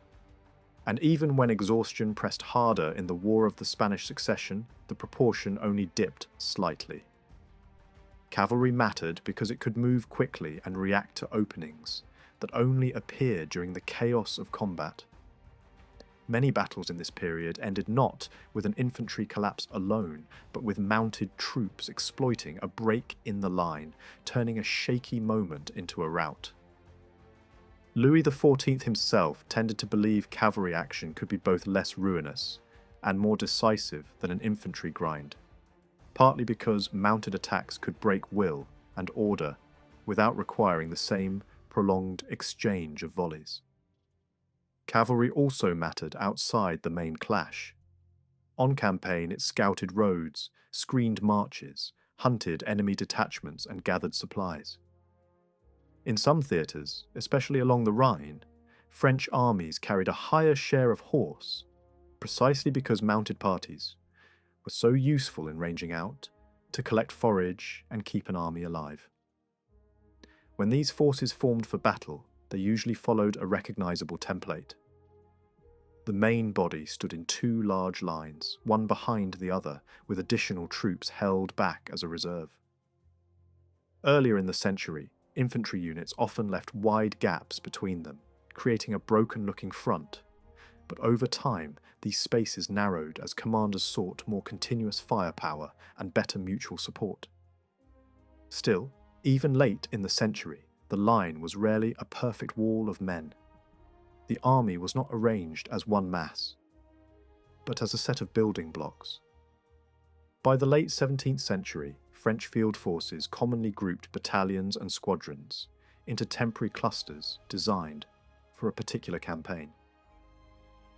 and even when exhaustion pressed harder in the War of the Spanish Succession, the proportion only dipped slightly. Cavalry mattered because it could move quickly and react to openings that only appeared during the chaos of combat. Many battles in this period ended not with an infantry collapse alone, but with mounted troops exploiting a break in the line, turning a shaky moment into a rout. Louis XIV himself tended to believe cavalry action could be both less ruinous and more decisive than an infantry grind, partly because mounted attacks could break will and order without requiring the same prolonged exchange of volleys. Cavalry also mattered outside the main clash. On campaign, it scouted roads, screened marches, hunted enemy detachments, and gathered supplies. In some theatres, especially along the Rhine, French armies carried a higher share of horse, precisely because mounted parties were so useful in ranging out to collect forage and keep an army alive. When these forces formed for battle, they usually followed a recognizable template. The main body stood in two large lines, one behind the other, with additional troops held back as a reserve. Earlier in the century, infantry units often left wide gaps between them, creating a broken-looking front, but over time these spaces narrowed as commanders sought more continuous firepower and better mutual support. Still, even late in the century, the line was rarely a perfect wall of men. The army was not arranged as one mass, but as a set of building blocks. By the late 17th century, French field forces commonly grouped battalions and squadrons into temporary clusters designed for a particular campaign.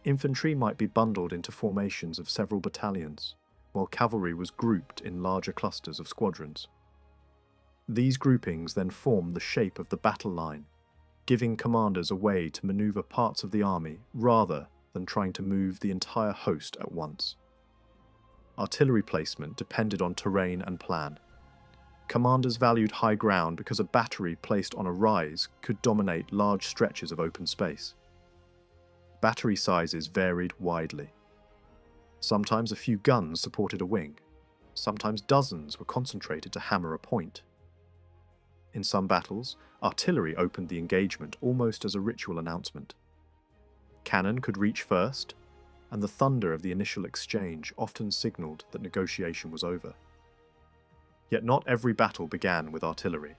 Infantry might be bundled into formations of several battalions, while cavalry was grouped in larger clusters of squadrons. These groupings then form the shape of the battle line, giving commanders a way to maneuver parts of the army rather than trying to move the entire host at once. Artillery placement depended on terrain and plan. Commanders valued high ground because a battery placed on a rise could dominate large stretches of open space. Battery sizes varied widely. Sometimes a few guns supported a wing. Sometimes dozens were concentrated to hammer a point. In some battles, artillery opened the engagement almost as a ritual announcement. Cannon could reach first, and the thunder of the initial exchange often signalled that negotiation was over. Yet not every battle began with artillery.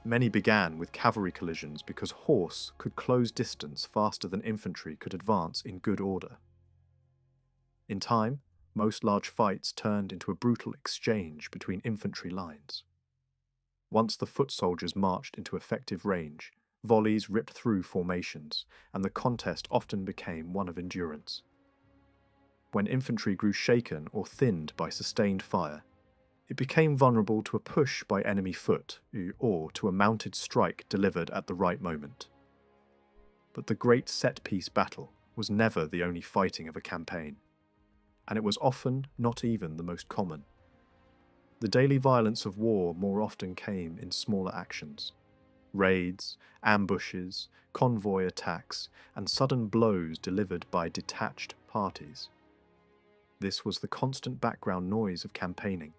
Many began with cavalry collisions because horse could close distance faster than infantry could advance in good order. In time, most large fights turned into a brutal exchange between infantry lines. Once the foot soldiers marched into effective range, volleys ripped through formations, and the contest often became one of endurance. When infantry grew shaken or thinned by sustained fire, it became vulnerable to a push by enemy foot or to a mounted strike delivered at the right moment. But the great set-piece battle was never the only fighting of a campaign, and it was often not even the most common. The daily violence of war more often came in smaller actions. Raids, ambushes, convoy attacks, and sudden blows delivered by detached parties. This was the constant background noise of campaigning.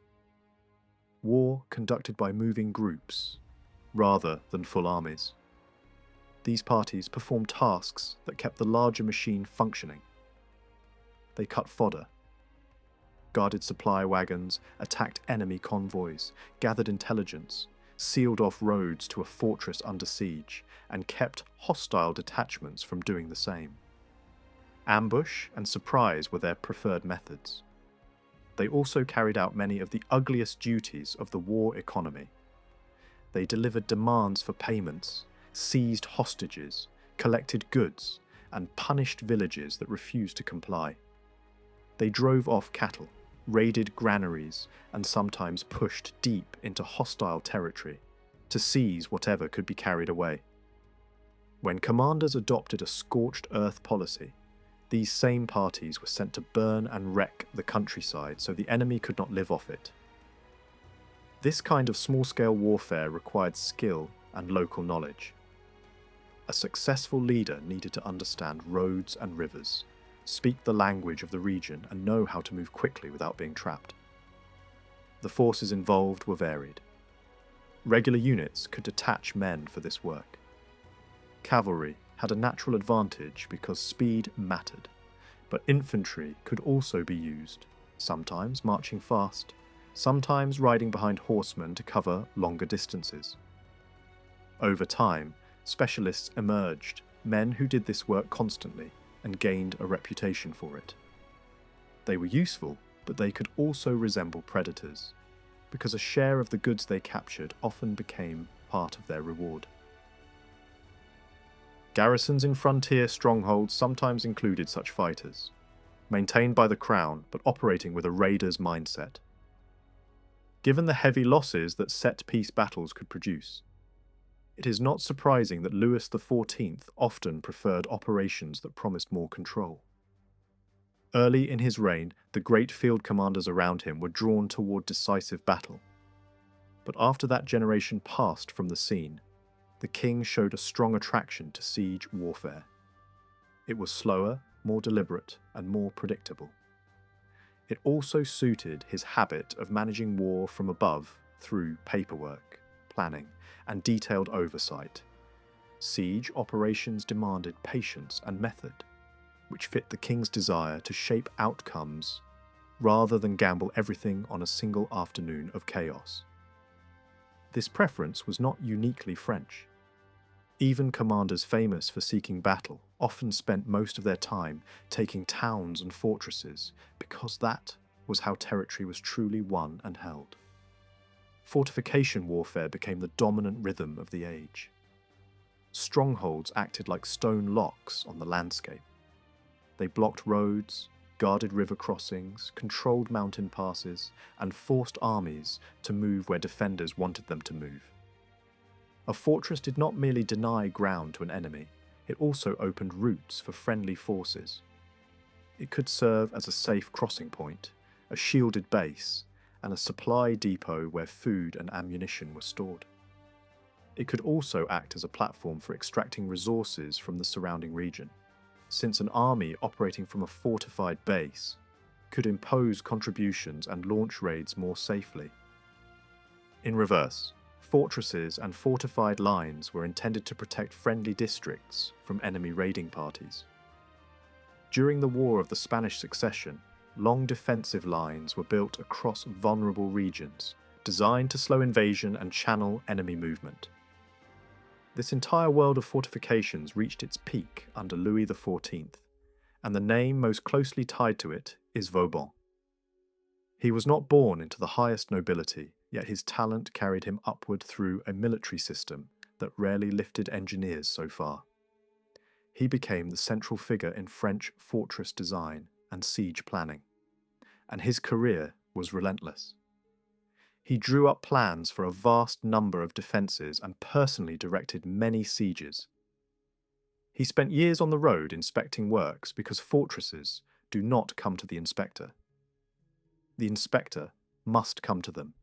War conducted by moving groups, rather than full armies. These parties performed tasks that kept the larger machine functioning. They cut fodder, guarded supply wagons, attacked enemy convoys, gathered intelligence, sealed off roads to a fortress under siege, and kept hostile detachments from doing the same. Ambush and surprise were their preferred methods. They also carried out many of the ugliest duties of the war economy. They delivered demands for payments, seized hostages, collected goods, and punished villages that refused to comply. They drove off cattle, raided granaries, and sometimes pushed deep into hostile territory to seize whatever could be carried away. When commanders adopted a scorched earth policy, these same parties were sent to burn and wreck the countryside so the enemy could not live off it. This kind of small-scale warfare required skill and local knowledge. A successful leader needed to understand roads and rivers, speak the language of the region, and know how to move quickly without being trapped. The forces involved were varied. Regular units could detach men for this work. Cavalry had a natural advantage because speed mattered, but infantry could also be used, sometimes marching fast, sometimes riding behind horsemen to cover longer distances. Over time, specialists emerged, men who did this work constantly and gained a reputation for it. They were useful, but they could also resemble predators, because a share of the goods they captured often became part of their reward. Garrisons in frontier strongholds sometimes included such fighters, maintained by the crown but operating with a raider's mindset. Given the heavy losses that set-piece battles could produce, It is not surprising that Louis XIV often preferred operations that promised more control. Early in his reign, the great field commanders around him were drawn toward decisive battle. But after that generation passed from the scene, the king showed a strong attraction to siege warfare. It was slower, more deliberate, and more predictable. It also suited his habit of managing war from above through paperwork, planning, and detailed oversight. Siege operations demanded patience and method, which fit the king's desire to shape outcomes rather than gamble everything on a single afternoon of chaos. This preference was not uniquely French. Even commanders famous for seeking battle often spent most of their time taking towns and fortresses because that was how territory was truly won and held. Fortification warfare became the dominant rhythm of the age. Strongholds acted like stone locks on the landscape. They blocked roads, guarded river crossings, controlled mountain passes, and forced armies to move where defenders wanted them to move. A fortress did not merely deny ground to an enemy, it also opened routes for friendly forces. It could serve as a safe crossing point, a shielded base, and a supply depot where food and ammunition were stored. It could also act as a platform for extracting resources from the surrounding region, since an army operating from a fortified base could impose contributions and launch raids more safely. In reverse, fortresses and fortified lines were intended to protect friendly districts from enemy raiding parties. During the War of the Spanish Succession, long defensive lines were built across vulnerable regions, designed to slow invasion and channel enemy movement. This entire world of fortifications reached its peak under Louis XIV, and the name most closely tied to it is Vauban. He was not born into the highest nobility, yet his talent carried him upward through a military system that rarely lifted engineers so far. He became the central figure in French fortress design and siege planning, and his career was relentless. He drew up plans for a vast number of defences and personally directed many sieges. He spent years on the road inspecting works because fortresses do not come to the inspector. The inspector must come to them.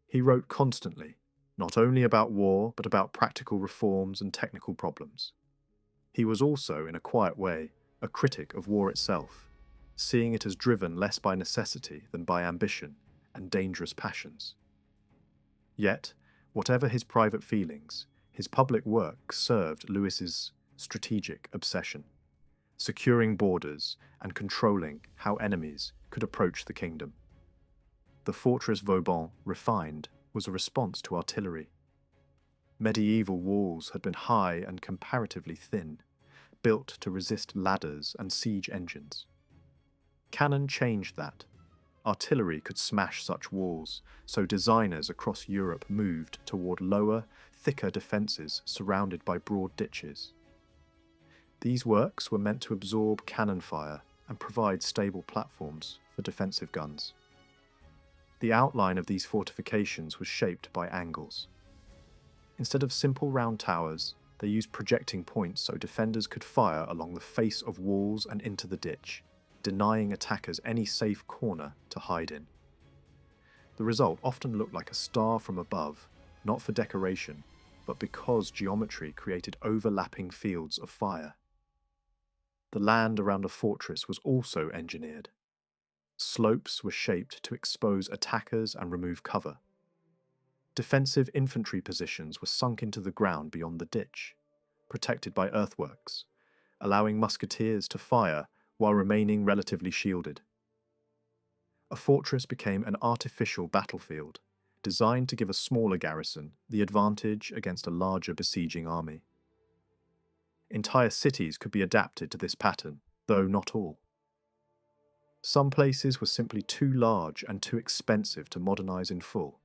He wrote constantly, not only about war, but about practical reforms and technical problems. He was also, in a quiet way, a critic of war itself, seeing it as driven less by necessity than by ambition and dangerous passions. Yet, whatever his private feelings, his public work served Louis's strategic obsession, securing borders and controlling how enemies could approach the kingdom. The fortress Vauban, refined, was a response to artillery. Medieval walls had been high and comparatively thin, built to resist ladders and siege engines. Cannon changed that. Artillery could smash such walls, so designers across Europe moved toward lower, thicker defences surrounded by broad ditches. These works were meant to absorb cannon fire and provide stable platforms for defensive guns. The outline of these fortifications was shaped by angles. Instead of simple round towers, they used projecting points so defenders could fire along the face of walls and into the ditch, denying attackers any safe corner to hide in. The result often looked like a star from above, not for decoration, but because geometry created overlapping fields of fire. The land around a fortress was also engineered. Slopes were shaped to expose attackers and remove cover. Defensive infantry positions were sunk into the ground beyond the ditch, protected by earthworks, allowing musketeers to fire while remaining relatively shielded. A fortress became an artificial battlefield, designed to give a smaller garrison the advantage against a larger besieging army. Entire cities could be adapted to this pattern, though not all. Some places were simply too large and too expensive to modernize in full,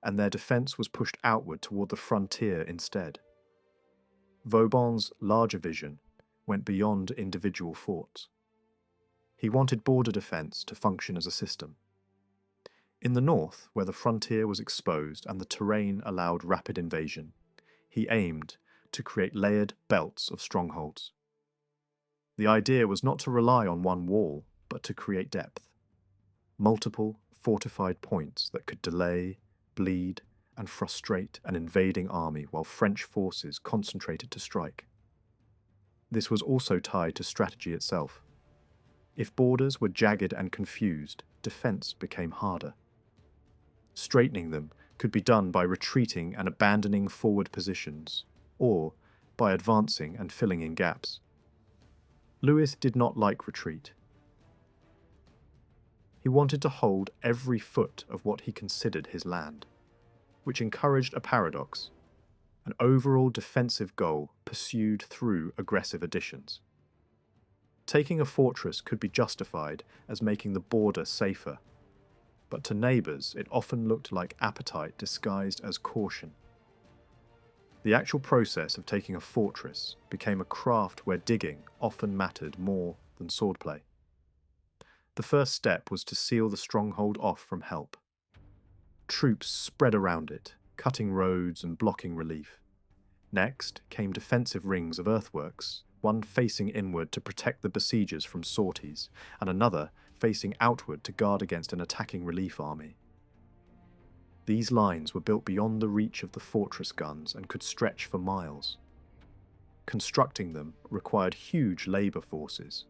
and their defense was pushed outward toward the frontier instead. Vauban's larger vision went beyond individual forts. He wanted border defense to function as a system. In the north, where the frontier was exposed and the terrain allowed rapid invasion, he aimed to create layered belts of strongholds. The idea was not to rely on one wall, but to create depth. Multiple fortified points that could delay, bleed, and frustrate an invading army while French forces concentrated to strike. This was also tied to strategy itself. If borders were jagged and confused, defense became harder. Straightening them could be done by retreating and abandoning forward positions, or by advancing and filling in gaps. Louis did not like retreat. He wanted to hold every foot of what he considered his land, which encouraged a paradox, an overall defensive goal pursued through aggressive additions. Taking a fortress could be justified as making the border safer, but to neighbours it often looked like appetite disguised as caution. The actual process of taking a fortress became a craft where digging often mattered more than swordplay. The first step was to seal the stronghold off from help. Troops spread around it, cutting roads and blocking relief. Next came defensive rings of earthworks, one facing inward to protect the besiegers from sorties, and another facing outward to guard against an attacking relief army. These lines were built beyond the reach of the fortress guns and could stretch for miles. Constructing them required huge labour forces.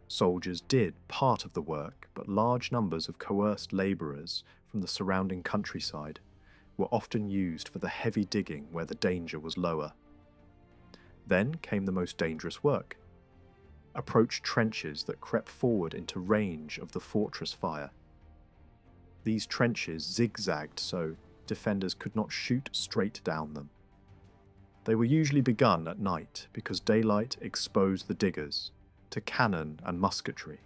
Soldiers did part of the work, but large numbers of coerced labourers from the surrounding countryside were often used for the heavy digging where the danger was lower. Then came the most dangerous work. Approach trenches that crept forward into range of the fortress fire. These trenches zigzagged so defenders could not shoot straight down them. They were usually begun at night because daylight exposed the diggers to cannon and musketry.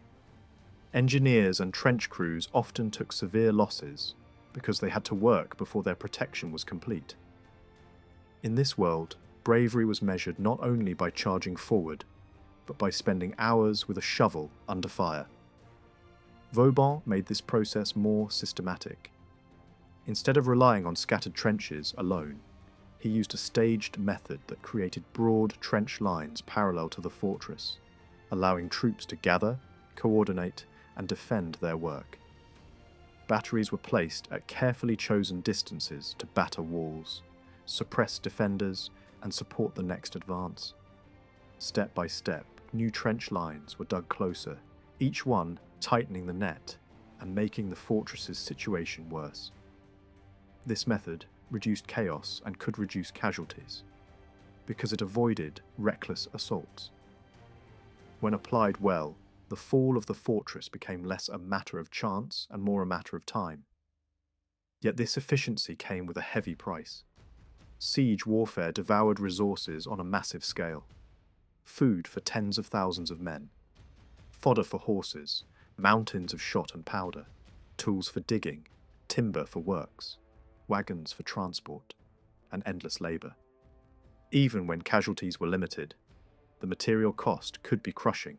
Engineers and trench crews often took severe losses because they had to work before their protection was complete. In this world, bravery was measured not only by charging forward, but by spending hours with a shovel under fire. Vauban made this process more systematic. Instead of relying on scattered trenches alone, he used a staged method that created broad trench lines parallel to the fortress, allowing troops to gather, coordinate, and defend their work. Batteries were placed at carefully chosen distances to batter walls, suppress defenders, and support the next advance. Step by step, new trench lines were dug closer, each one tightening the net and making the fortress's situation worse. This method reduced chaos and could reduce casualties, because it avoided reckless assaults. When applied well, the fall of the fortress became less a matter of chance and more a matter of time. Yet this efficiency came with a heavy price. Siege warfare devoured resources on a massive scale. Food for tens of thousands of men, fodder for horses, mountains of shot and powder, tools for digging, timber for works, wagons for transport, and endless labour. Even when casualties were limited, the material cost could be crushing.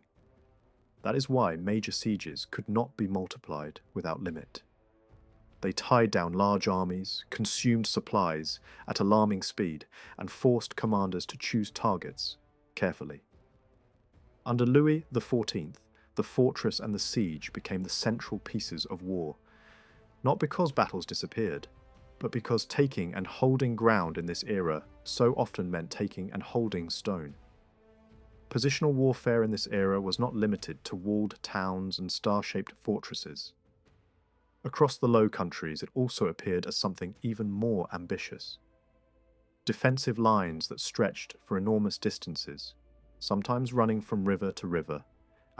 That is why major sieges could not be multiplied without limit. They tied down large armies, consumed supplies at alarming speed, and forced commanders to choose targets carefully. Under Louis XIV, the fortress and the siege became the central pieces of war, not because battles disappeared, but because taking and holding ground in this era so often meant taking and holding stone. Positional warfare in this era was not limited to walled towns and star-shaped fortresses. Across the Low Countries, it also appeared as something even more ambitious. Defensive lines that stretched for enormous distances, sometimes running from river to river,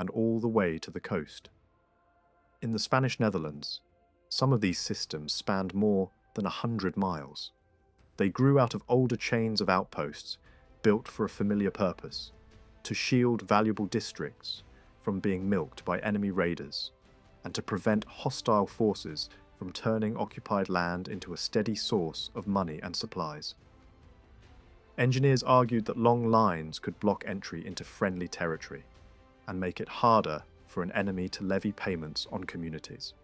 and all the way to the coast. In the Spanish Netherlands, some of these systems spanned more than 100 miles. They grew out of older chains of outposts, built for a familiar purpose, to shield valuable districts from being milked by enemy raiders, and to prevent hostile forces from turning occupied land into a steady source of money and supplies. Engineers argued that long lines could block entry into friendly territory, and make it harder for an enemy to levy payments on communities.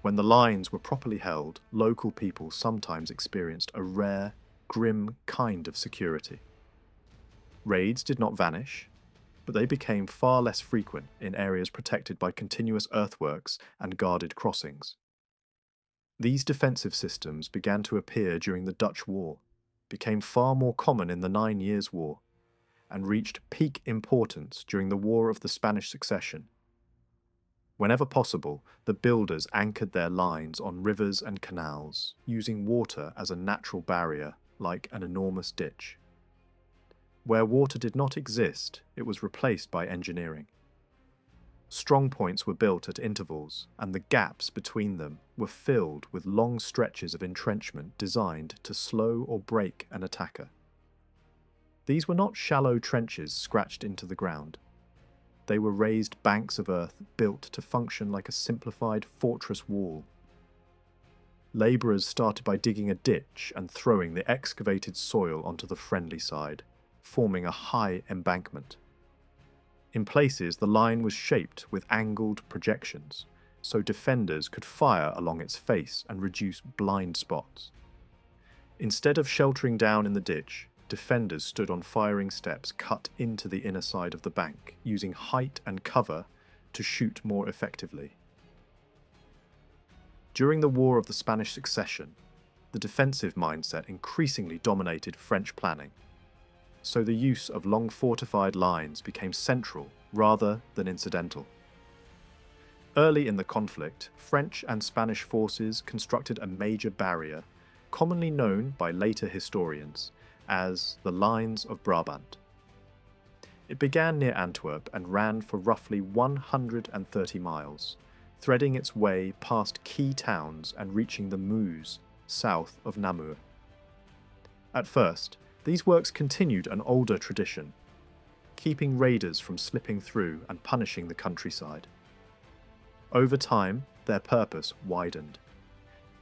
When the lines were properly held, local people sometimes experienced a rare, grim kind of security. Raids did not vanish, but they became far less frequent in areas protected by continuous earthworks and guarded crossings. These defensive systems began to appear during the Dutch War, became far more common in the 9 Years' War, and reached peak importance during the War of the Spanish Succession. Whenever possible, the builders anchored their lines on rivers and canals, using water as a natural barrier, like an enormous ditch. Where water did not exist, it was replaced by engineering. Strongpoints were built at intervals, and the gaps between them were filled with long stretches of entrenchment designed to slow or break an attacker. These were not shallow trenches scratched into the ground. They were raised banks of earth built to function like a simplified fortress wall. Labourers started by digging a ditch and throwing the excavated soil onto the friendly side, forming a high embankment. In places, the line was shaped with angled projections, so defenders could fire along its face and reduce blind spots. Instead of sheltering down in the ditch, defenders stood on firing steps cut into the inner side of the bank, using height and cover to shoot more effectively. During the War of the Spanish Succession, the defensive mindset increasingly dominated French planning, so the use of long fortified lines became central rather than incidental. Early in the conflict, French and Spanish forces constructed a major barrier, commonly known by later historians as the Lines of Brabant. It began near Antwerp and ran for roughly 130 miles, threading its way past key towns and reaching the Meuse, south of Namur. At first, these works continued an older tradition, keeping raiders from slipping through and punishing the countryside. Over time, their purpose widened.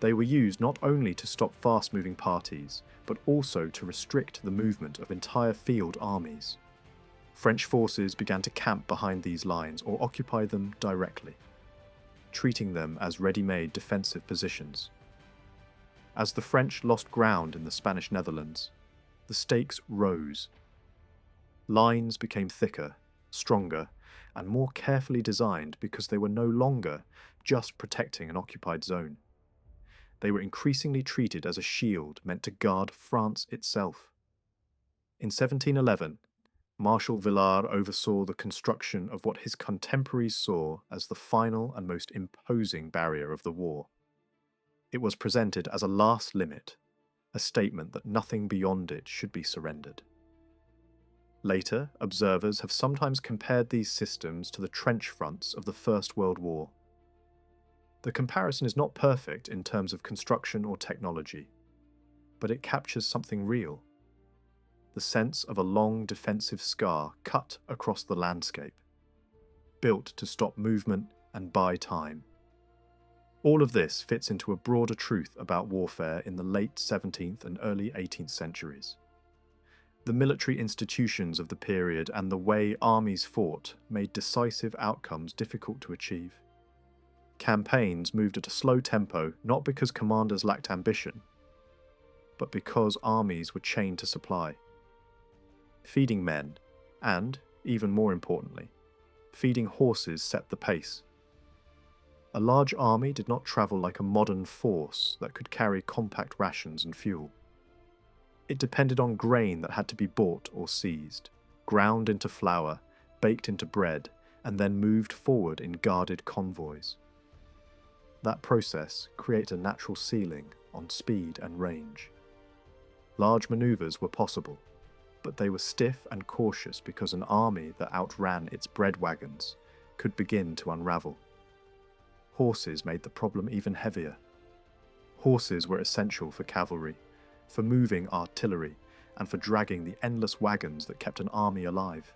They were used not only to stop fast-moving parties, but also to restrict the movement of entire field armies. French forces began to camp behind these lines or occupy them directly, treating them as ready-made defensive positions. As the French lost ground in the Spanish Netherlands, the stakes rose. Lines became thicker, stronger, and more carefully designed because they were no longer just protecting an occupied zone. They were increasingly treated as a shield meant to guard France itself. In 1711, Marshal Villars oversaw the construction of what his contemporaries saw as the final and most imposing barrier of the war. It was presented as a last limit, a statement that nothing beyond it should be surrendered. Later, observers have sometimes compared these systems to the trench fronts of the First World War. The comparison is not perfect in terms of construction or technology, but it captures something real: the sense of a long defensive scar cut across the landscape, built to stop movement and buy time. All of this fits into a broader truth about warfare in the late 17th and early 18th centuries. The military institutions of the period and the way armies fought made decisive outcomes difficult to achieve. Campaigns moved at a slow tempo not because commanders lacked ambition, but because armies were chained to supply. Feeding men, and, even more importantly, feeding horses set the pace. A large army did not travel like a modern force that could carry compact rations and fuel. It depended on grain that had to be bought or seized, ground into flour, baked into bread, and then moved forward in guarded convoys. That process created a natural ceiling on speed and range. Large maneuvers were possible, but they were stiff and cautious because an army that outran its bread wagons could begin to unravel. Horses made the problem even heavier. Horses were essential for cavalry, for moving artillery, and for dragging the endless wagons that kept an army alive.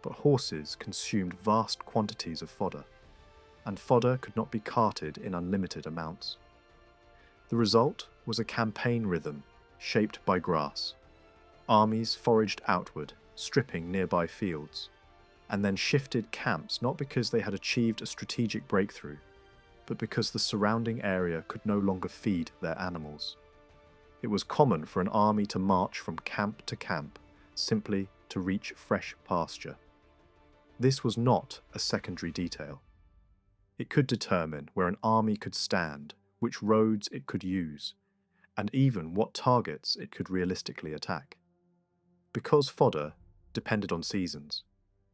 But horses consumed vast quantities of fodder, and fodder could not be carted in unlimited amounts. The result was a campaign rhythm shaped by grass. Armies foraged outward, stripping nearby fields, and then shifted camps not because they had achieved a strategic breakthrough, but because the surrounding area could no longer feed their animals. It was common for an army to march from camp to camp, simply to reach fresh pasture. This was not a secondary detail. It could determine where an army could stand, which roads it could use, and even what targets it could realistically attack. Because fodder depended on seasons,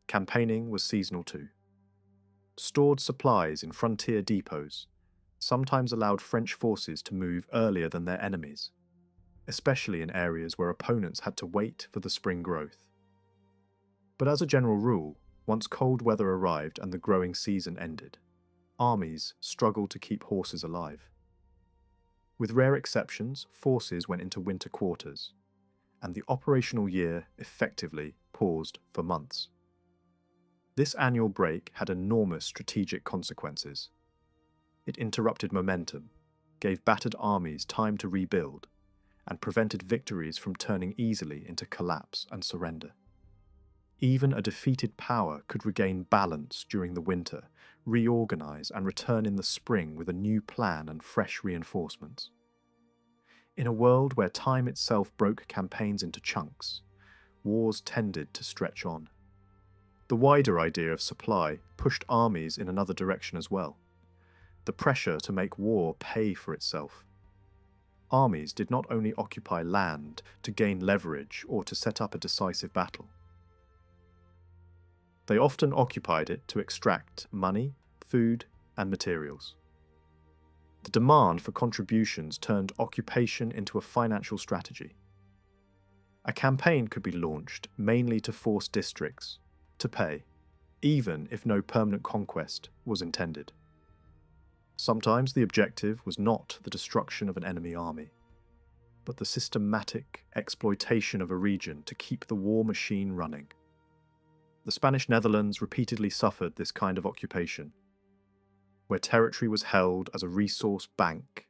campaigning was seasonal too. Stored supplies in frontier depots sometimes allowed French forces to move earlier than their enemies, especially in areas where opponents had to wait for the spring growth. But as a general rule, once cold weather arrived and the growing season ended, armies struggled to keep horses alive. With rare exceptions, forces went into winter quarters, and the operational year effectively paused for months. This annual break had enormous strategic consequences. It interrupted momentum, gave battered armies time to rebuild, and prevented victories from turning easily into collapse and surrender. Even a defeated power could regain balance during the winter, reorganize and return in the spring with a new plan and fresh reinforcements. In a world where time itself broke campaigns into chunks, wars tended to stretch on. The wider idea of supply pushed armies in another direction as well. The pressure to make war pay for itself. Armies did not only occupy land to gain leverage or to set up a decisive battle. They often occupied it to extract money, food, and materials. The demand for contributions turned occupation into a financial strategy. A campaign could be launched mainly to force districts to pay, even if no permanent conquest was intended. Sometimes the objective was not the destruction of an enemy army, but the systematic exploitation of a region to keep the war machine running. The Spanish Netherlands repeatedly suffered this kind of occupation, where territory was held as a resource bank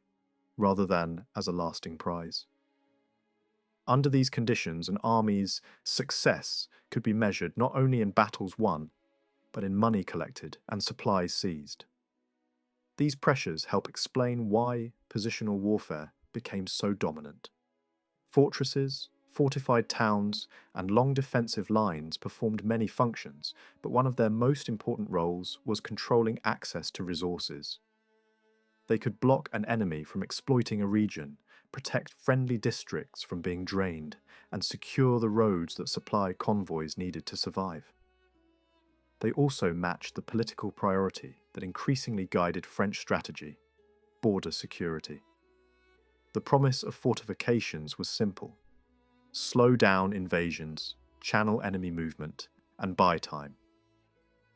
rather than as a lasting prize. Under these conditions, an army's success could be measured not only in battles won, but in money collected and supplies seized. These pressures help explain why positional warfare became so dominant. Fortresses, fortified towns, and long defensive lines performed many functions, but one of their most important roles was controlling access to resources. They could block an enemy from exploiting a region, protect friendly districts from being drained, and secure the roads that supply convoys needed to survive. They also matched the political priority that increasingly guided French strategy: border security. The promise of fortifications was simple: slow down invasions, channel enemy movement, and buy time.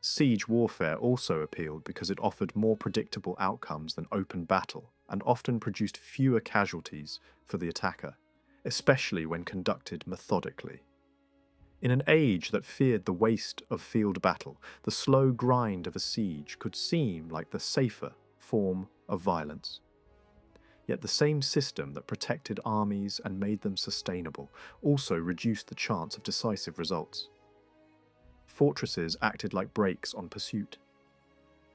Siege warfare also appealed because it offered more predictable outcomes than open battle and often produced fewer casualties for the attacker, especially when conducted methodically. In an age that feared the waste of field battle, the slow grind of a siege could seem like the safer form of violence. Yet the same system that protected armies and made them sustainable also reduced the chance of decisive results. Fortresses acted like brakes on pursuit.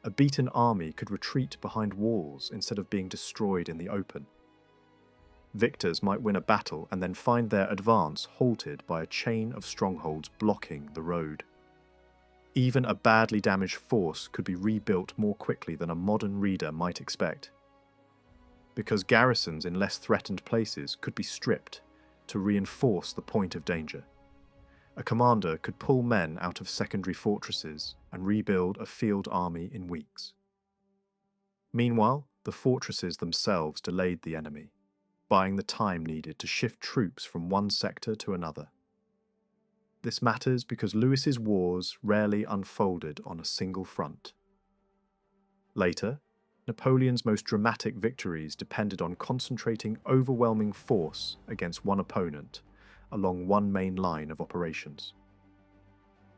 A beaten army could retreat behind walls instead of being destroyed in the open. Victors might win a battle and then find their advance halted by a chain of strongholds blocking the road. Even a badly damaged force could be rebuilt more quickly than a modern reader might expect, because garrisons in less threatened places could be stripped to reinforce the point of danger. A commander could pull men out of secondary fortresses and rebuild a field army in weeks. Meanwhile, the fortresses themselves delayed the enemy, buying the time needed to shift troops from one sector to another. This matters because Louis's wars rarely unfolded on a single front. Later, Napoleon's most dramatic victories depended on concentrating overwhelming force against one opponent along one main line of operations.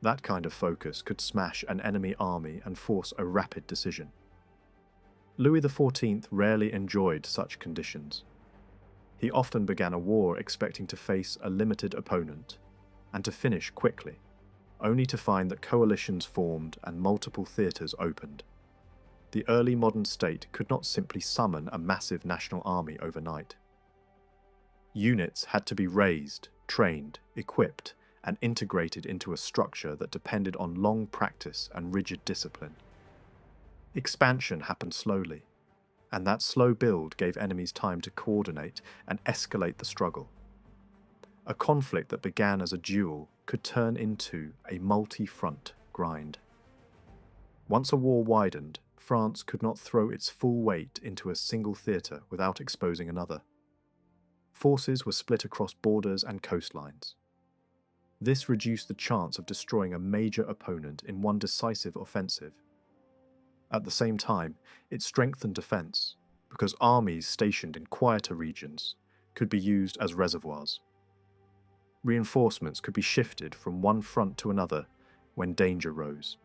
That kind of focus could smash an enemy army and force a rapid decision. Louis XIV rarely enjoyed such conditions. He often began a war expecting to face a limited opponent and to finish quickly, only to find that coalitions formed and multiple theatres opened. The early modern state could not simply summon a massive national army overnight. Units had to be raised, trained, equipped, and integrated into a structure that depended on long practice and rigid discipline. Expansion happened slowly, and that slow build gave enemies time to coordinate and escalate the struggle. A conflict that began as a duel could turn into a multi-front grind. Once a war widened, France could not throw its full weight into a single theatre without exposing another. Forces were split across borders and coastlines. This reduced the chance of destroying a major opponent in one decisive offensive. At the same time, it strengthened defence, because armies stationed in quieter regions could be used as reservoirs. Reinforcements could be shifted from one front to another when danger rose.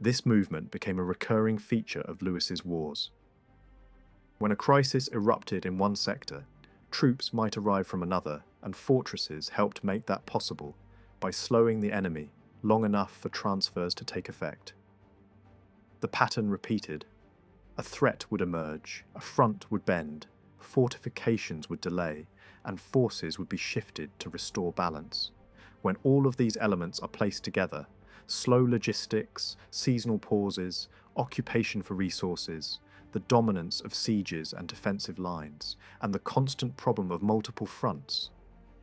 This movement became a recurring feature of Louis's wars. When a crisis erupted in one sector, troops might arrive from another, and fortresses helped make that possible by slowing the enemy long enough for transfers to take effect. The pattern repeated. A threat would emerge, a front would bend, fortifications would delay, and forces would be shifted to restore balance. When all of these elements are placed together, slow logistics, seasonal pauses, occupation for resources, the dominance of sieges and defensive lines, and the constant problem of multiple fronts,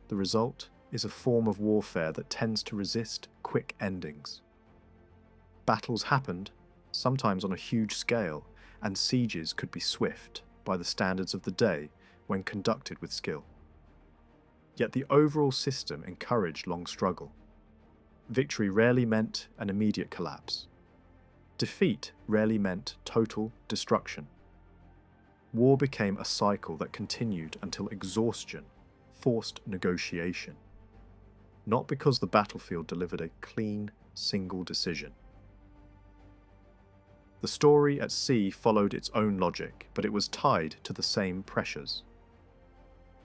the result is a form of warfare that tends to resist quick endings. Battles happened, sometimes on a huge scale, and sieges could be swift by the standards of the day when conducted with skill. Yet the overall system encouraged long struggle. Victory rarely meant an immediate collapse. Defeat rarely meant total destruction. War became a cycle that continued until exhaustion forced negotiation. Not because the battlefield delivered a clean, single decision. The story at sea followed its own logic, but it was tied to the same pressures.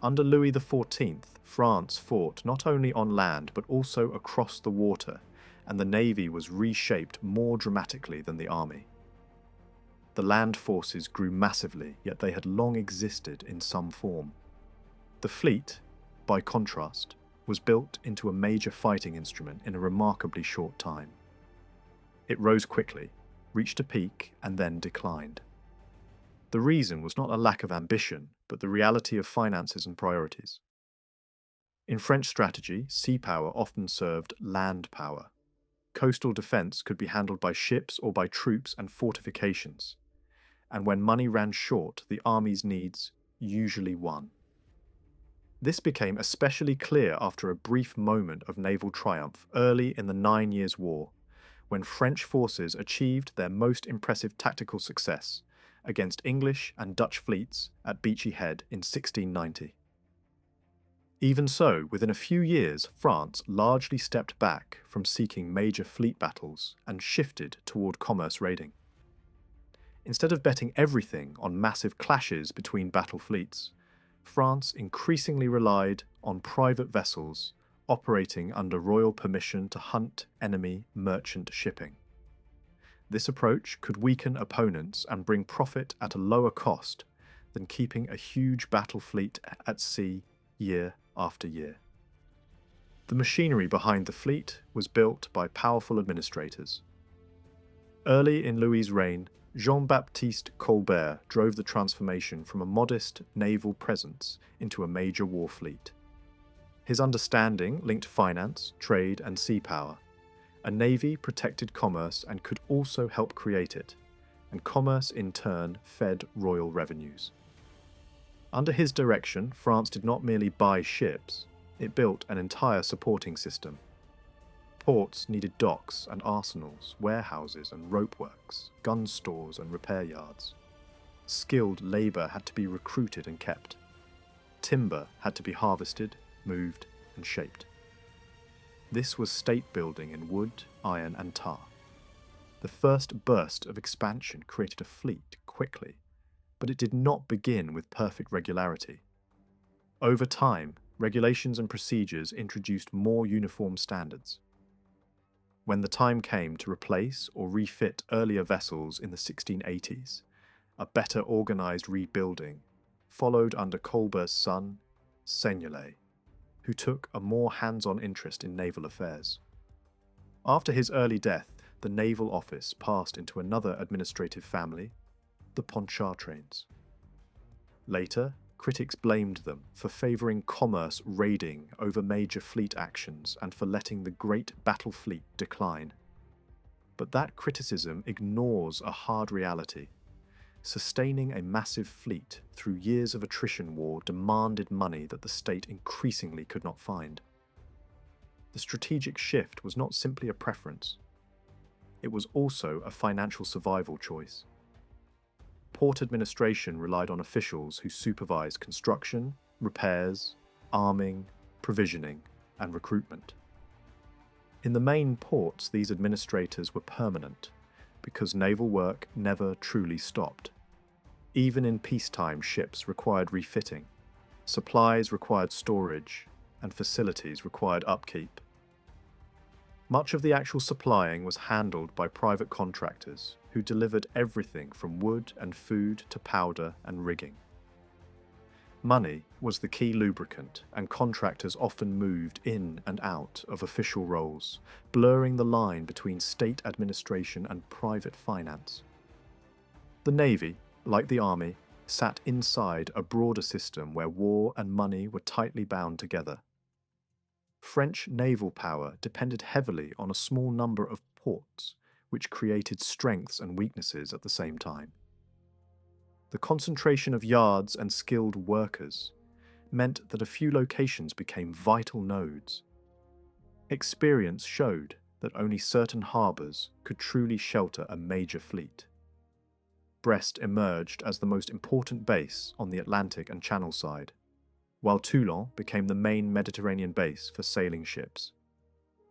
Under Louis XIV, France fought not only on land but also across the water, and the navy was reshaped more dramatically than the army. The land forces grew massively, yet they had long existed in some form. The fleet, by contrast, was built into a major fighting instrument in a remarkably short time. It rose quickly, reached a peak, and then declined. The reason was not a lack of ambition, but the reality of finances and priorities. In French strategy, sea power often served land power. Coastal defence could be handled by ships or by troops and fortifications, and when money ran short, the army's needs usually won. This became especially clear after a brief moment of naval triumph early in the 9 Years' War, when French forces achieved their most impressive tactical success against English and Dutch fleets at Beachy Head in 1690. Even so, within a few years, France largely stepped back from seeking major fleet battles and shifted toward commerce raiding. Instead of betting everything on massive clashes between battle fleets, France increasingly relied on private vessels operating under royal permission to hunt enemy merchant shipping. This approach could weaken opponents and bring profit at a lower cost than keeping a huge battle fleet at sea year after year. The machinery behind the fleet was built by powerful administrators. Early in Louis's reign, Jean-Baptiste Colbert drove the transformation from a modest naval presence into a major war fleet. His understanding linked finance, trade, and sea power. A navy protected commerce and could also help create it, and commerce in turn fed royal revenues. Under his direction, France did not merely buy ships, it built an entire supporting system. Ports needed docks and arsenals, warehouses and ropeworks, gun stores and repair yards. Skilled labour had to be recruited and kept. Timber had to be harvested, moved, and shaped. This was state building in wood, iron, and tar. The first burst of expansion created a fleet quickly, but it did not begin with perfect regularity. Over time, regulations and procedures introduced more uniform standards. When the time came to replace or refit earlier vessels in the 1680s, a better organised rebuilding followed under Colbert's son, Seignelay, who took a more hands-on interest in naval affairs. After his early death, the naval office passed into another administrative family, the Pontchartrains. Later, critics blamed them for favouring commerce raiding over major fleet actions and for letting the great battle fleet decline. But that criticism ignores a hard reality. Sustaining a massive fleet through years of attrition war demanded money that the state increasingly could not find. The strategic shift was not simply a preference. It was also a financial survival choice. Port administration relied on officials who supervised construction, repairs, arming, provisioning, and recruitment. In the main ports, these administrators were permanent, because naval work never truly stopped. Even in peacetime, ships required refitting, supplies required storage, and facilities required upkeep. Much of the actual supplying was handled by private contractors, who delivered everything from wood and food to powder and rigging. Money was the key lubricant, and contractors often moved in and out of official roles, blurring the line between state administration and private finance. The Navy, like the Army, sat inside a broader system where war and money were tightly bound together. French naval power depended heavily on a small number of ports, which created strengths and weaknesses at the same time. The concentration of yards and skilled workers meant that a few locations became vital nodes. Experience showed that only certain harbours could truly shelter a major fleet. Brest emerged as the most important base on the Atlantic and Channel side, while Toulon became the main Mediterranean base for sailing ships,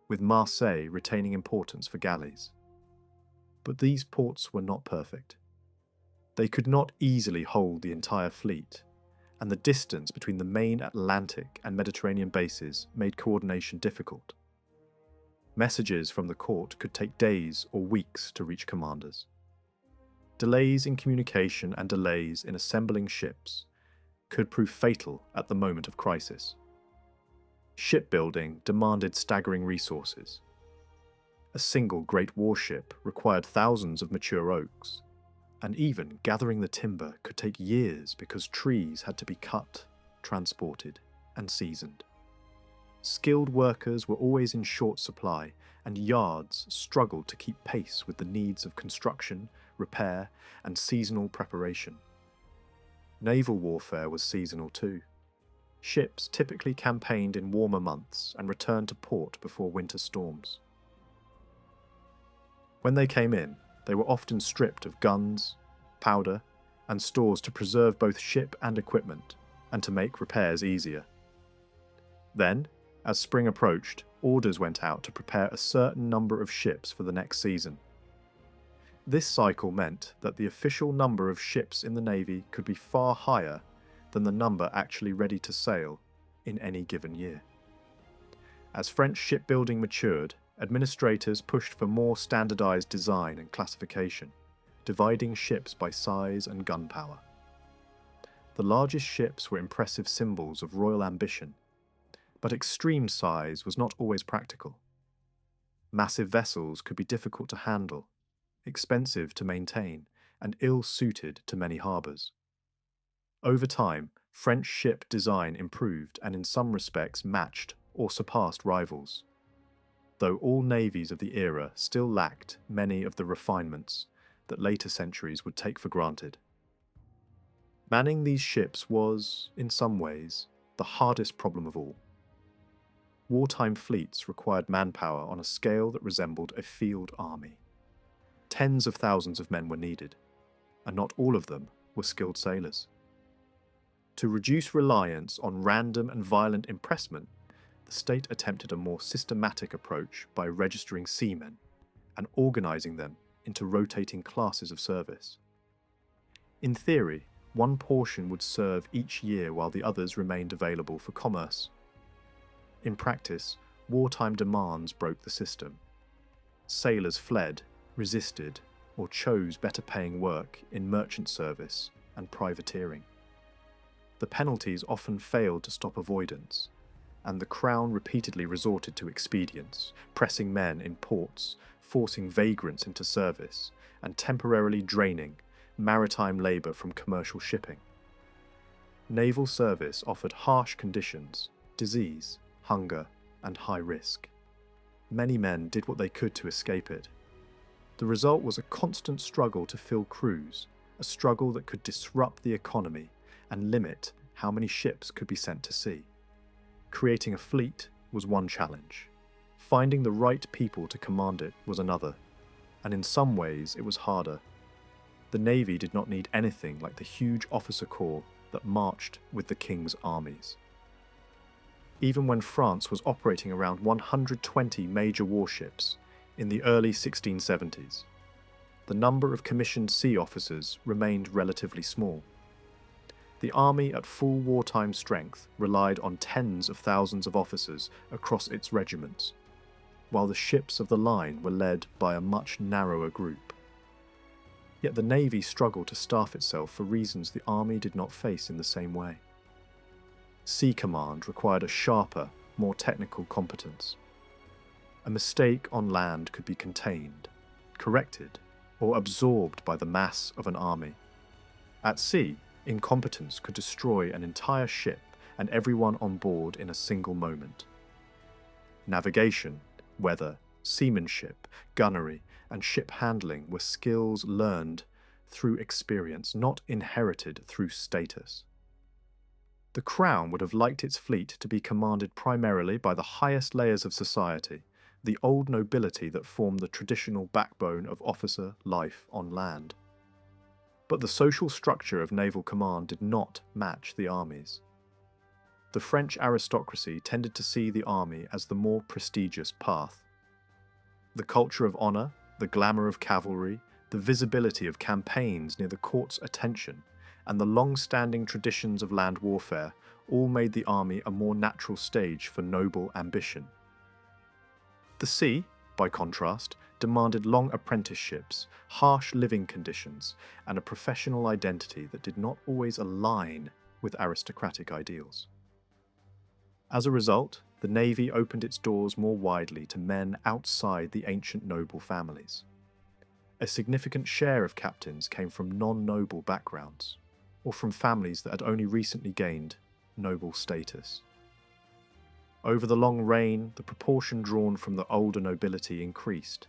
with Marseille retaining importance for galleys. But these ports were not perfect. They could not easily hold the entire fleet, and the distance between the main Atlantic and Mediterranean bases made coordination difficult. Messages from the court could take days or weeks to reach commanders. Delays in communication and delays in assembling ships could prove fatal at the moment of crisis. Shipbuilding demanded staggering resources. A single great warship required thousands of mature oaks, and even gathering the timber could take years because trees had to be cut, transported, and seasoned. Skilled workers were always in short supply, and yards struggled to keep pace with the needs of construction, repair, and seasonal preparation. Naval warfare was seasonal too. Ships typically campaigned in warmer months and returned to port before winter storms. When they came in, they were often stripped of guns, powder, and stores to preserve both ship and equipment, and to make repairs easier. Then, as spring approached, orders went out to prepare a certain number of ships for the next season. This cycle meant that the official number of ships in the Navy could be far higher than the number actually ready to sail in any given year. As French shipbuilding matured, administrators pushed for more standardized design and classification, dividing ships by size and gunpowder. The largest ships were impressive symbols of royal ambition, but extreme size was not always practical. Massive vessels could be difficult to handle, expensive to maintain, and ill-suited to many harbours. Over time, French ship design improved and in some respects matched or surpassed rivals, though all navies of the era still lacked many of the refinements that later centuries would take for granted. Manning these ships was, in some ways, the hardest problem of all. Wartime fleets required manpower on a scale that resembled a field army. Tens of thousands of men were needed, and not all of them were skilled sailors. To reduce reliance on random and violent impressment, the state attempted a more systematic approach by registering seamen and organising them into rotating classes of service. In theory, one portion would serve each year while the others remained available for commerce. In practice, wartime demands broke the system. Sailors fled, resisted, or chose better-paying work in merchant service and privateering. the penalties often failed to stop avoidance, and the Crown repeatedly resorted to expedients, pressing men in ports, forcing vagrants into service, and temporarily draining maritime labour from commercial shipping. Naval service offered harsh conditions, disease, hunger, and high risk. Many men did what they could to escape it. The result was a constant struggle to fill crews, a struggle that could disrupt the economy and limit how many ships could be sent to sea. Creating a fleet was one challenge. Finding the right people to command it was another, and in some ways it was harder. The Navy did not need anything like the huge officer corps that marched with the king's armies. Even when France was operating around 120 major warships in the early 1670s, the number of commissioned sea officers remained relatively small. The army at full wartime strength relied on tens of thousands of officers across its regiments, while the ships of the line were led by a much narrower group. Yet the Navy struggled to staff itself for reasons the army did not face in the same way. Sea command required a sharper, more technical competence. A mistake on land could be contained, corrected, or absorbed by the mass of an army. At sea, incompetence could destroy an entire ship and everyone on board in a single moment. Navigation, weather, seamanship, gunnery, and ship handling were skills learned through experience, not inherited through status. The Crown would have liked its fleet to be commanded primarily by the highest layers of society, the old nobility that formed the traditional backbone of officer life on land. But the social structure of naval command did not match the armies. The French aristocracy tended to see the army as the more prestigious path. The culture of honour, the glamour of cavalry, the visibility of campaigns near the court's attention, and the long-standing traditions of land warfare all made the army a more natural stage for noble ambition. The sea, by contrast, demanded long apprenticeships, harsh living conditions, and a professional identity that did not always align with aristocratic ideals. As a result, the Navy opened its doors more widely to men outside the ancient noble families. A significant share of captains came from non-noble backgrounds, or from families that had only recently gained noble status. Over the long reign, the proportion drawn from the older nobility increased,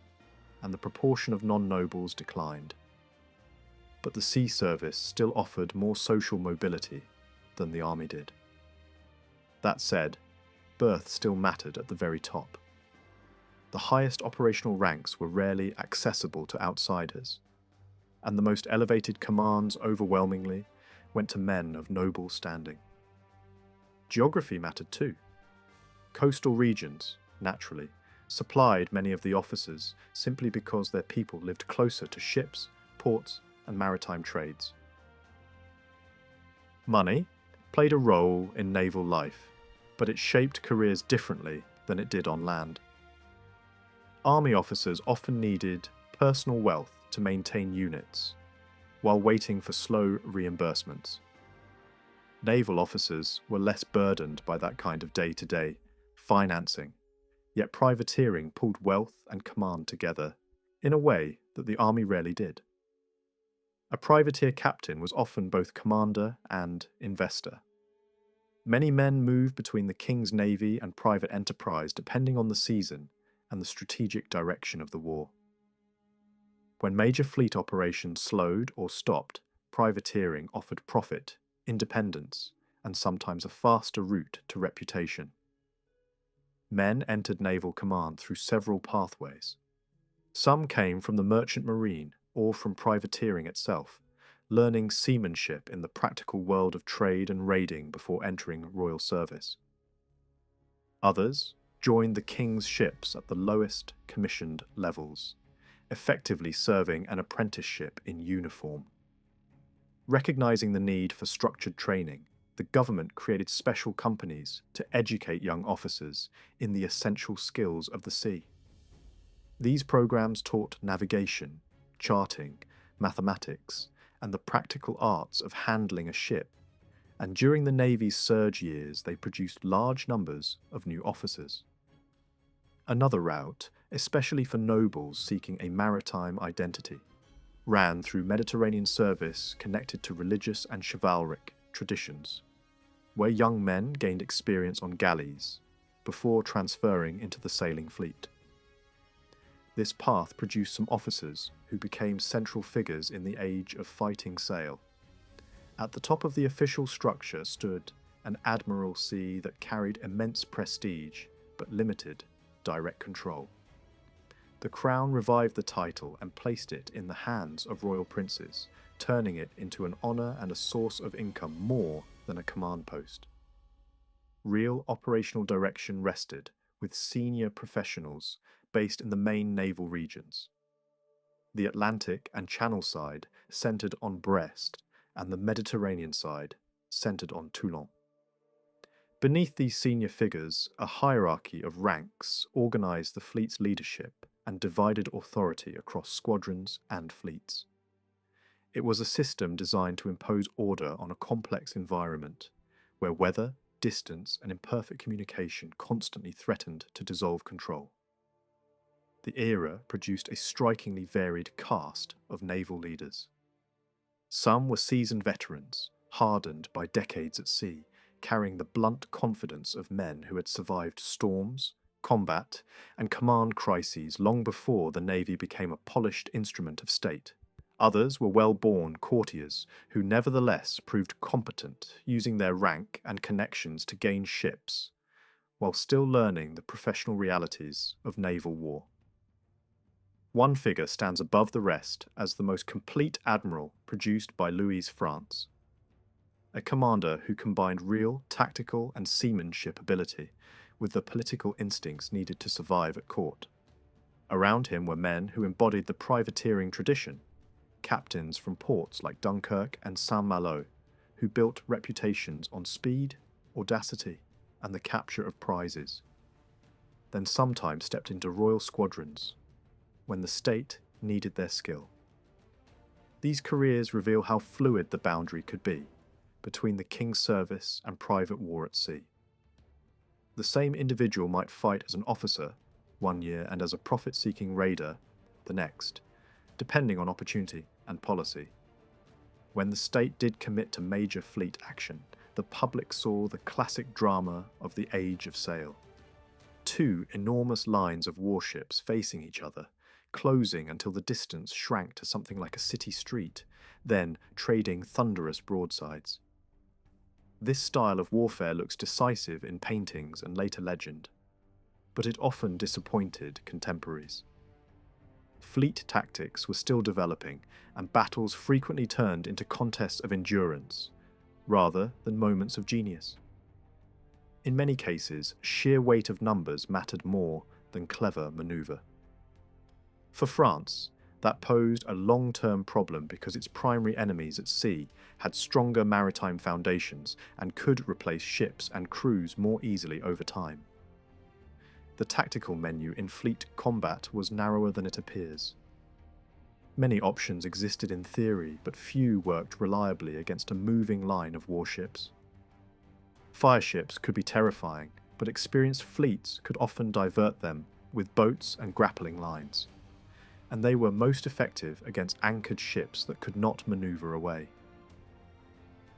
and the proportion of non-nobles declined. But the sea service still offered more social mobility than the army did. That said, birth still mattered at the very top. The highest operational ranks were rarely accessible to outsiders, and the most elevated commands overwhelmingly went to men of noble standing. Geography mattered too. Coastal regions, naturally, supplied many of the officers simply because their people lived closer to ships, ports, and maritime trades. Money played a role in naval life, but it shaped careers differently than it did on land. Army officers often needed personal wealth to maintain units, while waiting for slow reimbursements. Naval officers were less burdened by that kind of day-to-day financing, yet privateering pulled wealth and command together in a way that the army rarely did. A privateer captain was often both commander and investor. Many men moved between the king's navy and private enterprise depending on the season and the strategic direction of the war. When major fleet operations slowed or stopped, privateering offered profit, independence, and sometimes a faster route to reputation. Men entered naval command through several pathways. Some came from the merchant marine or from privateering itself, learning seamanship in the practical world of trade and raiding before entering royal service. Others joined the king's ships at the lowest commissioned levels, effectively serving an apprenticeship in uniform. Recognizing the need for structured training, the government created special companies to educate young officers in the essential skills of the sea. These programs taught navigation, charting, mathematics, and the practical arts of handling a ship, and during the Navy's surge years they produced large numbers of new officers. Another route, especially for nobles seeking a maritime identity, ran through Mediterranean service connected to religious and chivalric traditions, where young men gained experience on galleys before transferring into the sailing fleet. This path produced some officers who became central figures in the age of fighting sail. At the top of the official structure stood an admiralty that carried immense prestige but limited direct control. The crown revived the title and placed it in the hands of royal princes, turning it into an honour and a source of income more than a command post. Real operational direction rested with senior professionals based in the main naval regions. The Atlantic and Channel side centred on Brest, and the Mediterranean side centred on Toulon. Beneath these senior figures, a hierarchy of ranks organised the fleet's leadership and divided authority across squadrons and fleets. It was a system designed to impose order on a complex environment, where weather, distance, and imperfect communication constantly threatened to dissolve control. The era produced a strikingly varied cast of naval leaders. Some were seasoned veterans, hardened by decades at sea, carrying the blunt confidence of men who had survived storms, combat, and command crises long before the Navy became a polished instrument of state. Others were well-born courtiers who nevertheless proved competent, using their rank and connections to gain ships, while still learning the professional realities of naval war. One figure stands above the rest as the most complete admiral produced by Louis France, a commander who combined real tactical and seamanship ability with the political instincts needed to survive at court. Around him were men who embodied the privateering tradition, captains from ports like Dunkirk and Saint-Malo, who built reputations on speed, audacity, and the capture of prizes. Then sometimes stepped into royal squadrons, when the state needed their skill. These careers reveal how fluid the boundary could be between the king's service and private war at sea. The same individual might fight as an officer one year and as a profit-seeking raider the next, depending on opportunity and policy. When the state did commit to major fleet action, the public saw the classic drama of the Age of Sail. Two enormous lines of warships facing each other, closing until the distance shrank to something like a city street, then trading thunderous broadsides. This style of warfare looks decisive in paintings and later legend, but it often disappointed contemporaries. Fleet tactics were still developing, and battles frequently turned into contests of endurance, rather than moments of genius. In many cases, sheer weight of numbers mattered more than clever manoeuvre. For France, that posed a long-term problem because its primary enemies at sea had stronger maritime foundations and could replace ships and crews more easily over time. The tactical menu in fleet combat was narrower than it appears. Many options existed in theory, but few worked reliably against a moving line of warships. Fireships could be terrifying, but experienced fleets could often divert them with boats and grappling lines, and they were most effective against anchored ships that could not maneuver away.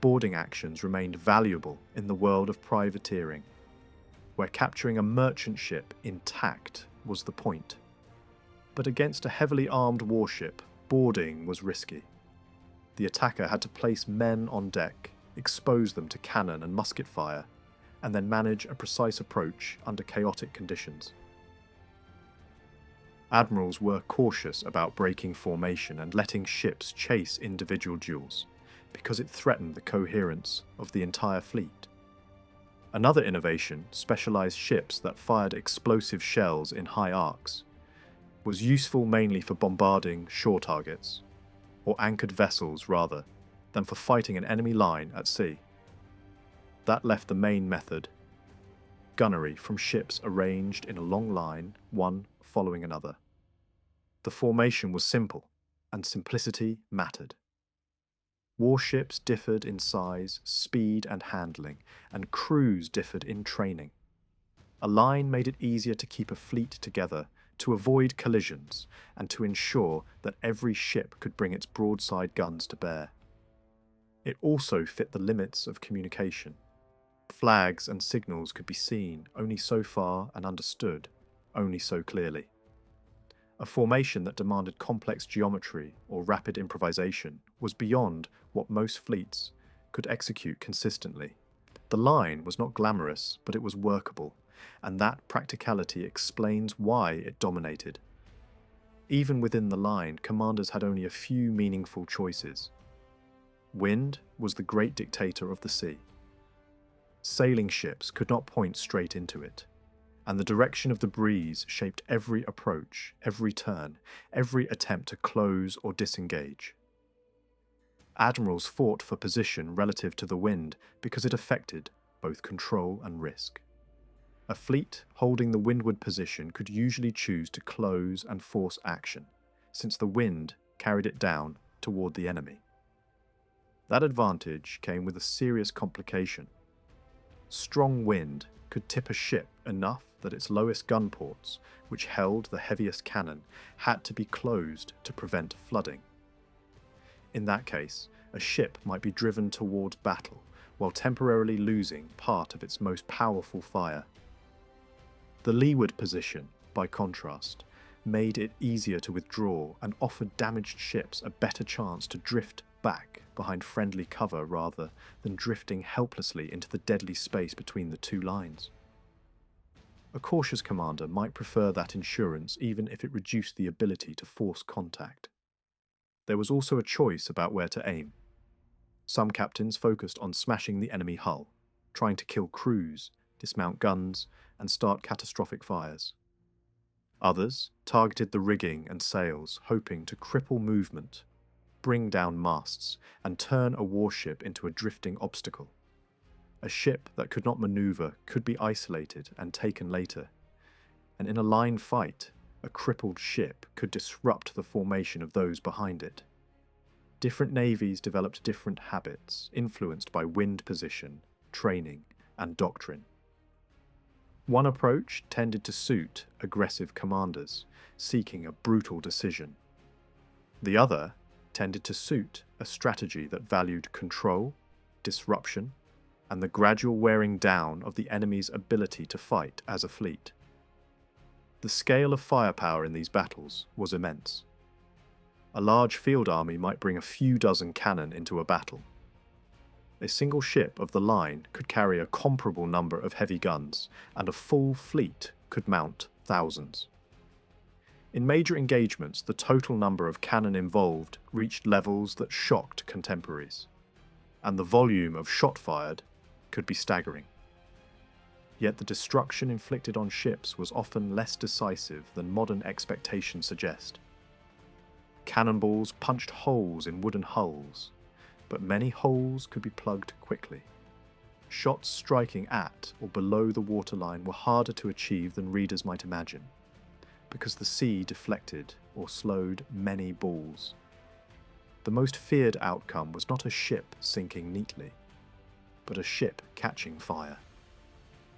Boarding actions remained valuable in the world of privateering, where capturing a merchant ship intact was the point. But against a heavily armed warship, boarding was risky. The attacker had to place men on deck, expose them to cannon and musket fire, and then manage a precise approach under chaotic conditions. Admirals were cautious about breaking formation and letting ships chase individual duels, because it threatened the coherence of the entire fleet. Another innovation, specialized ships that fired explosive shells in high arcs, was useful mainly for bombarding shore targets, or anchored vessels rather than for fighting an enemy line at sea. That left the main method, gunnery from ships arranged in a long line, one following another. The formation was simple, and simplicity mattered. Warships differed in size, speed, and handling, and crews differed in training. A line made it easier to keep a fleet together, to avoid collisions, and to ensure that every ship could bring its broadside guns to bear. It also fit the limits of communication. Flags and signals could be seen only so far and understood only so clearly. A formation that demanded complex geometry or rapid improvisation was beyond what most fleets could execute consistently. The line was not glamorous, but it was workable, and that practicality explains why it dominated. Even within the line, commanders had only a few meaningful choices. Wind was the great dictator of the sea. Sailing ships could not point straight into it, and the direction of the breeze shaped every approach, every turn, every attempt to close or disengage. Admirals fought for position relative to the wind because it affected both control and risk. A fleet holding the windward position could usually choose to close and force action, since the wind carried it down toward the enemy. That advantage came with a serious complication. Strong wind could tip a ship enough that its lowest gun ports, which held the heaviest cannon, had to be closed to prevent flooding. In that case, a ship might be driven towards battle while temporarily losing part of its most powerful fire. The leeward position, by contrast, made it easier to withdraw and offered damaged ships a better chance to drift back behind friendly cover rather than drifting helplessly into the deadly space between the two lines. A cautious commander might prefer that insurance even if it reduced the ability to force contact. There was also a choice about where to aim. Some captains focused on smashing the enemy hull, trying to kill crews, dismount guns, and start catastrophic fires. Others targeted the rigging and sails, hoping to cripple movement, bring down masts, and turn a warship into a drifting obstacle. A ship that could not maneuver could be isolated and taken later, and in a line fight, a crippled ship could disrupt the formation of those behind it. Different navies developed different habits, influenced by wind position, training, and doctrine. One approach tended to suit aggressive commanders, seeking a brutal decision. The other tended to suit a strategy that valued control, disruption, and the gradual wearing down of the enemy's ability to fight as a fleet. The scale of firepower in these battles was immense. A large field army might bring a few dozen cannon into a battle. A single ship of the line could carry a comparable number of heavy guns, and a full fleet could mount thousands. In major engagements, the total number of cannon involved reached levels that shocked contemporaries, and the volume of shot fired could be staggering. Yet the destruction inflicted on ships was often less decisive than modern expectations suggest. Cannonballs punched holes in wooden hulls, but many holes could be plugged quickly. Shots striking at or below the waterline were harder to achieve than readers might imagine, because the sea deflected or slowed many balls. The most feared outcome was not a ship sinking neatly, but a ship catching fire.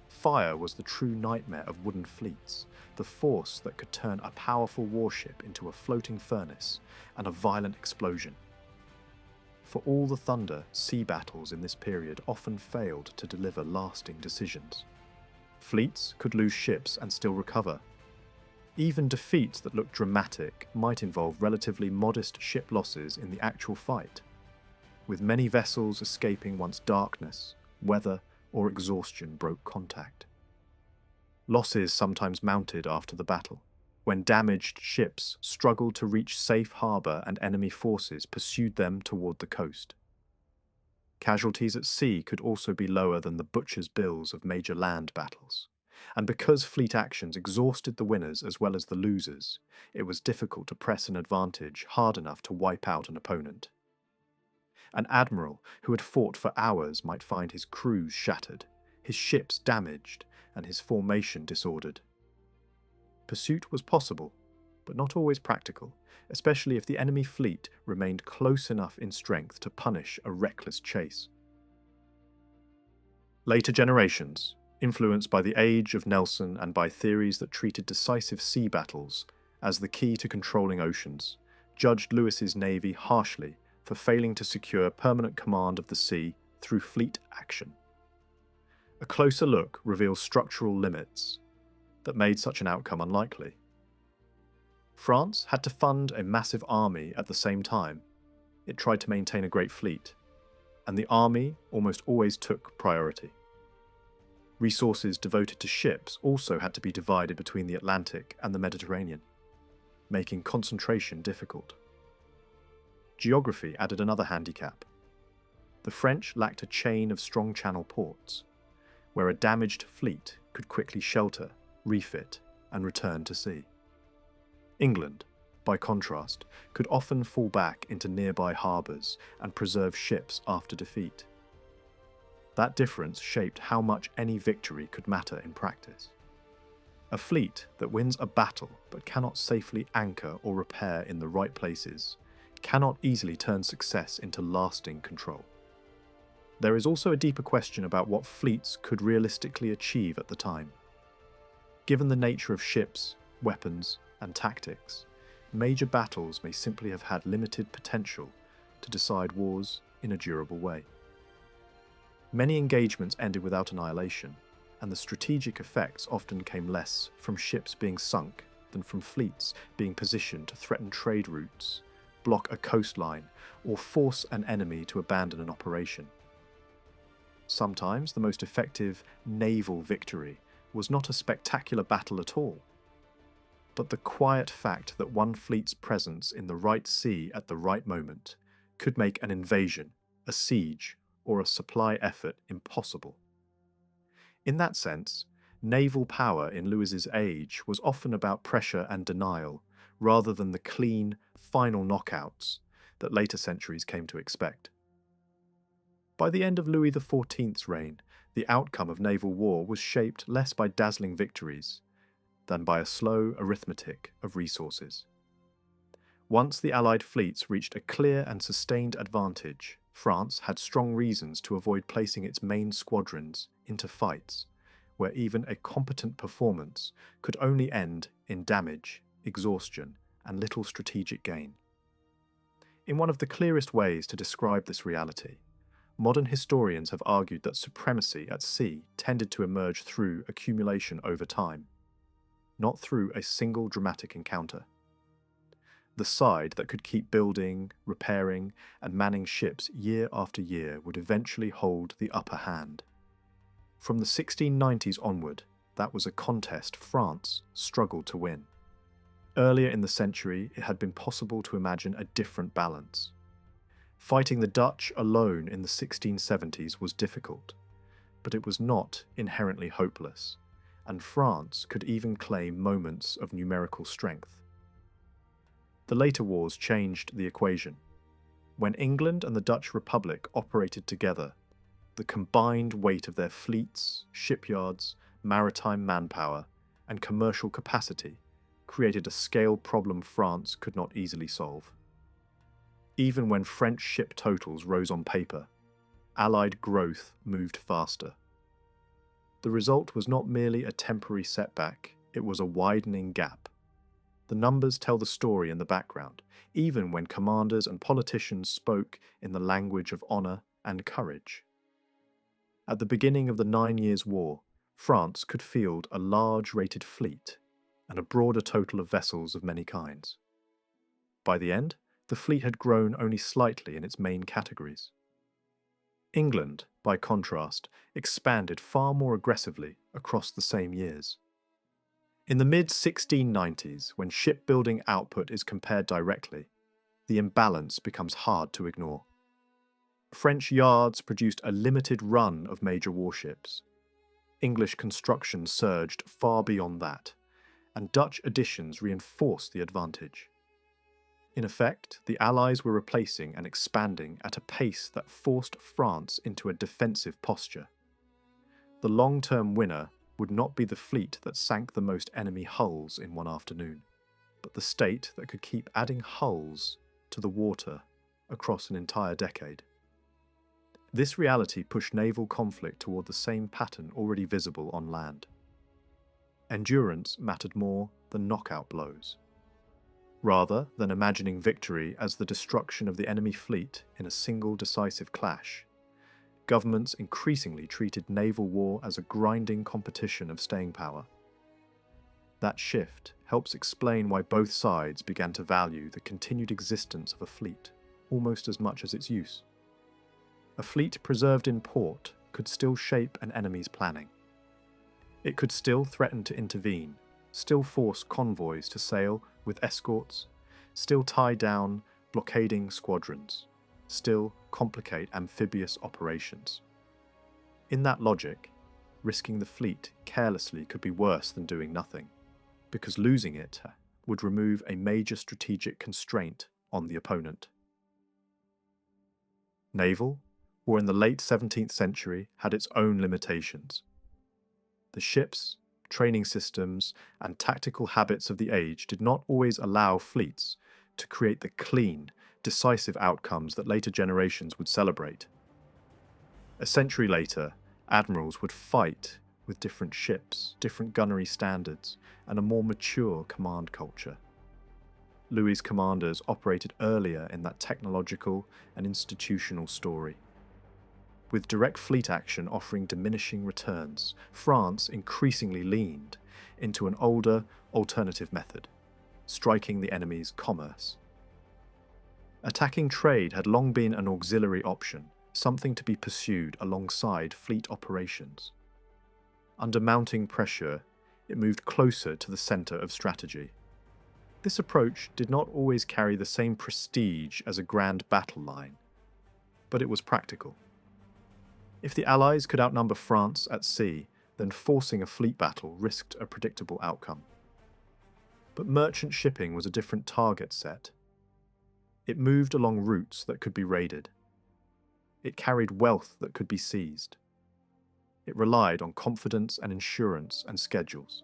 Fire was the true nightmare of wooden fleets, the force that could turn a powerful warship into a floating furnace and a violent explosion. For all the thunder, sea battles in this period often failed to deliver lasting decisions. Fleets could lose ships and still recover. Even defeats that looked dramatic might involve relatively modest ship losses in the actual fight, with many vessels escaping once darkness, weather, or exhaustion broke contact. Losses sometimes mounted after the battle, when damaged ships struggled to reach safe harbour and enemy forces pursued them toward the coast. Casualties at sea could also be lower than the butcher's bills of major land battles, and because fleet actions exhausted the winners as well as the losers, it was difficult to press an advantage hard enough to wipe out an opponent. An admiral who had fought for hours might find his crews shattered, his ships damaged, and his formation disordered. Pursuit was possible, but not always practical, especially if the enemy fleet remained close enough in strength to punish a reckless chase. Later generations, influenced by the age of Nelson and by theories that treated decisive sea battles as the key to controlling oceans, judged Louis's navy harshly for failing to secure permanent command of the sea through fleet action. A closer look reveals structural limits that made such an outcome unlikely. France had to fund a massive army at the same time. It tried to maintain a great fleet, and the army almost always took priority. Resources devoted to ships also had to be divided between the Atlantic and the Mediterranean, making concentration difficult. Geography added another handicap. The French lacked a chain of strong channel ports, where a damaged fleet could quickly shelter, refit, and return to sea. England, by contrast, could often fall back into nearby harbours and preserve ships after defeat. That difference shaped how much any victory could matter in practice. A fleet that wins a battle but cannot safely anchor or repair in the right places cannot easily turn success into lasting control. There is also a deeper question about what fleets could realistically achieve at the time. Given the nature of ships, weapons, and tactics, major battles may simply have had limited potential to decide wars in a durable way. Many engagements ended without annihilation, and the strategic effects often came less from ships being sunk than from fleets being positioned to threaten trade routes, block a coastline, or force an enemy to abandon an operation. Sometimes the most effective naval victory was not a spectacular battle at all, but the quiet fact that one fleet's presence in the right sea at the right moment could make an invasion, a siege, or a supply effort impossible. In that sense, naval power in Louis's age was often about pressure and denial, rather than the clean, final knockouts that later centuries came to expect. By the end of Louis XIV's reign, the outcome of naval war was shaped less by dazzling victories than by a slow arithmetic of resources. Once the Allied fleets reached a clear and sustained advantage, France had strong reasons to avoid placing its main squadrons into fights where even a competent performance could only end in damage, exhaustion, and little strategic gain. In one of the clearest ways to describe this reality, modern historians have argued that supremacy at sea tended to emerge through accumulation over time, not through a single dramatic encounter. The side that could keep building, repairing, and manning ships year after year would eventually hold the upper hand. From the 1690s onward, that was a contest France struggled to win. Earlier in the century, it had been possible to imagine a different balance. Fighting the Dutch alone in the 1670s was difficult, but it was not inherently hopeless, and France could even claim moments of numerical strength. The later wars changed the equation. When England and the Dutch Republic operated together, the combined weight of their fleets, shipyards, maritime manpower, and commercial capacity created a scale problem France could not easily solve. Even when French ship totals rose on paper, Allied growth moved faster. The result was not merely a temporary setback, it was a widening gap. The numbers tell the story in the background, even when commanders and politicians spoke in the language of honour and courage. At the beginning of the 9 Years' War, France could field a large rated fleet and a broader total of vessels of many kinds. By the end, the fleet had grown only slightly in its main categories. England, by contrast, expanded far more aggressively across the same years. In the mid-1690s, when shipbuilding output is compared directly, the imbalance becomes hard to ignore. French yards produced a limited run of major warships. English construction surged far beyond that, and Dutch additions reinforced the advantage. In effect, the Allies were replacing and expanding at a pace that forced France into a defensive posture. The long-term winner would not be the fleet that sank the most enemy hulls in one afternoon, but the state that could keep adding hulls to the water across an entire decade. This reality pushed naval conflict toward the same pattern already visible on land. Endurance mattered more than knockout blows. Rather than imagining victory as the destruction of the enemy fleet in a single decisive clash, governments increasingly treated naval war as a grinding competition of staying power. That shift helps explain why both sides began to value the continued existence of a fleet almost as much as its use. A fleet preserved in port could still shape an enemy's planning. It could still threaten to intervene, still force convoys to sail with escorts, still tie down blockading squadrons, still complicate amphibious operations. In that logic, risking the fleet carelessly could be worse than doing nothing, because losing it would remove a major strategic constraint on the opponent. Naval war in the late 17th century had its own limitations. The ships, training systems, and tactical habits of the age did not always allow fleets to create the clean, decisive outcomes that later generations would celebrate. A century later, admirals would fight with different ships, different gunnery standards, and a more mature command culture. Louis's commanders operated earlier in that technological and institutional story. With direct fleet action offering diminishing returns, France increasingly leaned into an older, alternative method, striking the enemy's commerce. Attacking trade had long been an auxiliary option, something to be pursued alongside fleet operations. Under mounting pressure, it moved closer to the centre of strategy. This approach did not always carry the same prestige as a grand battle line, but it was practical. If the Allies could outnumber France at sea, then forcing a fleet battle risked a predictable outcome. But merchant shipping was a different target set. It moved along routes that could be raided. It carried wealth that could be seized. It relied on confidence and insurance and schedules.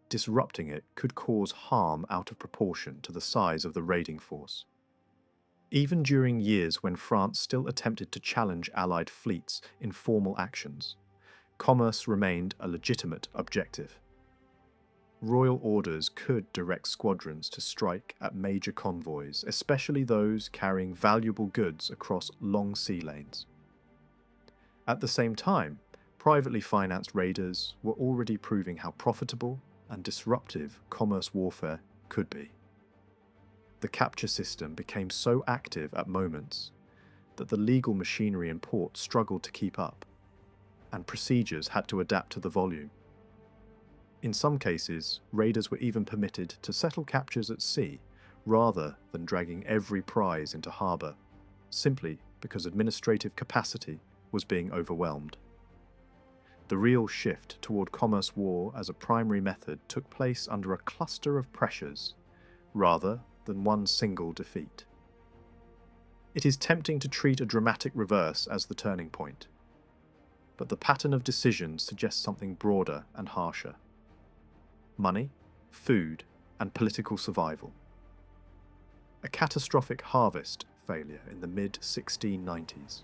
Disrupting it could cause harm out of proportion to the size of the raiding force. Even during years when France still attempted to challenge Allied fleets in formal actions, commerce remained a legitimate objective. Royal orders could direct squadrons to strike at major convoys, especially those carrying valuable goods across long sea lanes. At the same time, privately financed raiders were already proving how profitable and disruptive commerce warfare could be. The capture system became so active at moments that the legal machinery in port struggled to keep up, and procedures had to adapt to the volume. In some cases, raiders were even permitted to settle captures at sea rather than dragging every prize into harbour, simply because administrative capacity was being overwhelmed. The real shift toward commerce war as a primary method took place under a cluster of pressures, rather than one single defeat. It is tempting to treat a dramatic reverse as the turning point, but the pattern of decisions suggests something broader and harsher. Money, food, and political survival. A catastrophic harvest failure in the mid-1690s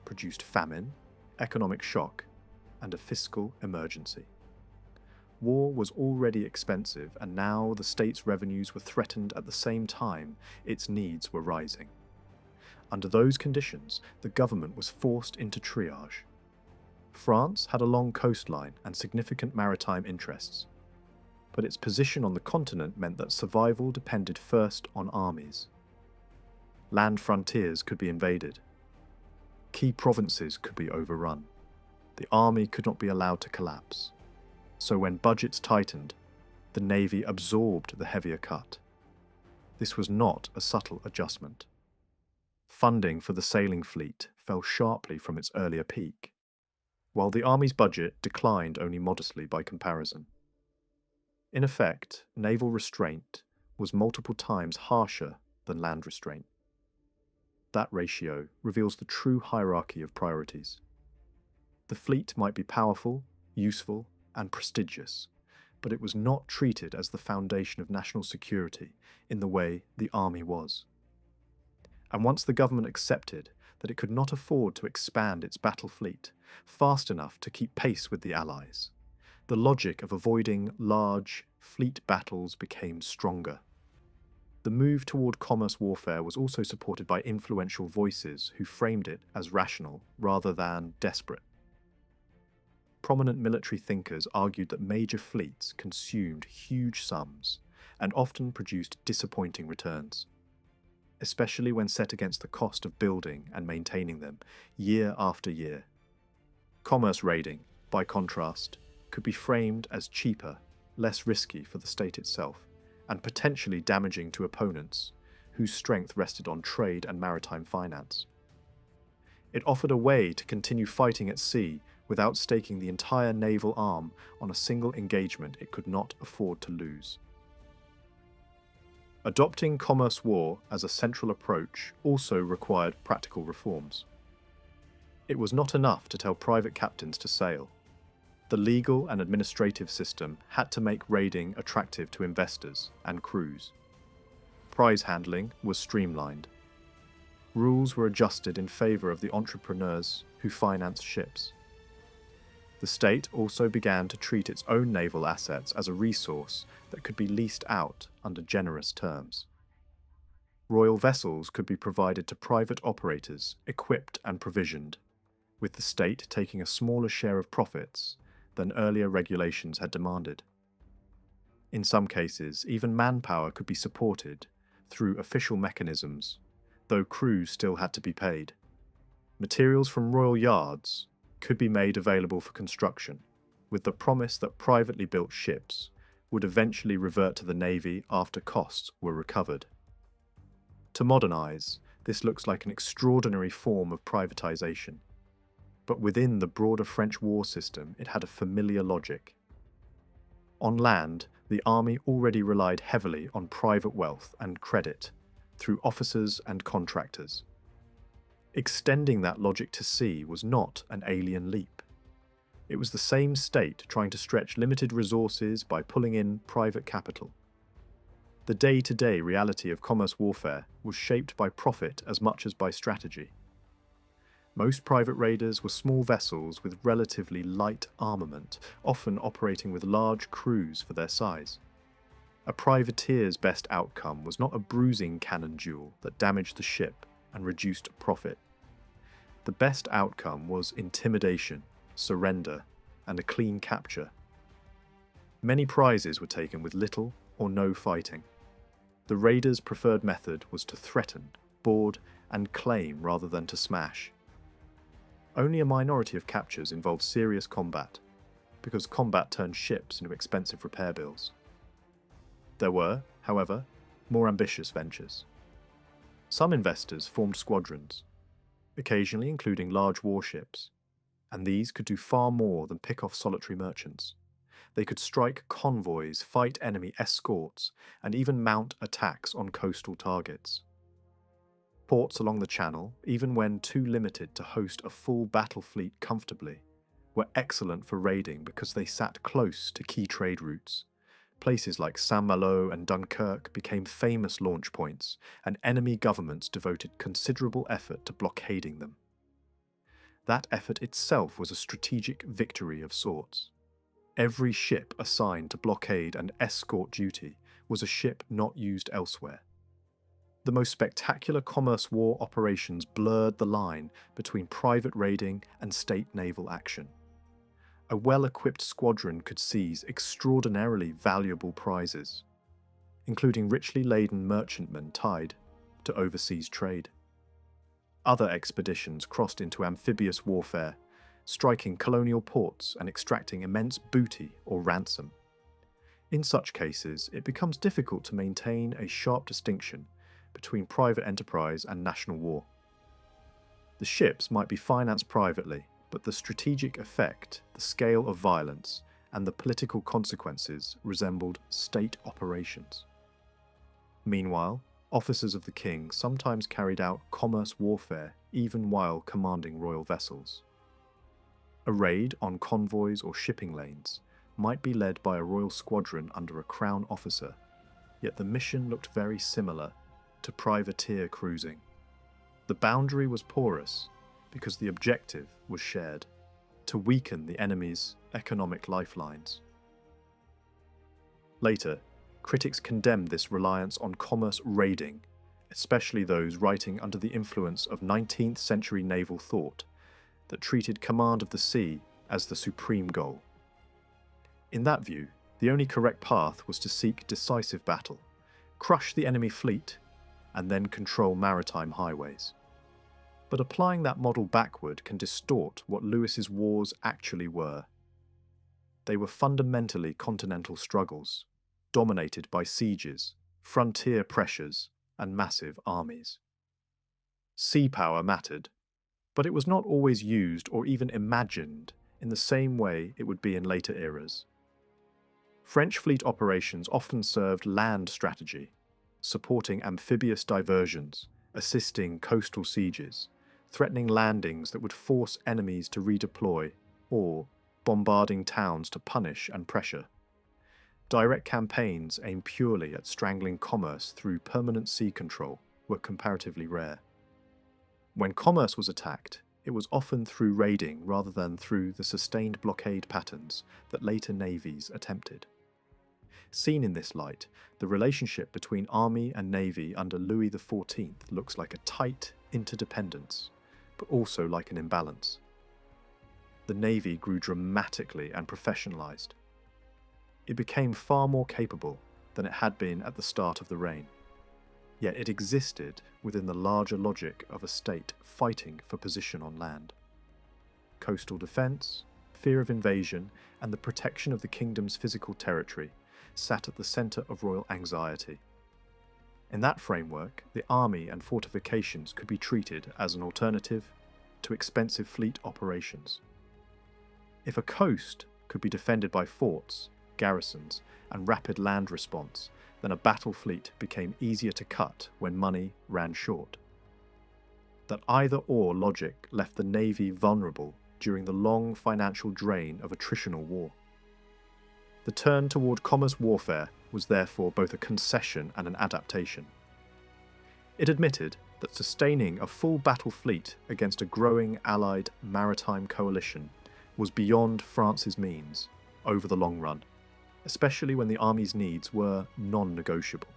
produced famine, economic shock, and a fiscal emergency. War was already expensive, and now the state's revenues were threatened at the same time its needs were rising. Under those conditions, the government was forced into triage. France had a long coastline and significant maritime interests, but its position on the continent meant that survival depended first on armies. Land frontiers could be invaded. Key provinces could be overrun. The army could not be allowed to collapse. So when budgets tightened, the Navy absorbed the heavier cut. This was not a subtle adjustment. Funding for the sailing fleet fell sharply from its earlier peak, while the Army's budget declined only modestly by comparison. In effect, naval restraint was multiple times harsher than land restraint. That ratio reveals the true hierarchy of priorities. The fleet might be powerful, useful, and prestigious, but it was not treated as the foundation of national security in the way the army was. And once the government accepted that it could not afford to expand its battle fleet fast enough to keep pace with the Allies, the logic of avoiding large fleet battles became stronger. The move toward commerce warfare was also supported by influential voices who framed it as rational rather than desperate. Prominent military thinkers argued that major fleets consumed huge sums and often produced disappointing returns, especially when set against the cost of building and maintaining them year after year. Commerce raiding, by contrast, could be framed as cheaper, less risky for the state itself, and potentially damaging to opponents whose strength rested on trade and maritime finance. It offered a way to continue fighting at sea without staking the entire naval arm on a single engagement it could not afford to lose. Adopting commerce war as a central approach also required practical reforms. It was not enough to tell private captains to sail. The legal and administrative system had to make raiding attractive to investors and crews. Prize handling was streamlined. Rules were adjusted in favour of the entrepreneurs who financed ships. The state also began to treat its own naval assets as a resource that could be leased out under generous terms. Royal vessels could be provided to private operators, equipped and provisioned, with the state taking a smaller share of profits than earlier regulations had demanded. In some cases, even manpower could be supported through official mechanisms, though crews still had to be paid. Materials from royal yards could be made available for construction, with the promise that privately built ships would eventually revert to the navy after costs were recovered. To modernise, this looks like an extraordinary form of privatisation, but within the broader French war system it had a familiar logic. On land, the army already relied heavily on private wealth and credit through officers and contractors. Extending that logic to sea was not an alien leap. It was the same state trying to stretch limited resources by pulling in private capital. The day-to-day reality of commerce warfare was shaped by profit as much as by strategy. Most private raiders were small vessels with relatively light armament, often operating with large crews for their size. A privateer's best outcome was not a bruising cannon duel that damaged the ship and reduced profit. The best outcome was intimidation, surrender, and a clean capture. Many prizes were taken with little or no fighting. The raiders' preferred method was to threaten, board, and claim rather than to smash. Only a minority of captures involved serious combat, because combat turned ships into expensive repair bills. There were, however, more ambitious ventures. Some investors formed squadrons, occasionally including large warships, and these could do far more than pick off solitary merchants. They could strike convoys, fight enemy escorts, and even mount attacks on coastal targets. Ports along the Channel, even when too limited to host a full battle fleet comfortably, were excellent for raiding because they sat close to key trade routes. Places like Saint-Malo and Dunkirk became famous launch points, and enemy governments devoted considerable effort to blockading them. That effort itself was a strategic victory of sorts. Every ship assigned to blockade and escort duty was a ship not used elsewhere. The most spectacular commerce war operations blurred the line between private raiding and state naval action. A well-equipped squadron could seize extraordinarily valuable prizes, including richly laden merchantmen tied to overseas trade. Other expeditions crossed into amphibious warfare, striking colonial ports and extracting immense booty or ransom. In such cases, it becomes difficult to maintain a sharp distinction between private enterprise and national war. The ships might be financed privately, but the strategic effect, the scale of violence, and the political consequences resembled state operations. Meanwhile, officers of the king sometimes carried out commerce warfare even while commanding royal vessels. A raid on convoys or shipping lanes might be led by a royal squadron under a crown officer, yet the mission looked very similar to privateer cruising. The boundary was porous because the objective was shared: to weaken the enemy's economic lifelines. Later, critics condemned this reliance on commerce raiding, especially those writing under the influence of 19th century naval thought that treated command of the sea as the supreme goal. In that view, the only correct path was to seek decisive battle, crush the enemy fleet, and then control maritime highways. But applying that model backward can distort what Louis's wars actually were. They were fundamentally continental struggles, dominated by sieges, frontier pressures, and massive armies. Sea power mattered, but it was not always used or even imagined in the same way it would be in later eras. French fleet operations often served land strategy, supporting amphibious diversions, assisting coastal sieges, threatening landings that would force enemies to redeploy, or bombarding towns to punish and pressure. Direct campaigns aimed purely at strangling commerce through permanent sea control were comparatively rare. When commerce was attacked, it was often through raiding rather than through the sustained blockade patterns that later navies attempted. Seen in this light, the relationship between army and navy under Louis XIV looks like a tight interdependence, but also like an imbalance. The navy grew dramatically and professionalized. It became far more capable than it had been at the start of the reign. Yet it existed within the larger logic of a state fighting for position on land. Coastal defence, fear of invasion, and the protection of the kingdom's physical territory sat at the centre of royal anxiety. In that framework, the army and fortifications could be treated as an alternative to expensive fleet operations. If a coast could be defended by forts, garrisons, and rapid land response, then a battle fleet became easier to cut when money ran short. That either-or logic left the navy vulnerable during the long financial drain of attritional war. The turn toward commerce warfare was therefore both a concession and an adaptation. It admitted that sustaining a full battle fleet against a growing Allied maritime coalition was beyond France's means over the long run, especially when the army's needs were non-negotiable.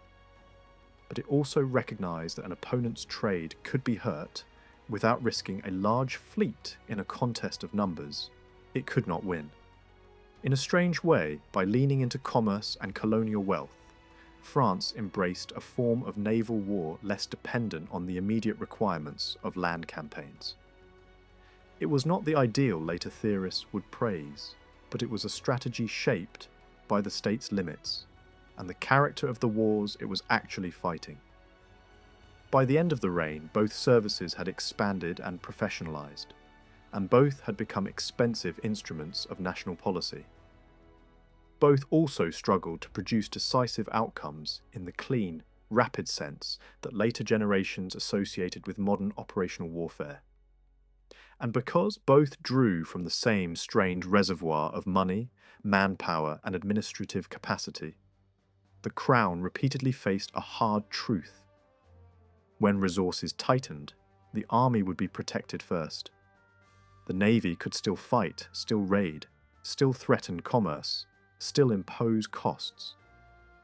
But it also recognised that an opponent's trade could be hurt without risking a large fleet in a contest of numbers. It could not win. In a strange way, by leaning into commerce and colonial wealth, France embraced a form of naval war less dependent on the immediate requirements of land campaigns. It was not the ideal later theorists would praise, but it was a strategy shaped by the state's limits and the character of the wars it was actually fighting. By the end of the reign, both services had expanded and professionalized, and both had become expensive instruments of national policy. Both also struggled to produce decisive outcomes in the clean, rapid sense that later generations associated with modern operational warfare. And because both drew from the same strained reservoir of money, manpower, and administrative capacity, the Crown repeatedly faced a hard truth. When resources tightened, the army would be protected first. The navy could still fight, still raid, still threaten commerce, still impose costs,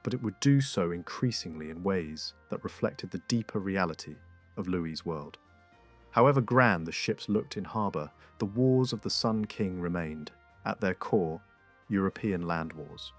but it would do so increasingly in ways that reflected the deeper reality of Louis's world. However grand the ships looked in harbour, the wars of the Sun King remained, at their core, European land wars.